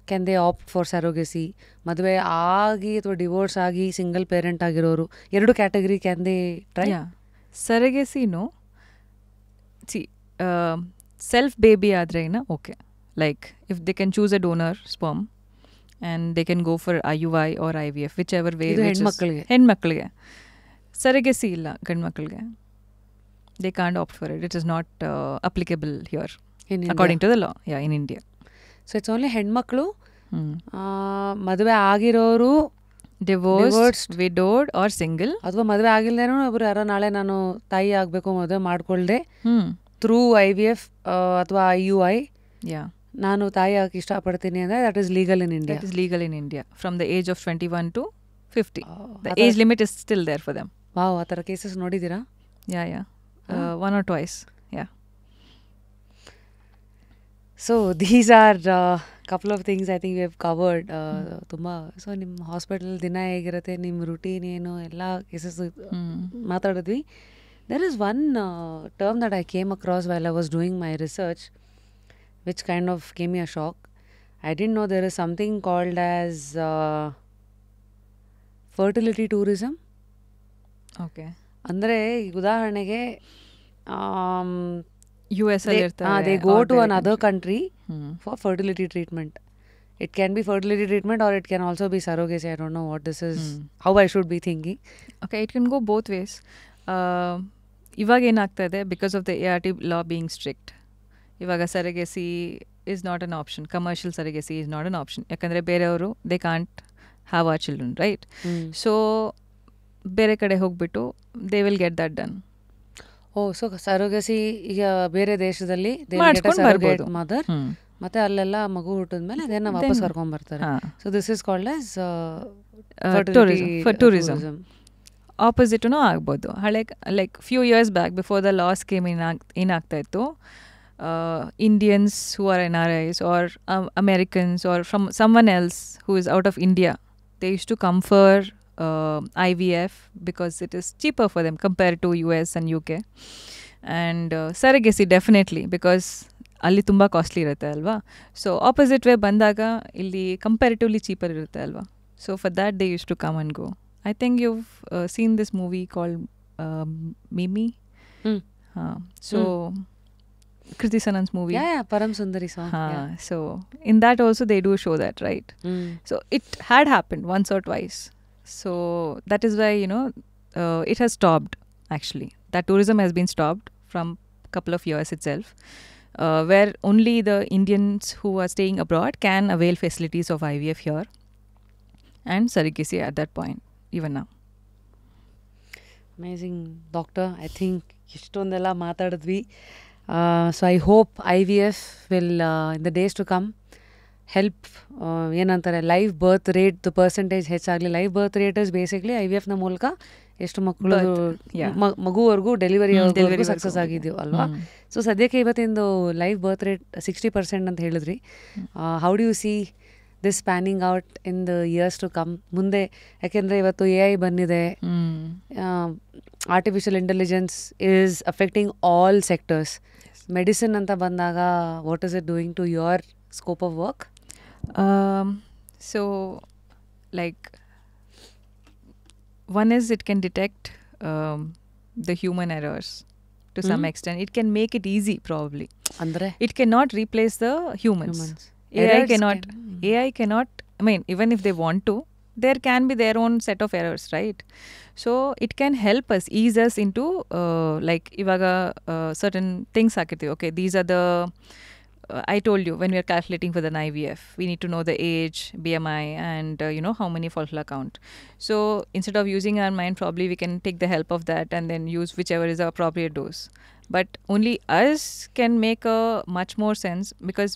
can they opt for surrogacy? ಮದುವೆ ಆಗಿ ಅಥವಾ ಡಿವೋರ್ಸ್ ಆಗಿ ಸಿಂಗಲ್ ಪೇರೆಂಟ್ ಆಗಿರೋರು, ಎರಡು ಕ್ಯಾಟಗರಿ ಕ್ಯಾನ್ ದೇ ಟ್ರೈ? ಸರಗೆಸಿನೂ ಸಿ ಸೆಲ್ಫ್ ಬೇಬಿ ಆದ್ರೇನ okay, like if they can choose a donor sperm and they can go for IUI or IVF, whichever way. ಹೆಣ್ಮಕ್ಳಿಗೆ surrogacy ಇಲ್ಲ, ಗಂಡು ಮಕ್ಕಳಿಗೆ they can't opt for it. It is not applicable here according to the law in India. So it's only ಹೆಣ್ಮಕ್ಳು ಮದುವೆ ಆಗಿರೋರು, divorced, ವಿಡೋಡ್ R single, ಅಥವಾ ಮದುವೆ ಆಗಿಲ್ದೇನೋ ಒಬ್ರು ಯಾರೋ ನಾಳೆ ನಾನು ತಾಯಿ ಆಗಬೇಕು ಮದುವೆ ಮಾಡ್ಕೊಳ್ದೆ ಥ್ರೂ IVF ಅಥವಾ IUI ನಾನು ತಾಯಿ ಆಗಕ್ಕೆ ಇಷ್ಟಪಡ್ತೀನಿ ಅಂದರೆ that is legal in India. That is legal in India from the age of 21 to 50. The age limit is still there for them. Wow, ಆ ಥರ ಕೇಸಸ್ ನೋಡಿದ್ದೀರಾ? Yeah. One or twice. Yeah. So these are couple of things I think we have covered. ತುಂಬ so ನಿಮ್ಮ hospital ದಿನ ಹೇಗಿರುತ್ತೆ, ನಿಮ್ಮ routine ಏನು, ಎಲ್ಲ ಕೇಸಸ್ ಮಾತಾಡಿದ್ವಿ. There is one term that I came across while I was doing my research, which kind of gave me a shock. I didn't know there is something called as fertility tourism. Okay ಅಂದರೆ ಈಗ ಉದಾಹರಣೆಗೆ U S ಅಲ್ಲಿ ಇರ್ತಾರೆ they go to another country for fertility treatment. It can be fertility treatment or it can also be surrogacy. I don't know what this is, how I should be thinking. Okay it can go both ways. ಇವಾಗ ಏನಾಗ್ತಾ ಇದೆ, because of the ART law being strict, ಇವಾಗ surrogacy is not an option. Commercial surrogacy is not an option. ಯಾಕಂದರೆ ಬೇರೆಯವರು they can't have our children, right? So ಬೇರೆ ಕಡೆ ಹೋಗ್ಬಿಟ್ಟು they will get that done. So surrogacy ಈಗ ಬೇರೆ ದೇಶದಲ್ಲಿ ಮಾಡ್ಸ್ಕೊಂಡ್ ಬರ್ಬೋದು. ಮದರ್ ಮತ್ತೆ ಅಲ್ಲೆಲ್ಲ ಮಗು ಹುಟ್ಟಿದ್ಮೇಲೆ ಅದನ್ನ ವಾಪಸ್ ಕರ್ಕೊಂಡ್ ಬರ್ತಾರೆ. So this is called as tourism. ಆಪೋಸಿಟೂ ಆಗ್ಬೋದು. ಹಳೆ like few years back before the laws came ಏನಾಗ್ತಾ ಇತ್ತು, Indians who are NRIs or Americans or from someone else who is out of India, they used to come for IVF because it is cheaper for them compared to US and UK. And surrogacy definitely, because ಅಲ್ಲಿ ತುಂಬ costly ಇರುತ್ತೆ ಅಲ್ವಾ. So opposite way ಬಂದಾಗ ಇಲ್ಲಿ comparatively cheaper ಇರುತ್ತೆ ಅಲ್ವಾ. So for that they use to come and go. I think you seen this movie called Mimi. So Kriti Sanan's movie. Yeah, Param Sundari song. So in that also they do show that, right? So it had happened once or twice. So that is why, it has stopped actually. That tourism has been stopped from a couple of years itself, where only the Indians who are staying abroad can avail facilities of IVF here and surrogacy at that point, even now. Amazing, doctor. I think ಇಷ್ಟೊಂದೆಲ್ಲ ಮಾತಾಡಿದ್ವಿ. So I hope IVF will in the days to come help ಏನಂತಾರೆ live birth rate the percentage ಹೆಚ್ಚಾಗಲಿ. Live birth rate is basically IVFನ ಮೂಲಕ ಎಷ್ಟು ಮಕ್ಕಳು ಮಗುವರೆಗೂ delivery success ಆಗಿದೆಯೋ ಅಲ್ವಾ. ಸೊ ಸದ್ಯಕ್ಕೆ ಇವತ್ತಿಂದು ಲೈವ್ ಬರ್ತ್ ರೇಟ್ 60% ಅಂತ ಹೇಳಿದ್ರಿ. How do you see this panning out in the years to come ಮುಂದೆ? ಯಾಕೆಂದರೆ ಇವತ್ತು AI ಬಂದಿದೆ, artificial intelligence is affecting all sectors. Medicine ಅಂತ ಬಂದಾಗ what is it doing to your scope of work? So like one is it can detect the human errors to some extent. It can make it easy probably. Andre it cannot replace the humans. AI cannot, I mean, even if they want to, there can be their own set of errors, right? So it can help us, ease us into like ivaga certain things hakirtivi. Okay, these are the I told you, when we are calculating for the IVF, we need to know the age, BMI, and how many follicular count. So instead of using our mind, probably we can take the help of that and then use whichever is the appropriate dose. But only us can make a much more sense, because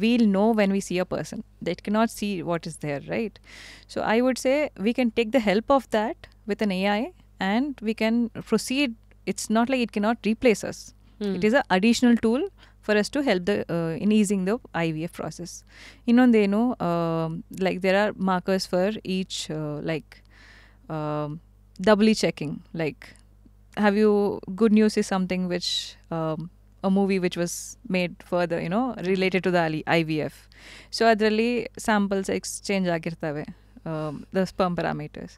we'll know when we see a person. That cannot see what is there, right? So I would say we can take the help of that with an AI and we can proceed. It's not like it cannot replace us. It is an additional tool for us to help in easing the IVF process. Innondenu, like there are markers for each, doubly checking. Like, have you, good news is something which a movie which was made further, related to the IVF. So adralli samples exchange agirtave, the sperm parameters.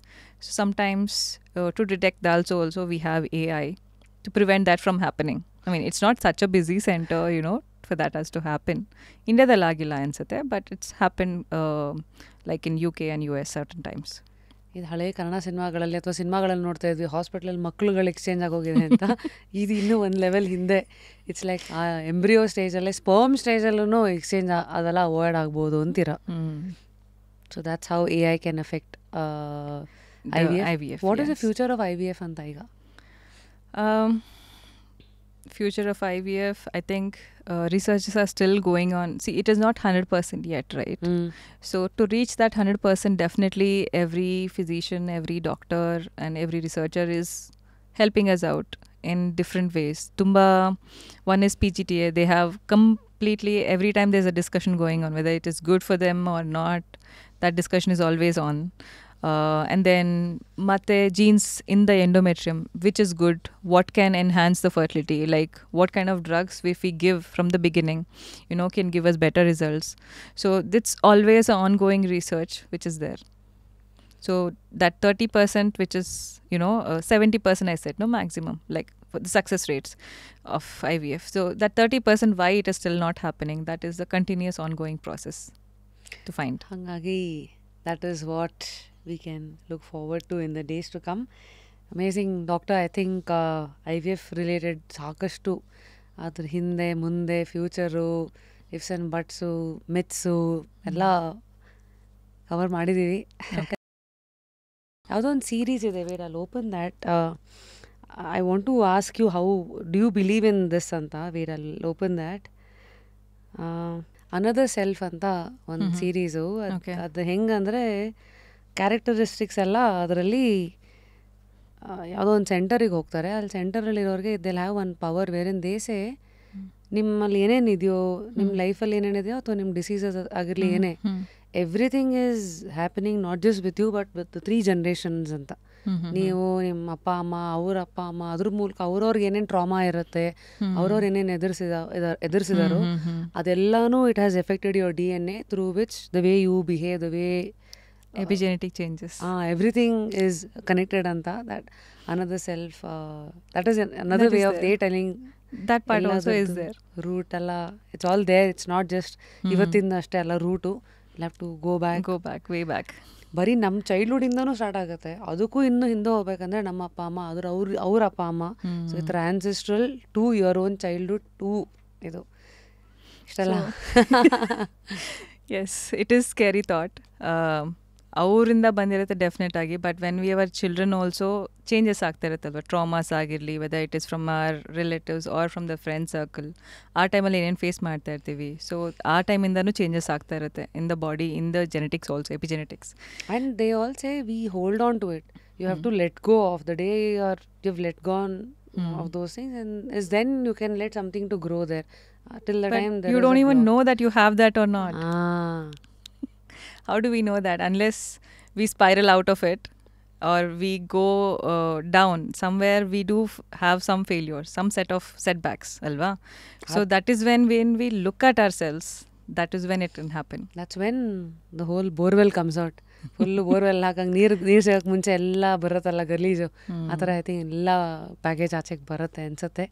So sometimes to detect that also we have AI to prevent that from happening. I mean, it's not such a busy center, for that has to happen. Indiaದಲ್ಲಿ ಆಗಿಲ್ಲ ಅನ್ಸುತ್ತೆ, but it's happened like in UK and US certain times. ಇದು ಹಳೆ ಕನ್ನಡ ಸಿನಿಮಾಗಳಲ್ಲಿ ಅಥವಾ ಸಿನಿಮಾಗಳಲ್ಲಿ ನೋಡ್ತಾ ಇದ್ವಿ, ಹಾಸ್ಪಿಟ್ಲಲ್ಲಿ ಮಕ್ಕಳುಗಳು ಎಕ್ಸ್ಚೇಂಜ್ ಆಗೋಗಿದೆ ಅಂತ. ಇದು ಇನ್ನೂ ಒಂದು ಲೆವೆಲ್ ಹಿಂದೆ. ಇಟ್ಸ್ ಲೈಕ್ ಆ ಎಂಬ್ರಿಯೋ ಸ್ಟೇಜಲ್ಲೇ ಸ್ಪರ್ಮ್ ಸ್ಟೇಜಲ್ಲೂ ಎಕ್ಸ್ಚೇಂಜ್ ಅದೆಲ್ಲ ಅವಾಯ್ಡ್ ಆಗ್ಬೋದು ಅಂತೀರ. So that's how AI can effect IVF. What is the future of IVF ಅಂತ ಈಗ? Future of IVF, I think researches are still going on. See, it is not 100% yet, right? So to reach that 100%, definitely every physician, every doctor and every researcher is helping us out in different ways. Tumba, one is PGTA. They have completely, every time there's a discussion going on whether it is good for them or not, that discussion is always on. And then mate genes in the endometrium, which is good, what can enhance the fertility, like what kind of drugs if we give from the beginning, can give us better results. So it's always an ongoing research which is there. So that 30%, which is 70%, I said no maximum, like for the success rates of IVF. So that 30%, why it is still not happening, that is the continuous ongoing process to find. Hangagi, that is what we can look forward to in the days to come. Amazing, doctor. I think IVF related ಸಾಕಷ್ಟು ಅದ್ರ ಹಿಂದೆ ಮುಂದೆ future ifs and buts myths ಎಲ್ಲ cover ಮಾಡಿದ್ದೀವಿ. ಯಾವುದೋ ಒಂದು series ಇದೆ, where I'll open that. I want to ask you how do you believe in this ಅಂತ. Where I'll open that another self ಅಂತ ಒಂದು ಸೀರೀಸು. ಅದು ಹೆಂಗಂದರೆ ಕ್ಯಾರೆಕ್ಟರಿಸ್ಟಿಕ್ಸ್ ಎಲ್ಲ ಅದರಲ್ಲಿ ಯಾವುದೋ ಒಂದು ಸೆಂಟರಿಗೆ ಹೋಗ್ತಾರೆ. ಅಲ್ಲಿ ಸೆಂಟರಲ್ಲಿರೋರಿಗೆ ಇದೆಲ್ಲ ಹ್ಯಾವ್ ಒನ್ ಪವರ್ ವೇರಿನ್ ದೇಸೆ ನಿಮ್ಮಲ್ಲಿ ಏನೇನಿದೆಯೋ, ನಿಮ್ಮ ಲೈಫಲ್ಲಿ ಏನೇನಿದೆಯೋ ಅಥವಾ ನಿಮ್ಮ ಡಿಸೀಸಸ್ ಆಗಿರಲಿ ಏನೇ, everything is happening not just with you but with 3 generations ಅಂತ. ನೀವು ನಿಮ್ಮ ಅಪ್ಪ ಅಮ್ಮ, ಅವ್ರ ಅಪ್ಪ ಅಮ್ಮ, ಅದ್ರ ಮೂಲಕ ಅವ್ರವ್ರಿಗೆ ಏನೇನು ಟ್ರಾಮಾ ಇರುತ್ತೆ, ಅವ್ರವ್ರು ಏನೇನು ಎದುರಿಸಿದಾರೋ ಅದೆಲ್ಲನೂ it has affected your DNA through which the way you behave, the way epigenetic changes. Everything is connected anta. That another self, that is another that way is of they telling that part also is there. Root alla, it's all there. It's not just ivattinda ashte alla root. You'll have to go back way back. ಬರೀ ನಮ್ಮ ಚೈಲ್ಡ್ಹುಡ್ಡಿಂದನೂ start ಆಗುತ್ತೆ. ಅದಕ್ಕೂ ಇನ್ನೂ ಹಿಂದೆ ಹೋಗ್ಬೇಕಂದ್ರೆ ನಮ್ಮ ಅಪ್ಪ ಅಮ್ಮ, ಅವ್ರ ಅಪ್ಪ ಅಮ್ಮ. So it's ancestral to your own childhood to ಇದು ಇಷ್ಟೆಲ್ಲ. Yes, it is scary thought. ಅವರಿಂದ ಬಂದಿರುತ್ತೆ ಡೆಫಿನೆಟ್ ಆಗಿ. But when we our children also changes ಆಗ್ತಾ ಇರುತ್ತಲ್ವ, ಟ್ರಾಮಾಸ್ ಆಗಿರಲಿ, whether it is from our relatives or from the friend circle. ಆ ಟೈಮಲ್ಲಿ ಏನೇನು ಫೇಸ್ ಮಾಡ್ತಾ ಇರ್ತೀವಿ, ಸೊ ಆ ಟೈಮಿಂದನೂ ಚೇಂಜಸ್ ಆಗ್ತಾ ಇರುತ್ತೆ in the body, in the genetics also, epigenetics. And they all say we hold on to it. You have to let go of the day you've let gone of those things, and is then you can let something to grow there. Till the but time there you is don't a even grow. know that you have that or not. How do we know that? Unless we spiral out of it or we go down somewhere, we do have some failures, some set of setbacks, alva. So that is when we look at ourselves, that is when it can happen. That's when the whole borewell comes out. Full borewell ಹಾಕಂಗೆ ನೀರು ಸೇರೋಕ್ಕೆ ಮುಂಚೆ ಎಲ್ಲ ಬರುತ್ತಲ್ಲ ಗಲೀಜು, ಆ ಥರ ಐತಿ ಎಲ್ಲ ಪ್ಯಾಕೇಜ್ ಆಚೆಗೆ ಬರುತ್ತೆ ಅನಿಸುತ್ತೆ.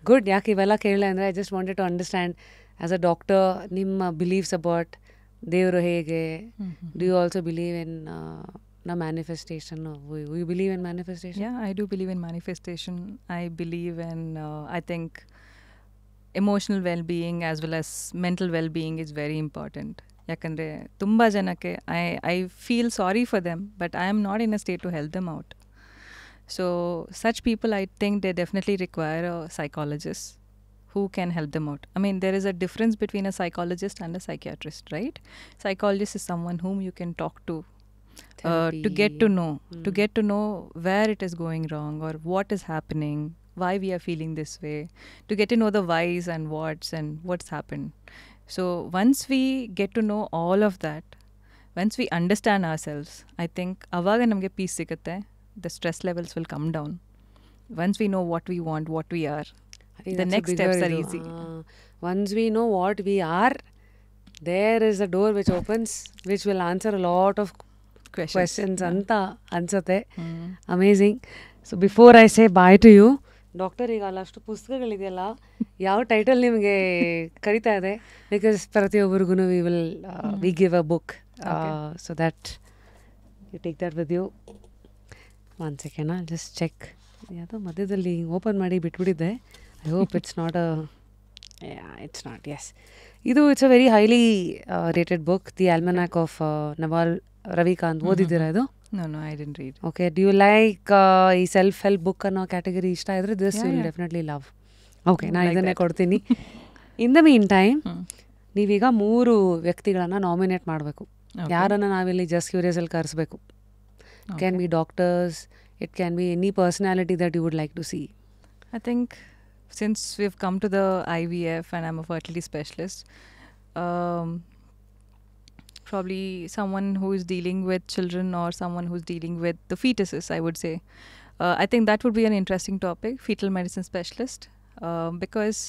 ಗುಡ್. ಯಾಕೆ ಇವೆಲ್ಲ ಕೇಳಿದೆ ಅಂದರೆ I just wanted to understand as a doctor ನಿಮ್ಮ ಬಿಲೀವ್ಸ್ ಅಬೌಟ್ ದೇವರು ಹೇಗೆ. Do you also believe in manifestation? You believe in manifestation? Yeah, I do believe in manifestation. I believe in, I think emotional well-being as well as mental well-being is very important. ಯಾಕಂದರೆ ತುಂಬ ಜನಕ್ಕೆ I feel sorry for them, but I am not in a state to help them out. So such people, I think they definitely require a psychologist who can help them out. I mean, there is a difference between a psychologist and a psychiatrist, right? Psychologist is someone whom you can talk to to get to know where it is going wrong or what is happening, why we are feeling this way, to get to know the whys and whats and what's happened. So once we get to know all of that, once we understand ourselves, I think avaga namge peace sigutte. The stress levels will come down. Once we know what we want, what we are, the next steps are easy. Once we know what we are, there is a door which opens, which will answer a lot of questions ಅಂತ ಅನ್ಸುತ್ತೆ. Amazing. So before I say bye to you, doctor, ಈಗ ಅಷ್ಟು ಪುಸ್ತಕಗಳಿದೆಯಲ್ಲ, ಯಾವ title ನಿಮಗೆ ಕರಿತಾ ಇದೆ? Because ಪ್ರತಿಯೊಬ್ಬರಿಗೂ we give a book, so that you take that with you. One second, just check. ಯಾವುದೋ ಮಧ್ಯದಲ್ಲಿ ಓಪನ್ ಮಾಡಿ ಬಿಟ್ಬಿಟ್ಟಿದ್ದೆ. I hope it's not it's not. Yes, ಇದು it's a very highly rated book, the almanack of Naval Ravikant. ಓದಿದ್ದೀರಾ ಇದು? No, I didn't read. Okay, do you like ಈ self help book ಅನ್ನೋ category ಇಷ್ಟ ಇದ್ರೆ this you will definitely love. Okay, ನಾನು ಇದನ್ನೇ ಕೊಡ್ತೀನಿ. ಇನ್ ದ ಮೀನ್ ಟೈಮ್ ನೀವೀಗ 3 ವ್ಯಕ್ತಿಗಳನ್ನು ನಾಮಿನೇಟ್ ಮಾಡಬೇಕು. ಯಾರನ್ನು ನಾವಿಲ್ಲಿ ಜಸ್ಟ್ ಕ್ಯೂರಿಯಸಲ್ಲಿ ಕರೆಸಬೇಕು. Can be doctors, it can be any personality that you would like to see. I think since we've come to the IVF and I'm a fertility specialist, probably someone who is dealing with children or someone who's dealing with the fetuses, I would say. I think that would be an interesting topic, fetal medicine specialist, because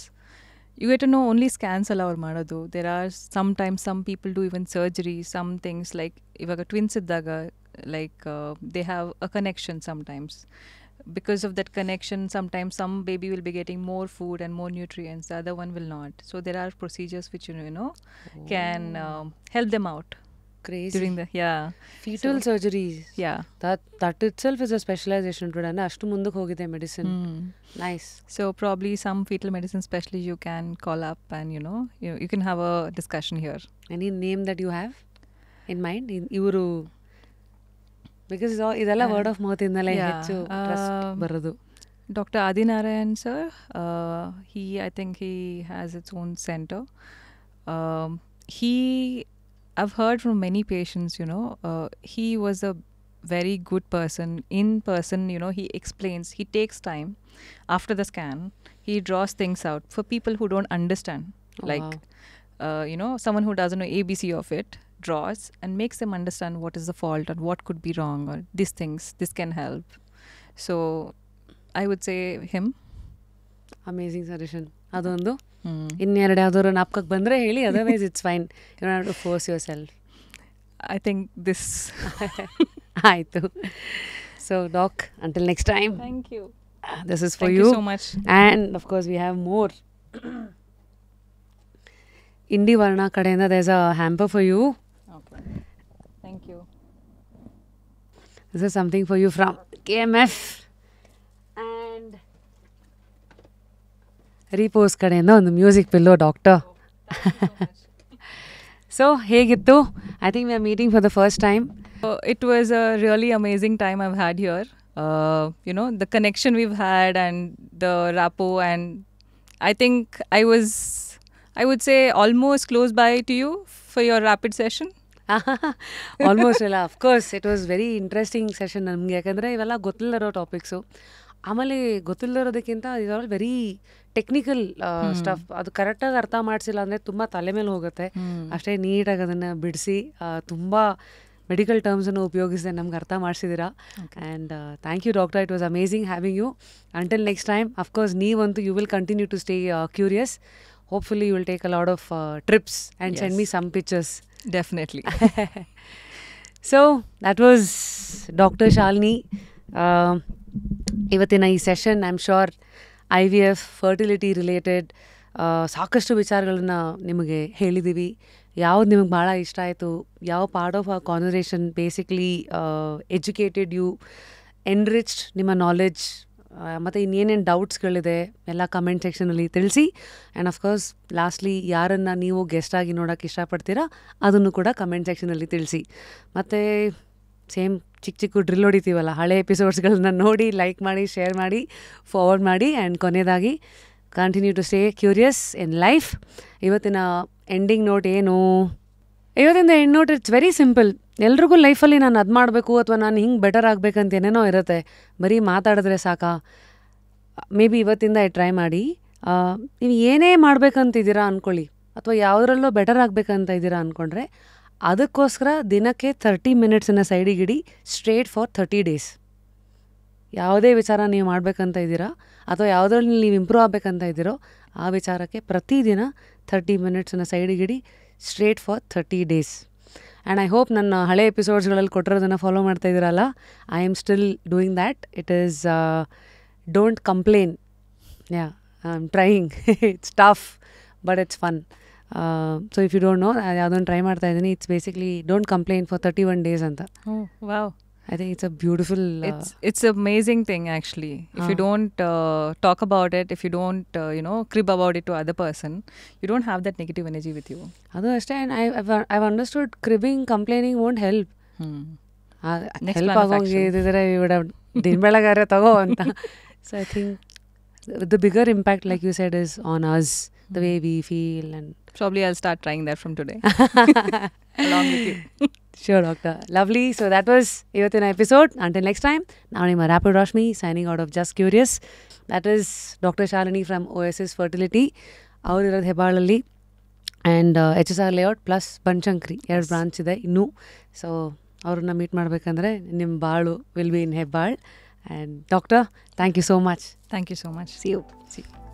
you get to know only scans allow ಮಾಡೋದು. There are sometimes some people do even surgery, some things like ಇವಾಗ twins ಇದ್ದಾಗ like they have a connection sometimes. Because of that connection, sometimes some baby will be getting more food and more nutrients, the other one will not. So there are procedures which can help them out Crazy. during the fetal surgeries. Yeah. That itself is a specialization today. And ashtu munduk hogide medicine. Nice. So probably some fetal medicine specialist you can call up and you can have a discussion here. Any name that you have in mind? Iವರು because ಇದೆಲ್ಲ word of mouth ಇಂದಲೇ ಹೆಚ್ಚು trust ಬರೋದು. Dr. Adinarayan sir, I think he has its own center. I've heard from many patients, he was a very good person. In person, he explains, he takes time after the scan, he draws things out for people who don't understand. Someone who doesn't know ABC of it, draws and makes them understand what is the fault or what could be wrong or these things, this can help. So I would say him. Amazing suggestion. ಅದೊಂದು ಇನ್ನೆರಡು ಯಾವ್ದಾದ್ರು ನಾಪ್ಕಕ್ಕೆ ಬಂದರೆ ಹೇಳಿ, otherwise it's fine. You don't have to force yourself. I think this. ಆಯಿತು. So doc, until next time. Thank you. This is for Thank you so much. And of course we have more. Indi Varna kadeyinda there's a hamper for you. Okay. Thank you. This is something for you from KMF. And Repose kadeyinda ಒಂದು music pillow doctor. So ಹೇಗಿತ್ತು? I think we are meeting for the first time. It was a really amazing time I've had here. The connection we've had and the rapport, and I think I would say almost close by to you for your rapid session. Almost ಅಲ್ಲ, of course it was very interesting session ನಮಗೆ. ಯಾಕಂದರೆ ಇವೆಲ್ಲ ಗೊತ್ತಿಲ್ಲದಿರೋ topics. ಆಮೇಲೆ ಗೊತ್ತಿಲ್ಲದಿರೋದಕ್ಕಿಂತ is all very technical stuff. ಅದು ಕರೆಕ್ಟಾಗಿ ಅರ್ಥ ಮಾಡಿಸಿಲ್ಲ ಅಂದರೆ ತುಂಬ ತಲೆ ಮೇಲೆ ಹೋಗುತ್ತೆ. ಅಷ್ಟೇ ನೀಟಾಗಿ ಅದನ್ನು ಬಿಡಿಸಿ ತುಂಬ ಮೆಡಿಕಲ್ ಟರ್ಮ್ಸನ್ನು ಉಪಯೋಗಿಸಿದೆ ನಮ್ಗೆ ಅರ್ಥ ಮಾಡಿಸಿದ್ದೀರಾ. And thank you doctor, it was amazing having you. Until next time, of course ನೀವಂತೂ you will continue to stay curious. Hopefully you will take a lot of trips and send me some pictures. Definitely. So that was Dr. Shalini. ಇವತ್ತಿನ ಈ session I am sure IVF fertility related ಸಾಕಷ್ಟು ವಿಚಾರಗಳನ್ನ ನಿಮಗೆ ಹೇಳಿದ್ದೀವಿ. ಯಾವ್ದು ನಿಮಗೆ ಭಾಳ ಇಷ್ಟ ಆಯಿತು, ಯಾವ ಪಾರ್ಟ್ ಆಫ್ ಆ conversation basically educated you, enriched ನಿಮ್ಮ ನಾಲೆಡ್ಜ್, ಮತ್ತು ಇನ್ನೇನೇನು ಡೌಟ್ಸ್ಗಳಿದೆ ಎಲ್ಲ ಕಮೆಂಟ್ ಸೆಕ್ಷನಲ್ಲಿ ತಿಳಿಸಿ. ಆ್ಯಂಡ್ ಅಫ್ಕೋರ್ಸ್ ಲಾಸ್ಟ್ಲಿ ಯಾರನ್ನು ನೀವು ಗೆಸ್ಟಾಗಿ ನೋಡೋಕ್ಕೆ ಇಷ್ಟಪಡ್ತೀರಾ ಅದನ್ನು ಕೂಡ ಕಮೆಂಟ್ ಸೆಕ್ಷನಲ್ಲಿ ತಿಳಿಸಿ. ಮತ್ತು ಸೇಮ್ ಚಿಕ್ಕ ಡ್ರಿಲ್ ಹೊಡಿತೀವಲ್ಲ, ಹಳೆ ಎಪಿಸೋಡ್ಸ್ಗಳನ್ನ ನೋಡಿ ಲೈಕ್ ಮಾಡಿ, ಶೇರ್ ಮಾಡಿ, ಫಾರ್ವರ್ಡ್ ಮಾಡಿ. ಆ್ಯಂಡ್ ಕೊನೆಯದಾಗಿ continue to stay curious in life. ಇವತ್ತಿನ ಎಂಡಿಂಗ್ ನೋಟ್ ಏನು? ಇವತ್ತಿಂದ end note it's very simple. ಎಲ್ರಿಗೂ ಲೈಫಲ್ಲಿ ನಾನು ಅದು ಮಾಡಬೇಕು ಅಥವಾ ನಾನು ಹಿಂಗೆ ಬೆಟರ್ ಆಗಬೇಕಂತ ಏನೇನೋ ಇರುತ್ತೆ. ಬರೀ ಮಾತಾಡಿದ್ರೆ ಸಾಕಾ? ಮೇ ಬಿ ಇವತ್ತಿಂದ ಟ್ರೈ ಮಾಡಿ. ನೀವು ಏನೇ ಮಾಡಬೇಕಂತಿದ್ದೀರಾ ಅಂದ್ಕೊಳ್ಳಿ, ಅಥವಾ ಯಾವುದ್ರಲ್ಲೋ ಬೆಟರ್ ಆಗಬೇಕಂತ ಇದ್ದೀರಾ ಅಂದ್ಕೊಂಡ್ರೆ ಅದಕ್ಕೋಸ್ಕರ ದಿನಕ್ಕೆ 30 ಮಿನಿಟ್ಸನ್ನು ಸೈಡಿಗಿಡಿ, ಸ್ಟ್ರೇಟ್ ಫಾರ್ 30 ಡೇಸ್. ಯಾವುದೇ ವಿಚಾರ ನೀವು ಮಾಡಬೇಕಂತ ಇದ್ದೀರಾ ಅಥವಾ ಯಾವುದ್ರಲ್ಲಿ ನೀವು ಇಂಪ್ರೂವ್ ಆಗಬೇಕಂತ ಇದ್ದೀರೋ ಆ ವಿಚಾರಕ್ಕೆ ಪ್ರತಿದಿನ 30 ಮಿನಿಟ್ಸನ್ನು ಸೈಡಿಗಿಡಿ, straight for 30 days. And I hope ನನ್ನ ಹಳೆ ಎಪಿಸೋಡ್ಸ್ಗಳಲ್ಲಿ ಕೊಟ್ಟಿರೋದನ್ನು ಫಾಲೋ ಮಾಡ್ತಾ ಇದ್ದೀರಲ್ಲ. I am still doing that. It is don't complain. I am trying. It's tough but it's fun. So if you don't know, ಯಾವುದೊಂದು ಟ್ರೈ ಮಾಡ್ತಾ ಇದ್ದೀನಿ. It's basically don't complain for 31 days ಅಂತ. Wow. I think it's a beautiful... It's an amazing thing actually. If you don't talk about it, if you don't, crib about it to other person, you don't have that negative energy with you. Adu ashte, and I've understood cribbing, complaining won't help. Help agongididre we would have din belagare tago anta. So I think the bigger impact, like you said, is on us, the way we feel. And probably I'll start trying that from today along with you. Sure, doctor. Lovely. So that was ಇವತ್ತಿನ episode. Until next time, ನಾನು ನಿಮ್ಮ Rapid Rashmi signing out of Just Curious. That is Dr. Shalini from OSS Fertility. ಅವರಿರೋದು ಹೆಬ್ಬಾಳಲ್ಲಿ. And HSR layout plus Banashankari 2 branch ಇದೆ ಇನ್ನೂ. ಸೊ ಅವ್ರನ್ನ meet ಮಾಡಬೇಕಂದ್ರೆ ನಿಮ್ಮ ಬಾಳು will be in Hebbal. And doctor, thank you so much. Thank you so much. See you. See you.